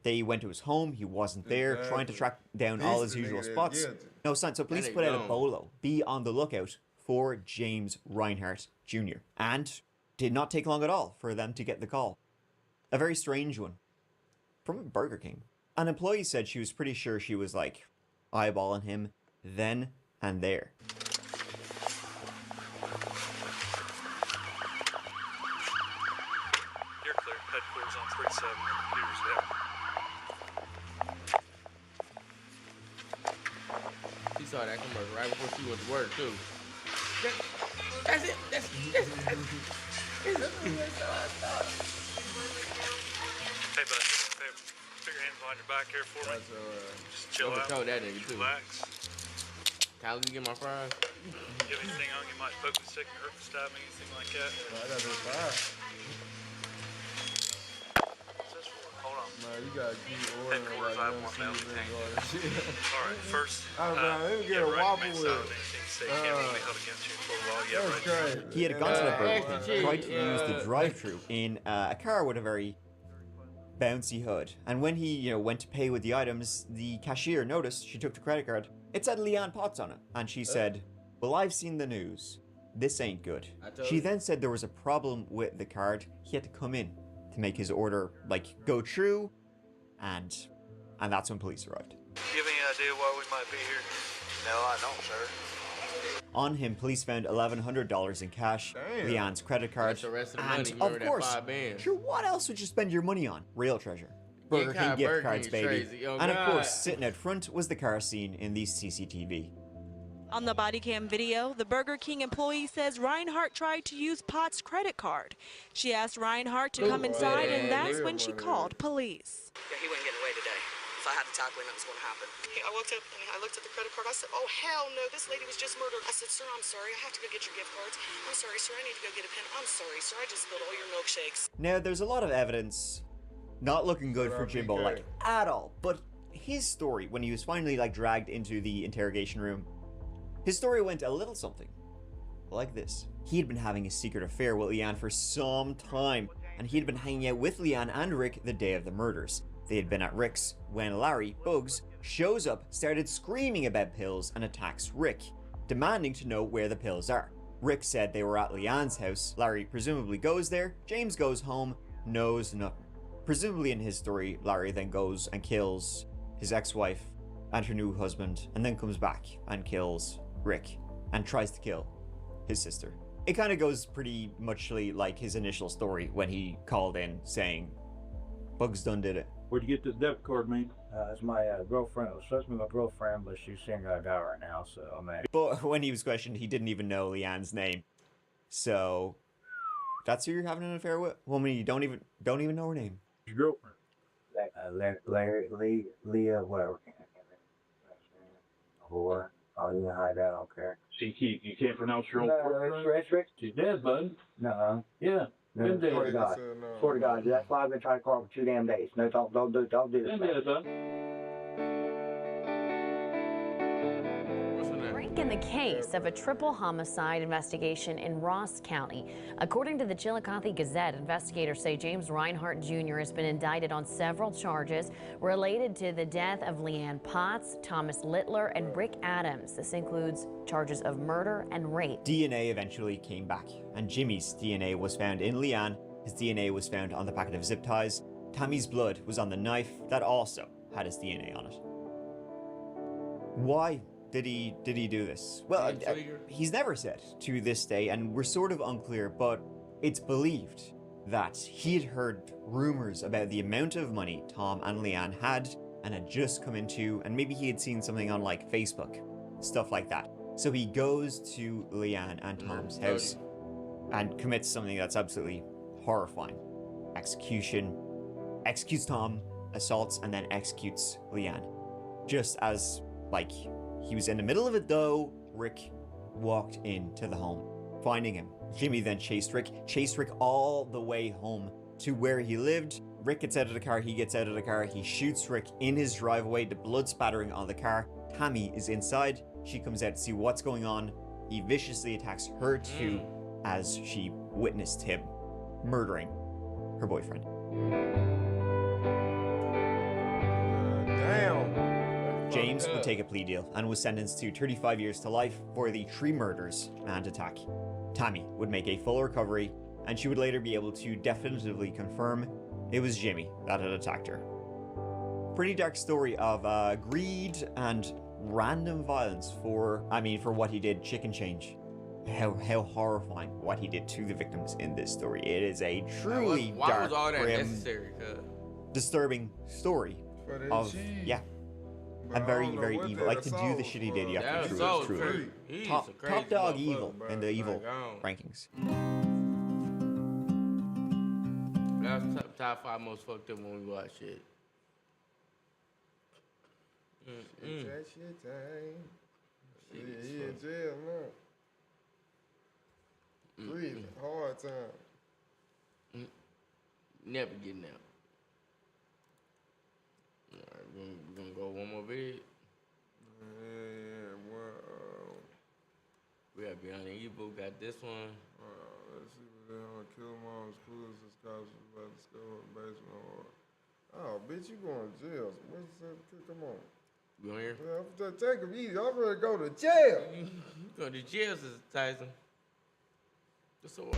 They went to his home, he wasn't there, trying to track down all his usual spots. No sign, so police put out a bolo, be on the lookout for James Reinhardt Jr. And did not take long at all for them to get the call. A very strange one. From Burger King. An employee said she was pretty sure she was like eyeballing him then and there. You're clear. Headquarters on 37. Computers there. She saw that commercial right before she went to work too. That's it. That's Hey, bud. Hey, put your hands behind your back here for me. Just chill out. Told that nigga too. Relax. Kyle, you get my fries? You have anything on you might poke me, stick, hurt, stab me, anything like that? I got no fire. Hold on. Man, you got good order. Headquarters, I have one now. Alright, first, let me get a wobble with it. He had gone to the Burger King, tried to use the drive-thru in a car with a very bouncy hood. And when he, went to pay with the items, the cashier noticed she took the credit card. It said Leanne Potts on it. And she said, well, I've seen the news. This ain't good. She then said there was a problem with the card. He had to come in to make his order, go through. And that's when police arrived. Do you have any idea why we might be here? No, I don't, sir. On him, police found $1,100 in cash, Leanne's credit card, That's the rest of the and money. of course, sure, what else would you spend your money on? Real treasure. Burger King gift cards, baby. And of course, sitting out front was the car seen in the CCTV. On the body cam video, the Burger King employee says Reinhardt tried to use Potts' credit card. She asked Reinhardt to come inside, and that's when she called police. Yeah, he wasn't getting away today. If I had to tackle him, that was going to happen. I looked at the credit card. I said, oh, hell no, this lady was just murdered. I said, sir, I'm sorry. I have to go get your gift cards. I'm sorry, sir. I need to go get a pen. I'm sorry, sir. I just spilled all your milkshakes. Now, there's a lot of evidence not looking good for Jimbo, at all. But his story, when he was finally, dragged into the interrogation room, his story went a little something like this. He had been having a secret affair with Leanne for some time, and he had been hanging out with Leanne and Rick the day of the murders. They had been at Rick's when Larry, Bugs, shows up, started screaming about pills, and attacks Rick, demanding to know where the pills are. Rick said they were at Leanne's house. Larry presumably goes there. James goes home, knows nothing. Presumably in his story, Larry then goes and kills his ex-wife and her new husband, and then comes back and kills Rick and tries to kill his sister. It kind of goes pretty much like his initial story when he called in saying, Bugs done did it. Where'd you get this debit card, man? It's my girlfriend. It was supposed to be my girlfriend, but she's seeing her guy right now, so I'm at. But when he was questioned, he didn't even know Leanne's name. So that's who you're having an affair with? Woman you don't even know her name. Your girlfriend. Larry, Leah, whatever. Or you can hide that, I don't care. So you can't pronounce your own word? It's Rick. She's dead, bud. No. Yeah. Been dead. Swear to God. Swear to God. That's why I've been trying to call for 2 damn days. No, don't do this. Been dead, bud. Break in the case of a triple homicide investigation in Ross County. According to the Chillicothe Gazette, investigators say James Reinhart Jr. has been indicted on several charges related to the death of Leanne Potts, Thomas Littler, and Rick Adams. This includes charges of murder and rape. DNA eventually came back, and Jimmy's DNA was found in Leanne. His DNA was found on the packet of zip ties. Tammy's blood was on the knife that also had his DNA on it. Why did he do this? Well, he's never said to this day, and we're sort of unclear, but it's believed that he had heard rumors about the amount of money Tom and Leanne had just come into, and maybe he had seen something on like Facebook, stuff like that. So he goes to Leanne and Tom's house and commits something that's absolutely horrifying. Executes Tom, assaults, and then executes Leanne. Just as, like, he was in the middle of it though, Rick walked into the home, finding him. Jimmy then chased Rick all the way home to where he lived. Rick gets out of the car, he gets out of the car, he shoots Rick in his driveway, the blood spattering on the car. Tammy is inside, she comes out to see what's going on. He viciously attacks her too, as she witnessed him murdering her boyfriend. James would take a plea deal and was sentenced to 35 years to life for the 3 murders and attack. Tammy would make a full recovery, and she would later be able to definitively confirm it was Jimmy that had attacked her. Pretty dark story of greed and random violence for what he did. Chicken change. How horrifying what he did to the victims in this story. It is a truly why dark, was all that grim, necessary? disturbing story of and very, very evil. Like to do the shit he did, you have to truly. Top dog evil in the evil rankings. That was top 5 most fucked up when we watch shit. That shit time. He in jail now. Breathing, hard time. Never getting out. Alright, we're gonna go one more video. Yeah, well, we got Beyond Evil, got this one. Let's see what they want to kill mom's police and cops about to discover in the basement. Oh, bitch, you going to jail. What's that? Come on. You on here? Yeah, take it easy. I'm ready to go to jail. Go to jail, Sister Tyson.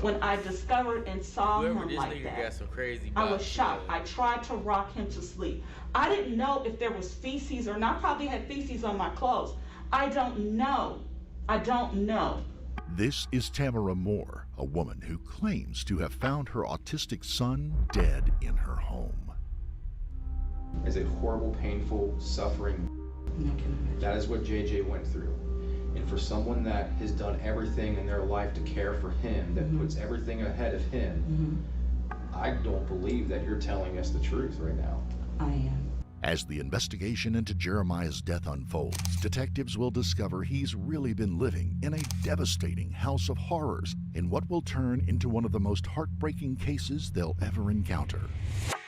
When I discovered and saw Whoever him this like nigga that, got some crazy I was box, shocked. I tried to rock him to sleep. I didn't know if there was feces or not. Probably had feces on my clothes. I don't know. I don't know. This is Tamara Moore, a woman who claims to have found her autistic son dead in her home. Is a horrible, painful, suffering. That is what JJ went through. And for someone that has done everything in their life to care for him, that puts everything ahead of him, I don't believe that you're telling us the truth right now. I am. As the investigation into Jeremiah's death unfolds, detectives will discover he's really been living in a devastating house of horrors in what will turn into one of the most heartbreaking cases they'll ever encounter.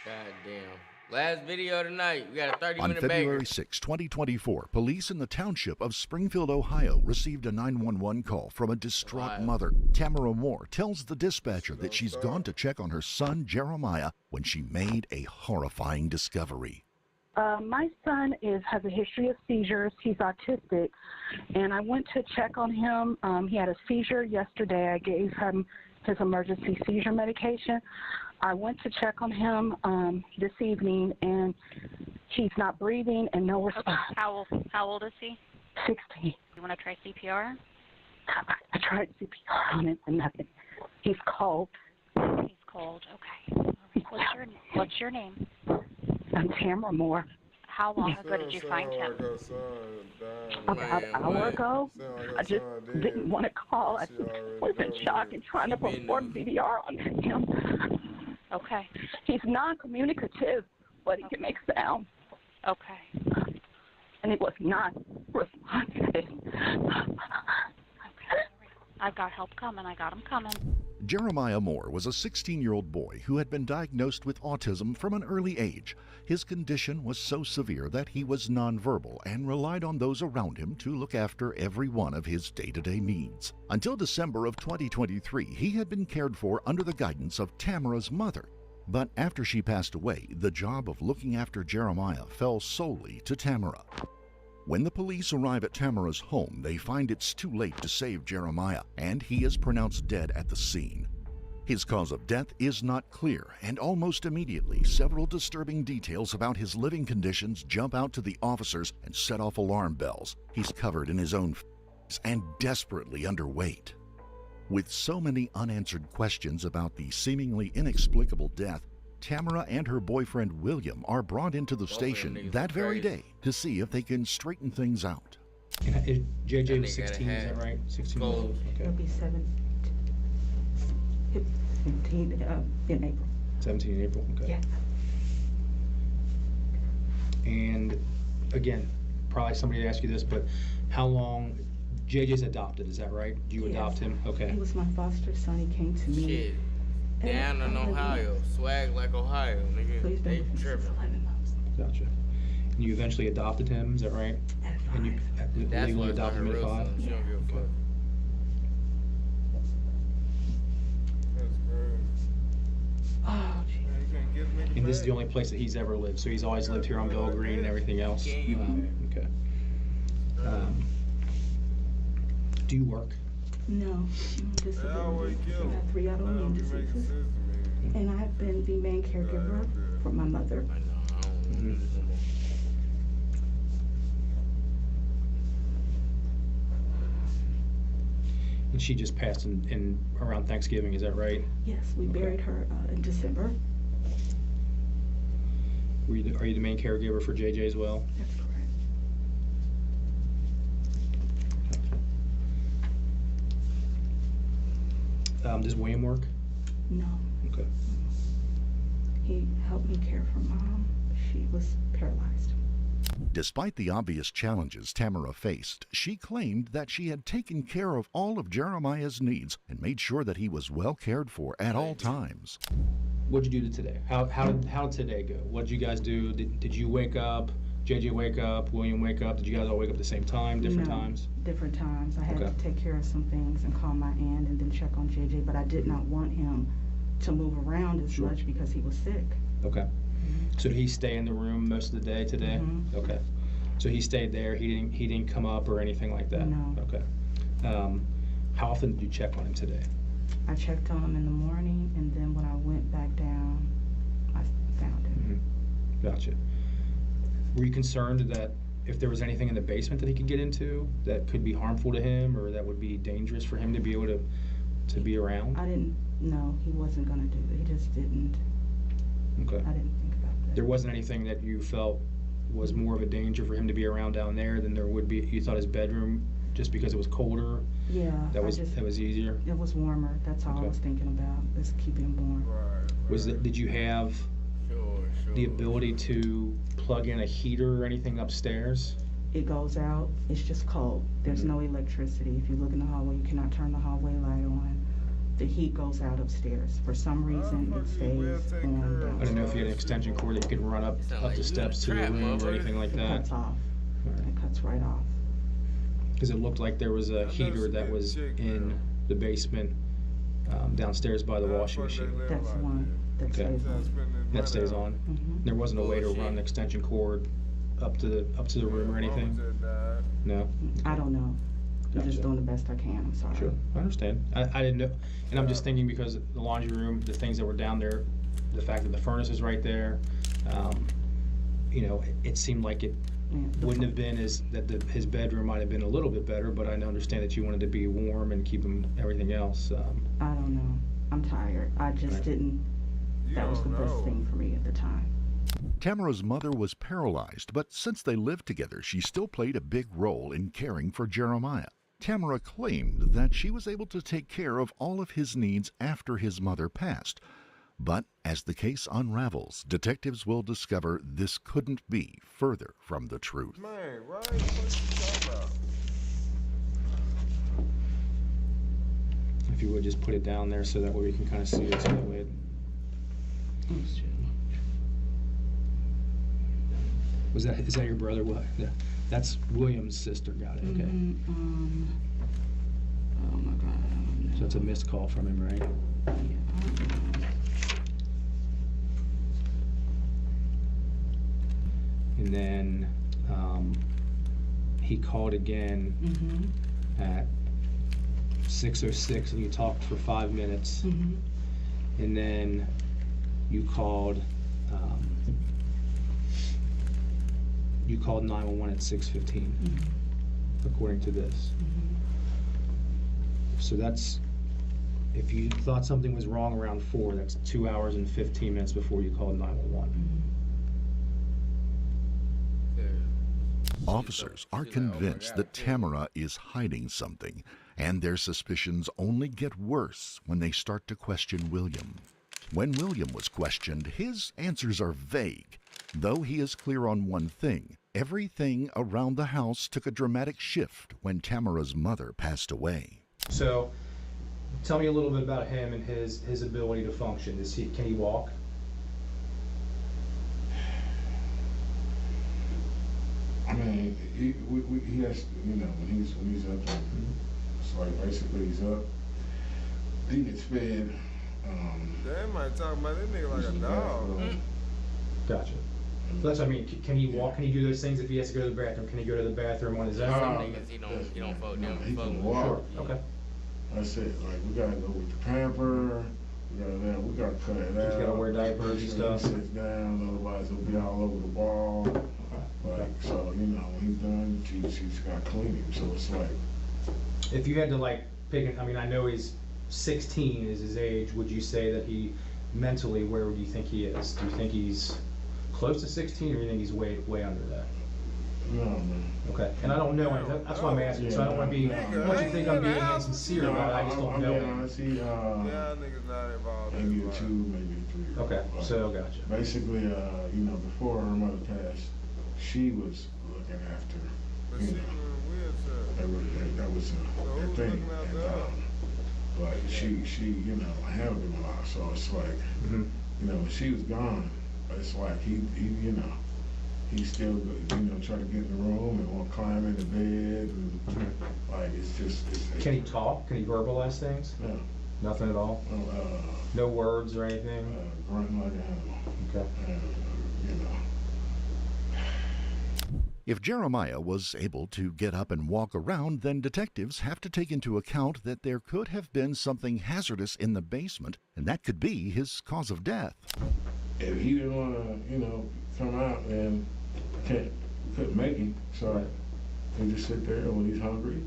God damn. Last video tonight. We got a 30-minute On banger. February 6, 2024, police in the township of Springfield, Ohio, received a 911 call from a distraught mother. Tamara Moore tells the dispatcher that she's gone to check on her son, Jeremiah, when she made a horrifying discovery. My son has a history of seizures. He's autistic, and I went to check on him. He had a seizure yesterday. I gave him his emergency seizure medication. I went to check on him this evening, and he's not breathing and no response. How old is he? 16. You want to try CPR? I tried CPR on him and nothing. He's cold. He's cold. Okay. All right. What's your name? I'm Tamara Moore. How long ago did you find him? About an hour ago. I just didn't want to call. I was in shock and trying to perform CPR on him. Okay. He's non-communicative, but he can make sound. Okay. And he was not responsive. I've got help coming. I got him coming. Jeremiah Moore was a 16-year-old boy who had been diagnosed with autism from an early age. His condition was so severe that he was nonverbal and relied on those around him to look after every one of his day-to-day needs. Until December of 2023, he had been cared for under the guidance of Tamara's mother. But after she passed away, the job of looking after Jeremiah fell solely to Tamara. When the police arrive at Tamara's home, they find it's too late to save Jeremiah, and he is pronounced dead at the scene. His cause of death is not clear, and almost immediately, several disturbing details about his living conditions jump out to the officers and set off alarm bells. He's covered in his own f***s and desperately underweight. With so many unanswered questions about the seemingly inexplicable death, Tamara and her boyfriend William are brought into the station that very day to see if they can straighten things out. JJ was 16, is that right? 16 years old? Okay. He'll be 17 in April. 17 in April, okay. Yeah. And again, probably somebody asked you this, but how long, JJ's adopted, is that right? Did you adopt him? Okay. He was my foster son. He came to me. Shit. Down in Ohio. Swag like Ohio, nigga. They tripping. Gotcha. And you eventually adopted him, is that right? And you legally adopted him at 5? She don't give a fuck. And this is the only place that he's ever lived, so he's always lived here on Bell Green and everything else? Okay. Do you work? No, disability. I have 3 autoimmune diseases, and I've been the main caregiver for my mother. And she just passed in around Thanksgiving, is that right? Yes, we buried her in December. Are you the main caregiver for JJ as well? That's correct. Does William work? No. Okay. He helped me care for Mom. She was paralyzed. Despite the obvious challenges Tamara faced, she claimed that she had taken care of all of Jeremiah's needs and made sure that he was well cared for at all times. What'd you do today? How did today go? What'd you guys do? Did you wake up? JJ wake up? William wake up? Did you guys all wake up at the same time? Different times? Different times. I had to take care of some things and call my aunt and then check on JJ, but I did not want him to move around as much because he was sick. Okay. So did he stay in the room most of the day today? Okay. So he stayed there. He didn't come up or anything like that. No. Okay. How often did you check on him today? I checked on him in the morning, and then when I went back down, I found him. Gotcha. Were you concerned that if there was anything in the basement that he could get into that could be harmful to him or that would be dangerous for him to be able to be around? I didn't know he wasn't going to do that. He just didn't. Okay. I didn't think about that. There wasn't anything that you felt was more of a danger for him to be around down there than there would be. You thought his bedroom, just because it was colder? Yeah. That was easier. It was warmer. That's all I was thinking about. Is keeping him warm. Did you have the ability to plug in a heater or anything upstairs? It goes out. It's just cold. There's no electricity. If you look in the hallway, you cannot turn the hallway light on. The heat goes out upstairs. For some reason, it stays on downstairs. I don't know if you had an extension cord that you could run up the steps to your room or anything like that. It cuts off. It cuts right off. Because it looked like there was a heater that was in the basement downstairs by the washing machine. That's the one. That stays on. That stays on. There wasn't a way to Bullshit. run an extension cord up to the room or anything. No. I don't know. I'm just Gotcha. doing the best I can. I'm sorry. Sure, I understand. I didn't know, and I'm just thinking because the laundry room, the things that were down there, the fact that the furnace is right there, you know, it seemed like it wouldn't have been his bedroom might have been a little bit better, but I understand that you wanted to be warm and keep him everything else. I don't know. I'm tired. I just didn't. That was the best thing for me at the time. Tamara's mother was paralyzed, but since they lived together, she still played a big role in caring for Jeremiah. Tamara claimed that she was able to take care of all of his needs after his mother passed. But as the case unravels, detectives will discover this couldn't be further from the truth. Man, right? What you talking about? If you would just put it down there so that way we can kind of see it, so that way is that your brother? What? That's William's sister. Got it. Okay. Oh my God. So that's a missed call from him, right? And then he called again at 6:06, and you talked for 5 minutes. And then you called 911 at 6:15, according to this. So that's, if you thought something was wrong around 4, that's 2 hours and 15 minutes before you called 911. Officers are convinced that Tamara is hiding something, and their suspicions only get worse when they start to question William. When William was questioned, his answers are vague. Though he is clear on one thing, everything around the house took a dramatic shift when Tamara's mother passed away. So, tell me a little bit about him and his ability to function. Can he walk? I mean, he has, you know, when he's up, it's like basically he's up. He gets fed. They might talk about that nigga like a dog. Gotcha. So that's what I mean. Can he walk? Can he do those things if he has to go to the bathroom? Can he go to the bathroom on his own? Some niggas he don't fuck them. He can walk. Sure. Okay. That's it. Like we gotta go with the pamper. We gotta cut it out. Just gotta wear diapers and stuff. He sits down, otherwise he'll be all over the ball. Like, so, you know, when he's done, she's got to clean him. So it's like, if you had to like pick, I mean, I know he's 16 is his age. Would you say that he mentally, where would you think he is? Do you think he's close to 16, or do you think he's way under that? No, man. Okay. And I don't know. That's why I'm asking. So I don't want to be. I don't want you to think I'm being insincere about it. I just don't know. Honest, yeah, niggas not involved. Maybe a 2, maybe a 3. Okay. So gotcha. Basically, you know, before her mother passed, she was looking after. But you she know, was in a wheelchair. that was her thing. But she, you know, handled him a lot. So it's like, you know, when she was gone, it's like he, you know, he still, you know, try to get in the room and want to climb in the bed. And, like, it's just. Can he talk? Can he verbalize things? No. Nothing at all? No words or anything? Grunting like an animal. Okay. You know. If Jeremiah was able to get up and walk around, then detectives have to take into account that there could have been something hazardous in the basement, and that could be his cause of death. If he didn't want to, you know, come out, and couldn't make him, so he just sit there, and when he's hungry,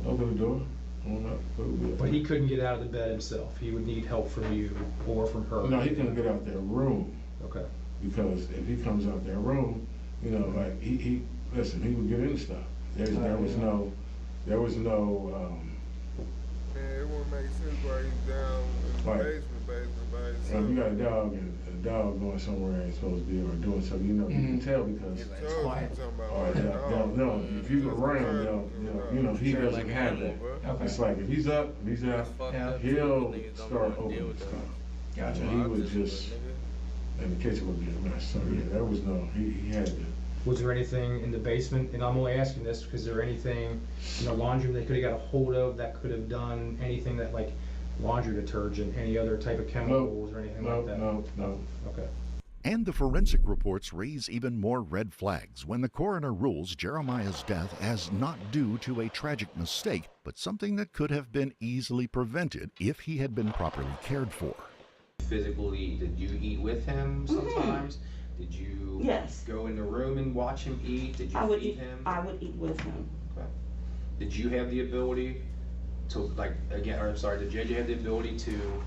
open the door, on up, food. But he couldn't get out of the bed himself. He would need help from you or from her. No, he couldn't get out their room. Okay. Because if he comes out their room, you know, like he listen, he would get into stuff. There was no. Yeah, it wouldn't make sense why he's down in the basement by himself. If you got a dog and a dog going somewhere ain't supposed to be or doing something, you know, you can tell because. No, if you go around, you know, he doesn't have that. It's like if he's up, if he's out, he'll start opening stuff. Gotcha. He would just, and the kitchen would be a mess. So yeah, there was no. He had to. Was there anything in the basement, and I'm only asking this because there anything in the laundry they could have got a hold of that could have done anything that, like, laundry detergent, any other type of chemicals or anything like that? No. Okay. And the forensic reports raise even more red flags when the coroner rules Jeremiah's death as not due to a tragic mistake, but something that could have been easily prevented if he had been properly cared for. Physically, did you eat with him sometimes? Did you go in the room and watch him eat? Did you feed him? I would eat with him. Okay. Did you have the ability to, did JJ have the ability to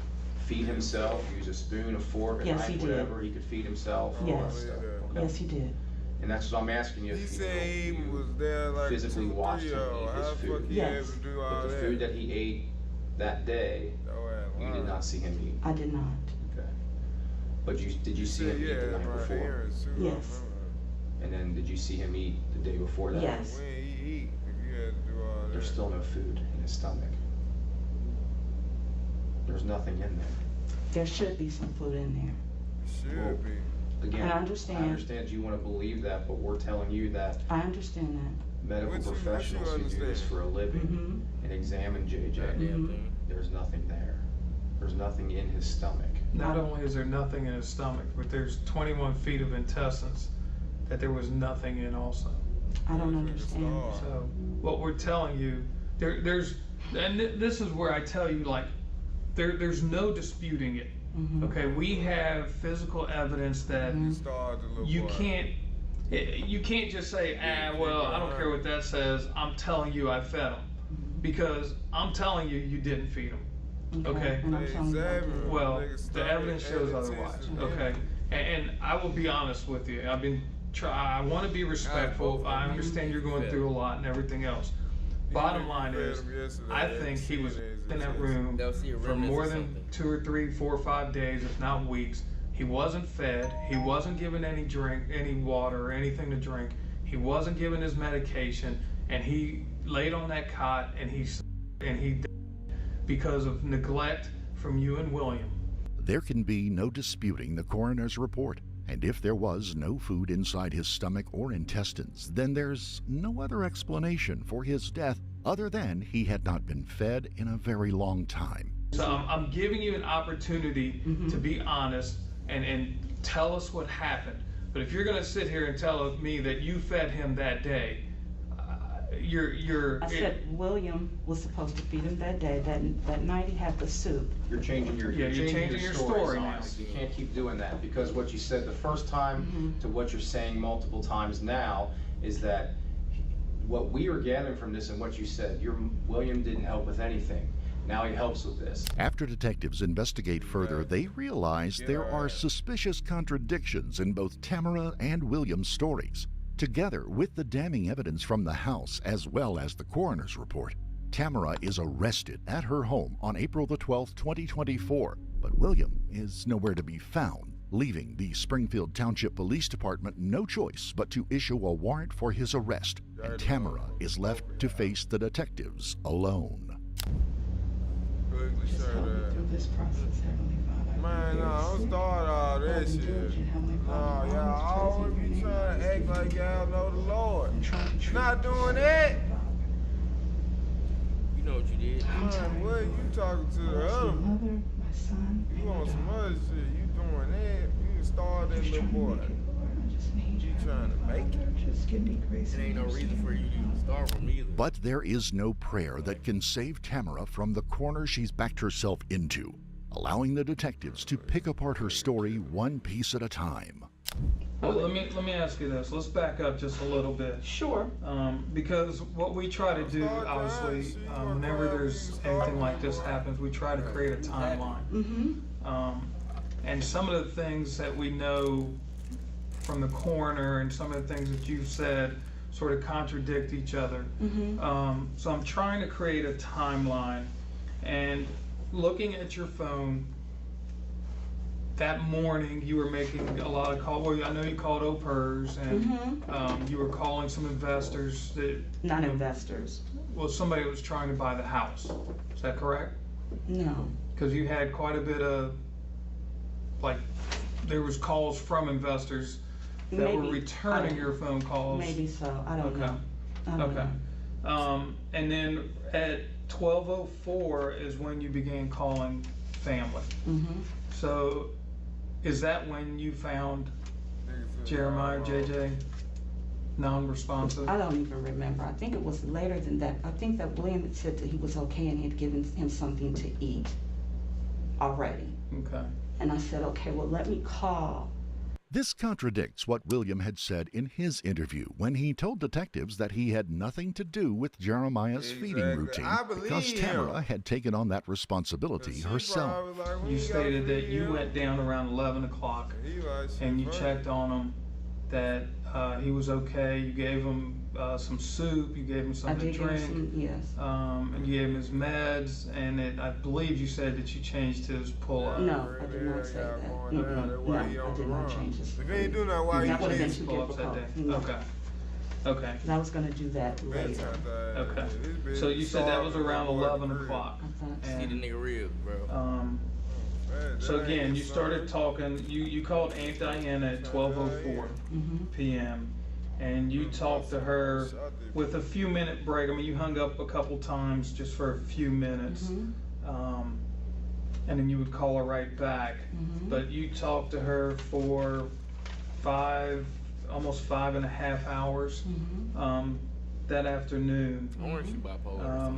feed himself, use a spoon, a fork, a knife, whatever, he could feed himself? Yes. Yes, he did. And that's what I'm asking you. He said he was there like physically watched him eat his food. Yes. But the food that he ate that day, you did not see him eat. I did not. Okay. But did you see him eat the night before? Yes. And then did you see him eat the day before that? Yes. There's still no food in his stomach. There's nothing in there. There should be some food in there. Should be. Again, I understand you want to believe that, but we're telling you that I understand that. medical professionals who do this for a living and examine JJ, there's nothing there. There's nothing in his stomach. Not only is there nothing in his stomach, but there's 21 feet of intestines that there was nothing in also. I don't understand. So what we're telling you, and this is where I tell you, like, there's no disputing it. Okay, we have physical evidence that you can't just say, well, I don't care what that says. I'm telling you I fed them, because I'm telling you you didn't feed them. Okay. Well, the evidence shows otherwise. Okay. And I will be honest with you. I want to be respectful. I understand you're going through a lot and everything else. Bottom line is, I think he was in that room for more than 2 or 3, 4 or 5 days, if not weeks. He wasn't fed. He wasn't given any water or anything to drink. He wasn't given his medication, and he laid on that cot and he died because of neglect from you and William. There can be no disputing the coroner's report. And if there was no food inside his stomach or intestines, then there's no other explanation for his death other than he had not been fed in a very long time. So I'm giving you an opportunity to be honest and tell us what happened. But if you're going to sit here and tell me that you fed him that day, I said William was supposed to feed him that day. That night he had the soup. You're changing your story now. You can't keep doing that, because what you said the first time to what you're saying multiple times now is that what we are gathering from this and what you said, William didn't help with anything. Now he helps with this. After detectives investigate further, they realize there are suspicious contradictions in both Tamara and William's stories. Together with the damning evidence from the house as well as the coroner's report, Tamara is arrested at her home on April the 12th, 2024, but William is nowhere to be found, leaving the Springfield Township Police Department no choice but to issue a warrant for his arrest, and Tamara is left to face the detectives alone. Just help me through this process, Heavenly Father. Man, don't start all this shit. Y'all always be trying to act like y'all know the Lord. Not doing that. You know what you did. Man, what you talking to the other? Mother, my son. You want some other shit? You doing that? You started that little boy. You trying to make it? Just give me grace. There ain't no reason for you to start from either. But there is no prayer that can save Tamara from the corner she's backed herself into, allowing the detectives to pick apart her story one piece at a time. Well, let me ask you this. Let's back up just a little bit. Sure. Because what we try to do, obviously, whenever there's anything like this happens, we try to create a timeline. And some of the things that we know from the coroner and some of the things that you've said sort of contradict each other. So I'm trying to create a timeline, and looking at your phone, that morning you were making a lot of calls. Well, I know you called OPERS, and you were calling some investors that... Not investors. Well, somebody was trying to buy the house. Is that correct? No. Because you had quite a bit of, like, there was calls from investors that were returning your phone calls. Maybe so. I don't know. And then 12:04 is when you began calling family. So is that when you found Jeremiah, JJ, non-responsive? I don't even remember. I think it was later than that. I think that William had said that he was okay and he had given him something to eat already. Okay. And I said, okay, well, let me call. This contradicts what William had said in his interview when he told detectives that he had nothing to do with Jeremiah's feeding routine because Tamara had taken on that responsibility herself. You stated that you went down around 11 o'clock and you checked on him, that he was okay. You gave him some soup, you gave him something to drink, yes. And you gave him his meds, and I believe you said that you changed his pull-up. No, I did not say that. No, I did not change his. If you ain't doing that, why you That would have been changed too pull-ups that difficult. day? No. Okay. Okay. And I was going to do that later. Okay. So you said that was around 11 o'clock. See the nigga real, bro. So again, you started talking, you called Aunt Diana at 12:04 p.m. and you talked to her with a few minute break. I mean, you hung up a couple times just for a few minutes. And then you would call her right back. But you talked to her for almost 5.5 hours that afternoon.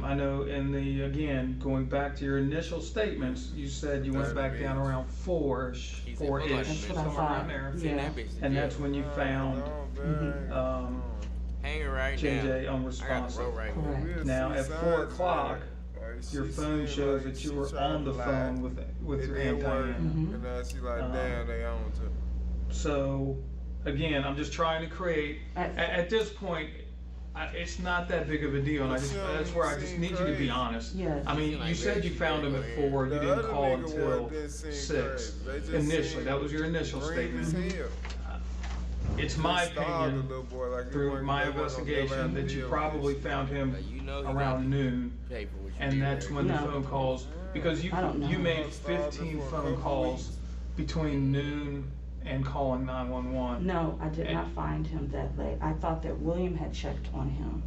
I know again, going back to your initial statements, you said you went back down around 4-ish, 4-ish, somewhere around there. Yeah. And that's when you found JJ unresponsive. Now at 4 o'clock, your phone shows that you were on the phone with your Aunt Diana. And then she like, damn, they own it. So again, I'm just trying to create, at this point, it's not that big of a deal, and that's where I just need you to be honest. Yes. I mean, you said you found him at 4, you didn't call until 6 initially. That was your initial statement. It's my opinion, through my investigation, that you probably found him around noon, and that's when the phone calls, because you made 15 phone calls between noon and calling 911. No, I did not find him that late. I thought that William had checked on him.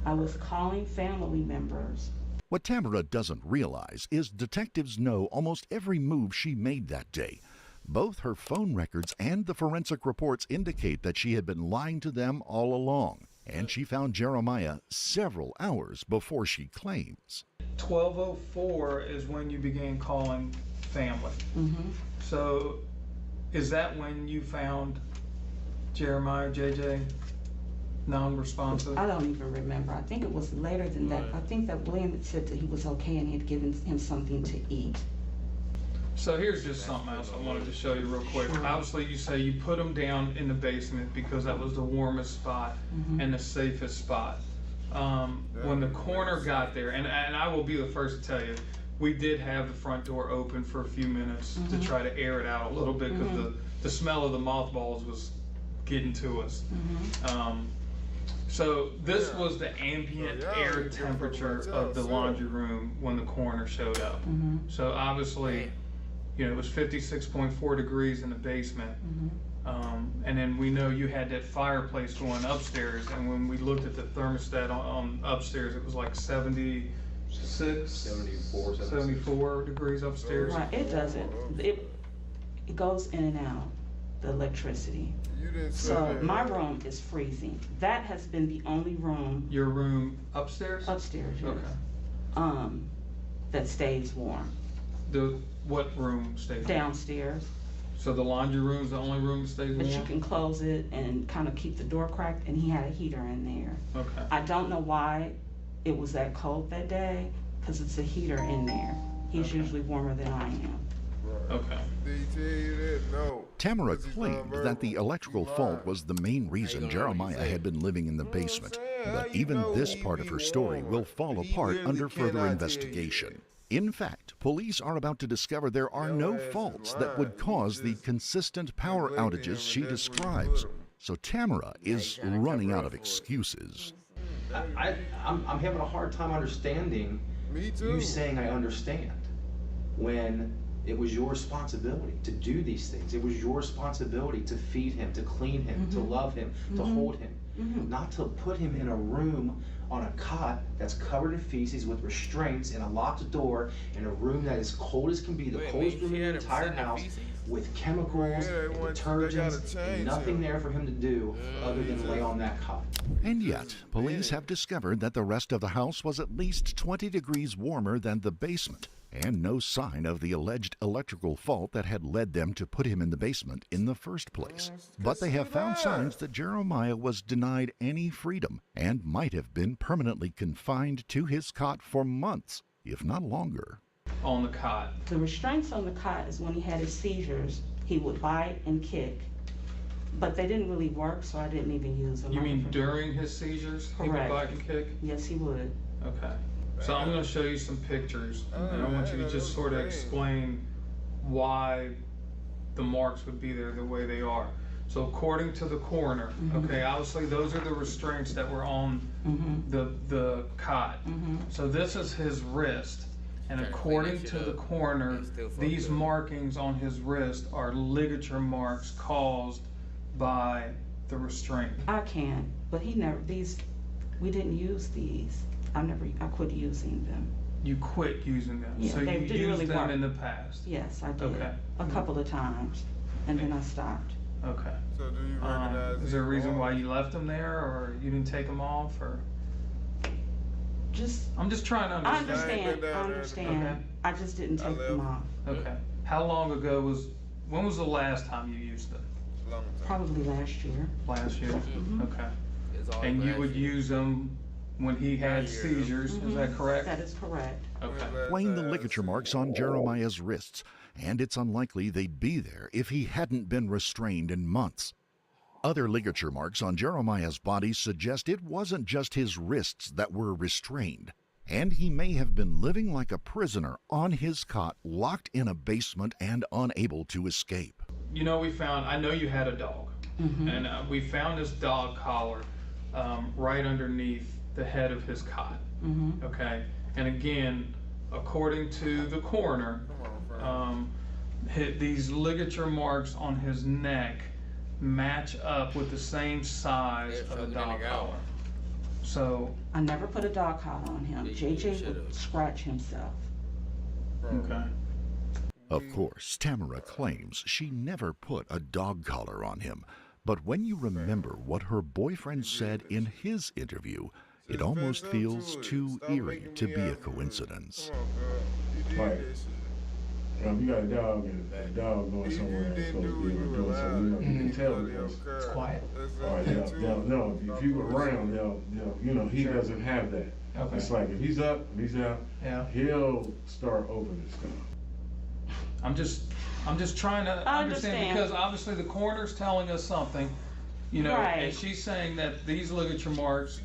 I was calling family members. What Tamara doesn't realize is detectives know almost every move she made that day. Both her phone records and the forensic reports indicate that she had been lying to them all along, and she found Jeremiah several hours before she claims. 12:04 is when you began calling family. So is that when you found Jeremiah, JJ, non-responsive? I don't even remember. I think it was later than that. I think that William had said that he was okay and he had given him something to eat. So here's just something else I wanted to show you real quick. Obviously, you say you put him down in the basement because that was the warmest spot and the safest spot. When the coroner got there, and I will be the first to tell you, we did have the front door open for a few minutes to try to air it out a little bit because the smell of the mothballs was getting to us. So this was the ambient air temperature of the laundry room when the coroner showed up. So obviously, you know, it was 56.4 degrees in the basement. And then we know you had that fireplace going upstairs, and when we looked at the thermostat on upstairs, it was like 74 degrees upstairs. Right, it doesn't. It goes in and out, the electricity. So my room is freezing. That has been the only room. Your room upstairs? Upstairs, yes. Okay. That stays warm. What room stays warm? Downstairs. So the laundry room's the only room that stays warm? But you can close it and kind of keep the door cracked, and he had a heater in there. Okay. I don't know why it was that cold that day, because it's a heater in there. He's usually warmer than I am. Okay. Tamara claimed that the electrical fault was the main reason Jeremiah had been living in the basement, but even this part of her story will fall apart under further investigation. In fact, police are about to discover there are no faults that would cause the consistent power outages she describes. So Tamara is running out of excuses. I'm having a hard time understanding you saying I understand when It was your responsibility to do these things. It was your responsibility to feed him, to clean him, to love him, to hold him. Not to put him in a room on a cot that's covered in feces with restraints and a locked door in a room that is cold as can be, the coldest room in the entire house, with chemicals, detergents, and nothing there for him to do other than lay on that cot. And yet, police have discovered that the rest of the house was at least 20 degrees warmer than the basement, and no sign of the alleged electrical fault that had led them to put him in the basement in the first place. But they have found signs that Jeremiah was denied any freedom and might have been permanently confined to his cot for months, if not longer. On the cot. The restraints on the cot is when he had his seizures, he would bite and kick, but they didn't really work, so I didn't even use them. You mean during his seizures, he would bite and kick? Yes, he would. Okay. So I'm going to show you some pictures, and I want you to just sort of explain why the marks would be there the way they are. So according to the coroner, okay, obviously those are the restraints that were on the cot. So this is his wrist, and according to the coroner, these markings on his wrist are ligature marks caused by the restraint. I can, but he never, we didn't use these. I quit using them. You quit using them? Yeah, so you used really them work. in the past? Yes, I did. Okay. A couple of times, and then I stopped. Okay. So do you recognize is there a reason why you left them there, or you didn't take them off, or? I'm just trying to understand. I understand. Okay. I just didn't take them off. Okay. How long ago when was the last time you used them? Probably last year. Last year? Okay. And you would use them when he had seizures, is that correct? That is correct. Okay. Plain the ligature marks on Jeremiah's wrists, and it's unlikely they'd be there if he hadn't been restrained in months. Other ligature marks on Jeremiah's body suggest it wasn't just his wrists that were restrained, and he may have been living like a prisoner on his cot, locked in a basement and unable to escape. You know, I know you had a dog, and we found this dog collar right underneath the head of his cot, okay? And again, according to the coroner, these ligature marks on his neck match up with the same size of a dog collar. So I never put a dog collar on him. JJ would scratch himself. Okay. Of course, Tamara claims she never put a dog collar on him, but when you remember what her boyfriend said in his interview, it almost feels too eerie to be a coincidence. Like, if you got a dog and a dog going somewhere that's supposed to be doing something, you can tell because it's quiet. No, if you go around, he doesn't have that. Okay. It's like if he's up, if he's out, he'll start opening stuff. I'm just trying to understand because obviously the coroner's telling us something, you know, and she's saying that these ligature marks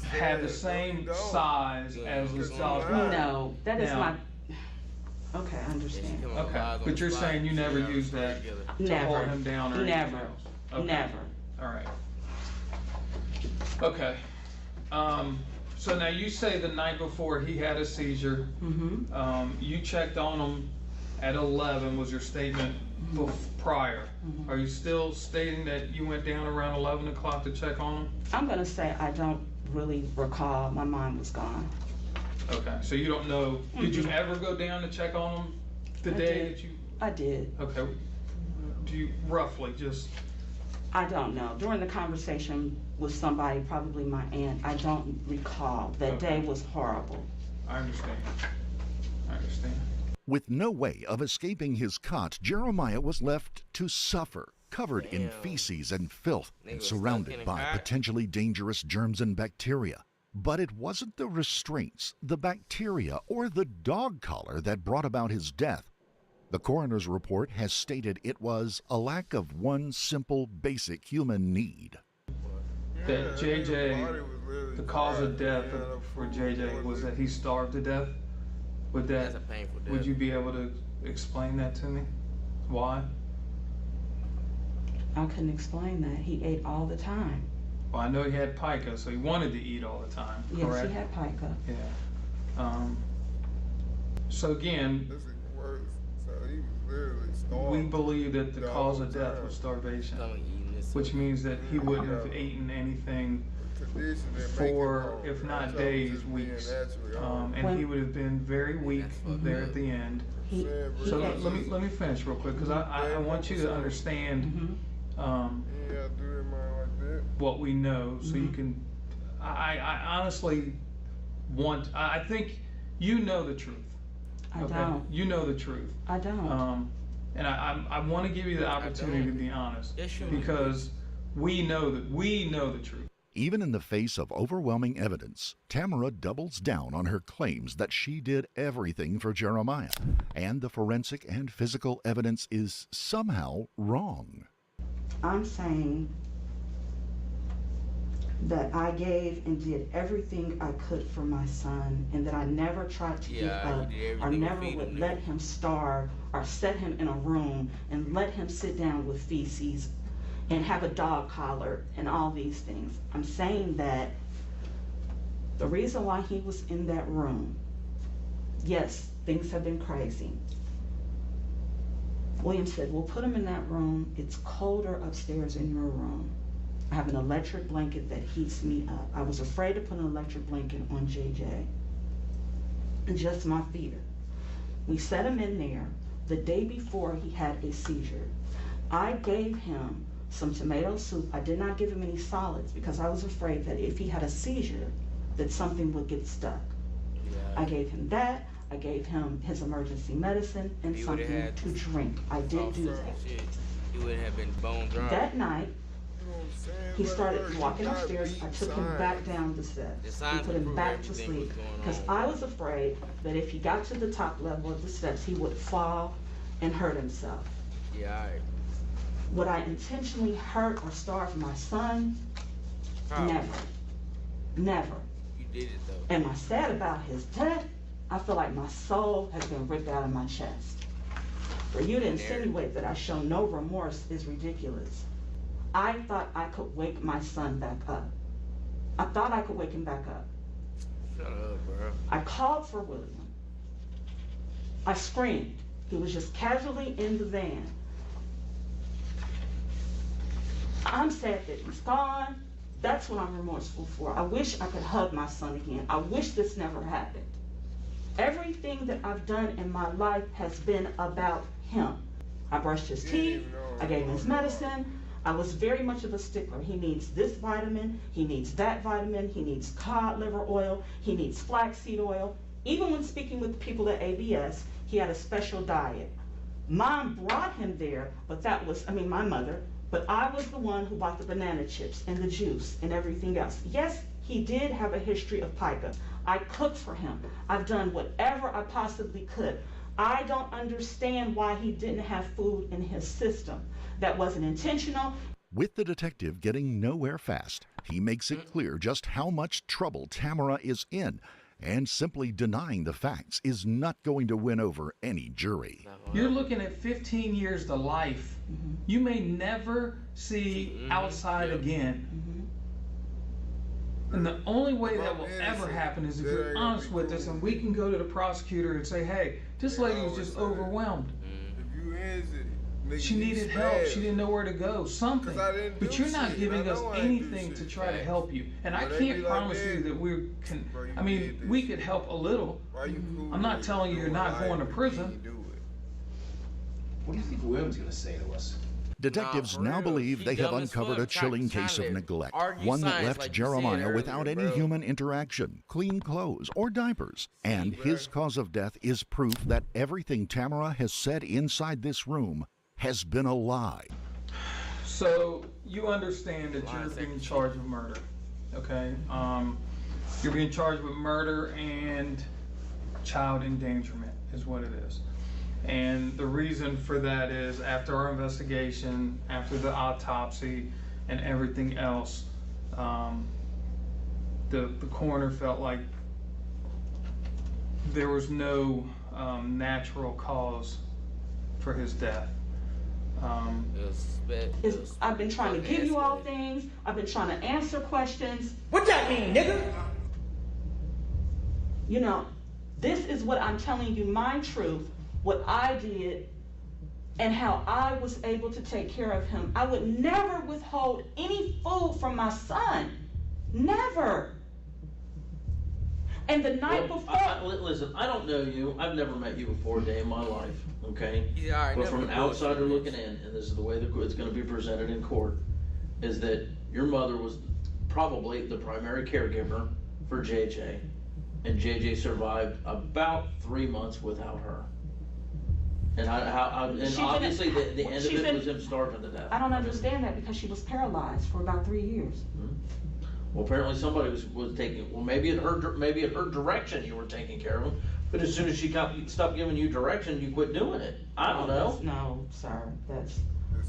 have the same size as this dog collar. No, that is my. Okay, I understand. Okay, but you're saying you never used that to hold him down or anything else? Okay. Never. All right. Okay. So now you say the night before he had a seizure, you checked on him at 11 was your statement prior. Are you still stating that you went down around 11 o'clock to check on him? I'm gonna say I don't really recall. My mind was gone. Okay, so you don't know, did you ever go down to check on him the day that you? I did. Okay, do you roughly just? I don't know. During the conversation with somebody, probably my aunt, I don't recall. That day was horrible. I understand. With no way of escaping his cot, Jeremiah was left to suffer, covered in feces and filth, and surrounded by potentially dangerous germs and bacteria. But it wasn't the restraints, the bacteria, or the dog collar that brought about his death. The coroner's report has stated it was a lack of one simple, basic human need. That JJ, the cause of death for JJ was that he starved to death? That's a painful death. Would you be able to explain that to me? Why? I couldn't explain that. He ate all the time. Well, I know he had pica, so he wanted to eat all the time, correct? Yes, he had pica. Yeah. So again, we believe that the cause of death was starvation, which means that he wouldn't have eaten anything for, if not days, weeks, and he would have been very weak there at the end. So let me finish real quick, because I want you to understand what we know, so you can. I honestly I think you know the truth. I don't. You know the truth. I don't. And I want to give you the opportunity to be honest, because we know the truth. Even in the face of overwhelming evidence, Tamara doubles down on her claims that she did everything for Jeremiah, and the forensic and physical evidence is somehow wrong. I'm saying that I gave and did everything I could for my son, and that I never tried to give up, or never would let him starve, or set him in a room and let him sit down with feces and have a dog collar and all these things. I'm saying that the reason why he was in that room, yes, things have been crazy. William said, we'll put him in that room. It's colder upstairs in your room. I have an electric blanket that heats me up. I was afraid to put an electric blanket on JJ. Just my fear. We set him in there the day before he had a seizure. I gave him some tomato soup. I did not give him any solids because I was afraid that if he had a seizure, that something would get stuck. I gave him that. I gave him his emergency medicine and something to drink. I did do that. He would have been bone dry. That night, he started walking upstairs. I took him back down the steps. We put him back to sleep because I was afraid that if he got to the top level of the steps, he would fall and hurt himself. Yeah, all right. Would I intentionally hurt or starve my son? Probably. Never. Never. You did it though. Am I sad about his death? I feel like my soul has been ripped out of my chest. For you to insinuate that I show no remorse is ridiculous. I thought I could wake my son back up. I thought I could wake him back up. Shut up, bro. I called for William. I screamed. He was just casually in the van. I'm sad that he's gone. That's what I'm remorseful for. I wish I could hug my son again. I wish this never happened. Everything that I've done in my life has been about him. I brushed his teeth. I gave him his medicine. I was very much of a stickler. He needs this vitamin. He needs that vitamin. He needs cod liver oil. He needs flaxseed oil. Even when speaking with people at ABS, he had a special diet. Mom brought him there, but that was, my mother, but I was the one who bought the banana chips and the juice and everything else. Yes, he did have a history of pica. I cooked for him. I've done whatever I possibly could. I don't understand why he didn't have food in his system. That wasn't intentional. With the detective getting nowhere fast, he makes it clear just how much trouble Tamara is in, and simply denying the facts is not going to win over any jury. You're looking at 15 years to life. You may never see outside again. And the only way that will ever happen is if you're honest with us and we can go to the prosecutor and say, hey, this lady was just overwhelmed. She needed help. She didn't know where to go. Something. But you're not giving us anything to try to help you. And I can't promise you that we could help a little. I'm not telling you you're not going to prison. What do you think William's going to say to us? Detectives now believe they have uncovered a chilling case of neglect, one that left Jeremiah without any human interaction, clean clothes, or diapers. And his cause of death is proof that everything Tamara has said inside this room has been a lie. So you understand that you're being charged with murder, okay? You're being charged with murder and child endangerment is what it is. And the reason for that is after our investigation, after the autopsy and everything else, the coroner felt like there was no natural cause for his death. I've been trying to give you all things. I've been trying to answer questions. What that mean, nigga? This is what I'm telling you, my truth. What I did and how I was able to take care of him. I would never withhold any food from my son. Never. And the night before... Listen, I don't know you. I've never met you before a day in my life, okay? Yeah, but from an outsider looking in, and this is the way it's going to be presented in court, is that your mother was probably the primary caregiver for JJ, and JJ survived about 3 months without her. And obviously the end of it was him starving to death. I don't understand that because she was paralyzed for about 3 years. Mm-hmm. Well, apparently somebody was taking. Well, maybe at her direction you were taking care of him. But as soon as she stopped giving you direction, you quit doing it. I don't know. No, sir, that's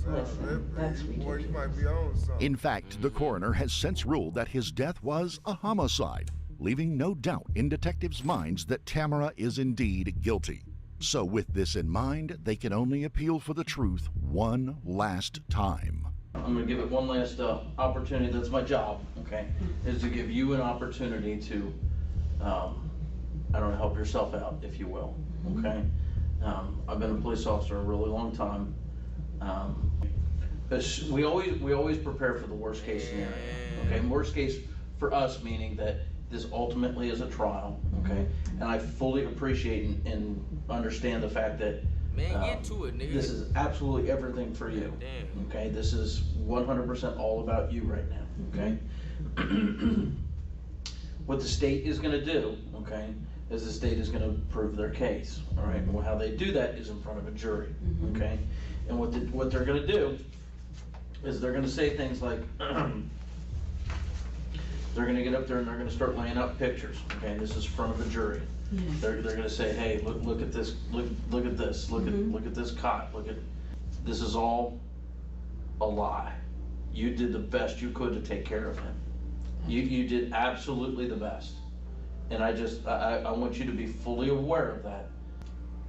ridiculous. You might be on something. In fact, the coroner has since ruled that his death was a homicide, leaving no doubt in detectives' minds that Tamara is indeed guilty. So with this in mind, they can only appeal for the truth one last time. I'm going to give it one last opportunity. That's my job, okay, is to give you an opportunity to, I don't know, help yourself out, if you will, okay? I've been a police officer a really long time. We always prepare for the worst case scenario, okay? Worst case for us, meaning that this ultimately is a trial, okay? And I fully appreciate and understand the fact that get to it, nigga. This is absolutely everything for you. Damn. Okay, this is 100% all about you right now. Okay. What the state is going to do, okay, is the state is going to prove their case. All right. And how they do that is in front of a jury. Okay. And what they're going to do is they're going to say things like. They're going to get up there and they're going to start laying out pictures. Okay, this is in front of a jury. Yes. They're going to say, hey, look at this, look at this, look at this cot, this is all a lie. You did the best you could to take care of him. You did absolutely the best, and I want you to be fully aware of that.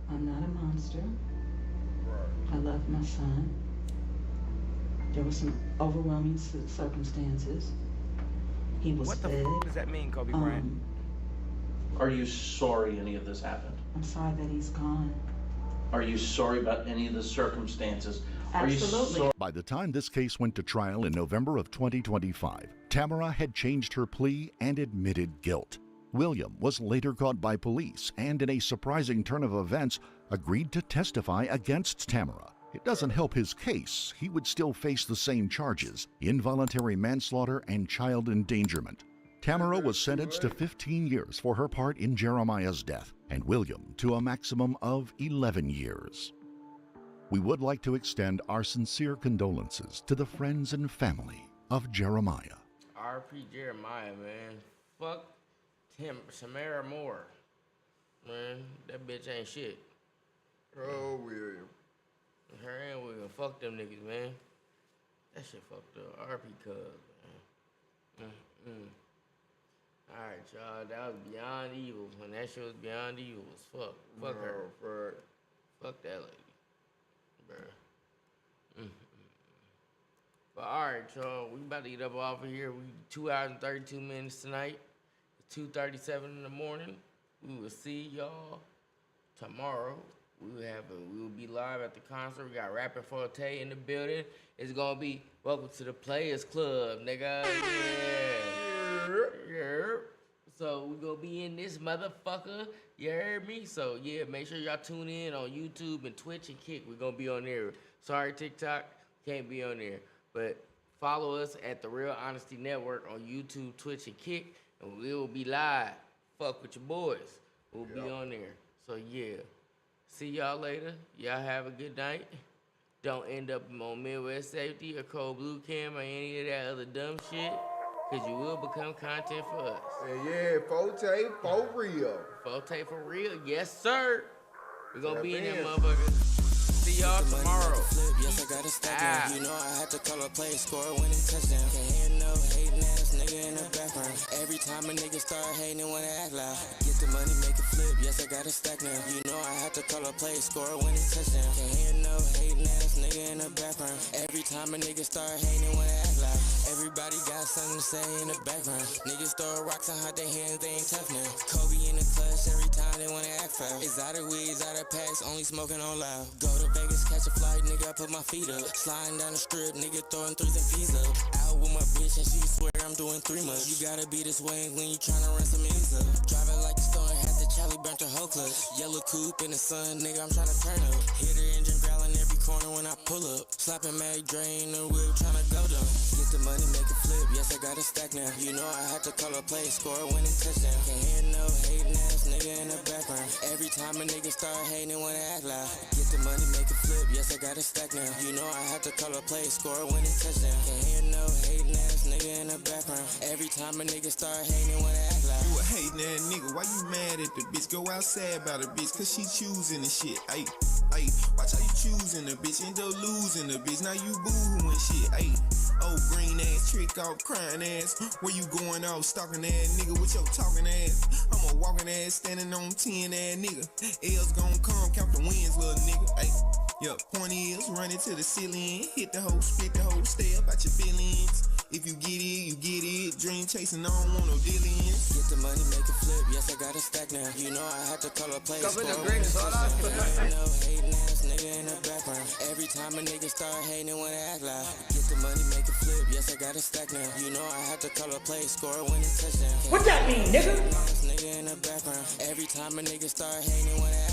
I'm not a monster. I love my son. There were some overwhelming circumstances. He was What the f does that mean, Kobe Bryant? Are you sorry any of this happened? I'm sorry that he's gone. Are you sorry about any of the circumstances? Absolutely. By the time this case went to trial in November of 2025, Tamara had changed her plea and admitted guilt. William was later caught by police and, in a surprising turn of events, agreed to testify against Tamara. It doesn't help his case. He would still face the same charges: involuntary manslaughter and child endangerment. Tamara was sentenced to 15 years for her part in Jeremiah's death, and William to a maximum of 11 years. We would like to extend our sincere condolences to the friends and family of Jeremiah. R.P. Jeremiah, man. Fuck Samara Moore. Man, that bitch ain't shit. Oh, William. Her and William. Fuck them niggas, man. That shit fucked up. R.P. Cuz, man. Alright, y'all. That was Beyond Evil. When that shit was Beyond Evil as fuck. Fuck her. Fuck that lady. Bruh. But alright, y'all. We about to get up off of here. We 2 hours and 32 minutes tonight. It's 2:37 in the morning. We will see y'all tomorrow. We will be live at the concert. We got Rappin' Forte in the building. It's gonna be welcome to the Players Club, nigga. Yeah. So we gonna be in this motherfucker. You heard me? So yeah, make sure y'all tune in on YouTube and Twitch and Kick. We're gonna be on there. Sorry, TikTok, can't be on there. But follow us at The Real Honesty Network on YouTube, Twitch, and Kick, and we will be live. Fuck with your boys. We'll be on there. So yeah. See y'all later. Y'all have a good night. Don't end up on Midwest Safety or Cold Blue Cam or any of that other dumb shit, because you will become content for us. And yeah, Forte for real. Forte for real. Yes, sir. We're going to be in there, motherfuckers. See y'all tomorrow. Yes, I got a stack now. You know I had to call a play, score a winning touchdown. Can't hear no hating ass nigga in the background. Every time a nigga start hating, they wanna act loud. Get the money, make it flip. Yes, I got a stack now. You know I had to call a play, score a winning touchdown. Can't hear no hating ass nigga in the background. Every time a nigga start hating, they wanna act loud. Everybody got something to say in the background. Niggas throw rocks and hide their hands, they ain't tough now. Kobe in the clutch every time they wanna act foul. Exotic weeds, out of packs, only smoking on loud. Go to Vegas, catch a flight, nigga, I put my feet up. Sliding down the strip, nigga, throwing threes and peas up. Out with my bitch and she swear I'm doing 3 months. You gotta be this way when you tryna run some ends up. Driving like the storm, had the Charlie burnt her whole clutch. Yellow coupe in the sun, nigga, I'm tryna turn up. Hit her engine growling every corner when I pull up. Slapping Mag drain the whip, tryna go down. Get the money, make it flip, yes, I got a stack now. You know I had to call a play, score a winning touchdown. Can't hear no hating ass nigga in the background. Every time a nigga start hating, they wanna act loud. Get the money, make it flip, yes, I got a stack now. You know I had to call a play, score a winning touchdown. Can't hear no hating ass nigga in the background. Every time a nigga start hating, they wanna act loud. You a hating ass nigga, why you mad at the bitch? Go outside about a bitch, cause she choosing the shit. Ayy, ayy, watch how you choosing the bitch, end up losing the bitch. Now you boo-hooing shit, ayy. Oh, green ass, trick off, crying ass. Where you going off, stalking ass nigga with your talking ass? I'm a walking ass, standing on 10 ass nigga. L's gon' come, count the wins, little nigga. Ayy, yeah, point is, run it to the ceiling. Hit the hoe, spit the hoe, stay up out your feelings. If you get it, you get it. Dream chasing, I don't want no dealings. Get the money, make it flip, yes, I got a stack now. You know I had to call a play. Come in the greatest, hold on. No hating ass nigga in the background. Every time a nigga start hating, they wanna act loud. Get the money, make it flip, yes, I got a stack now. You know I had to call a play, score a winning touchdown. What that mean, nigga? Nigga in the background. Every time a nigga start hating, they wanna act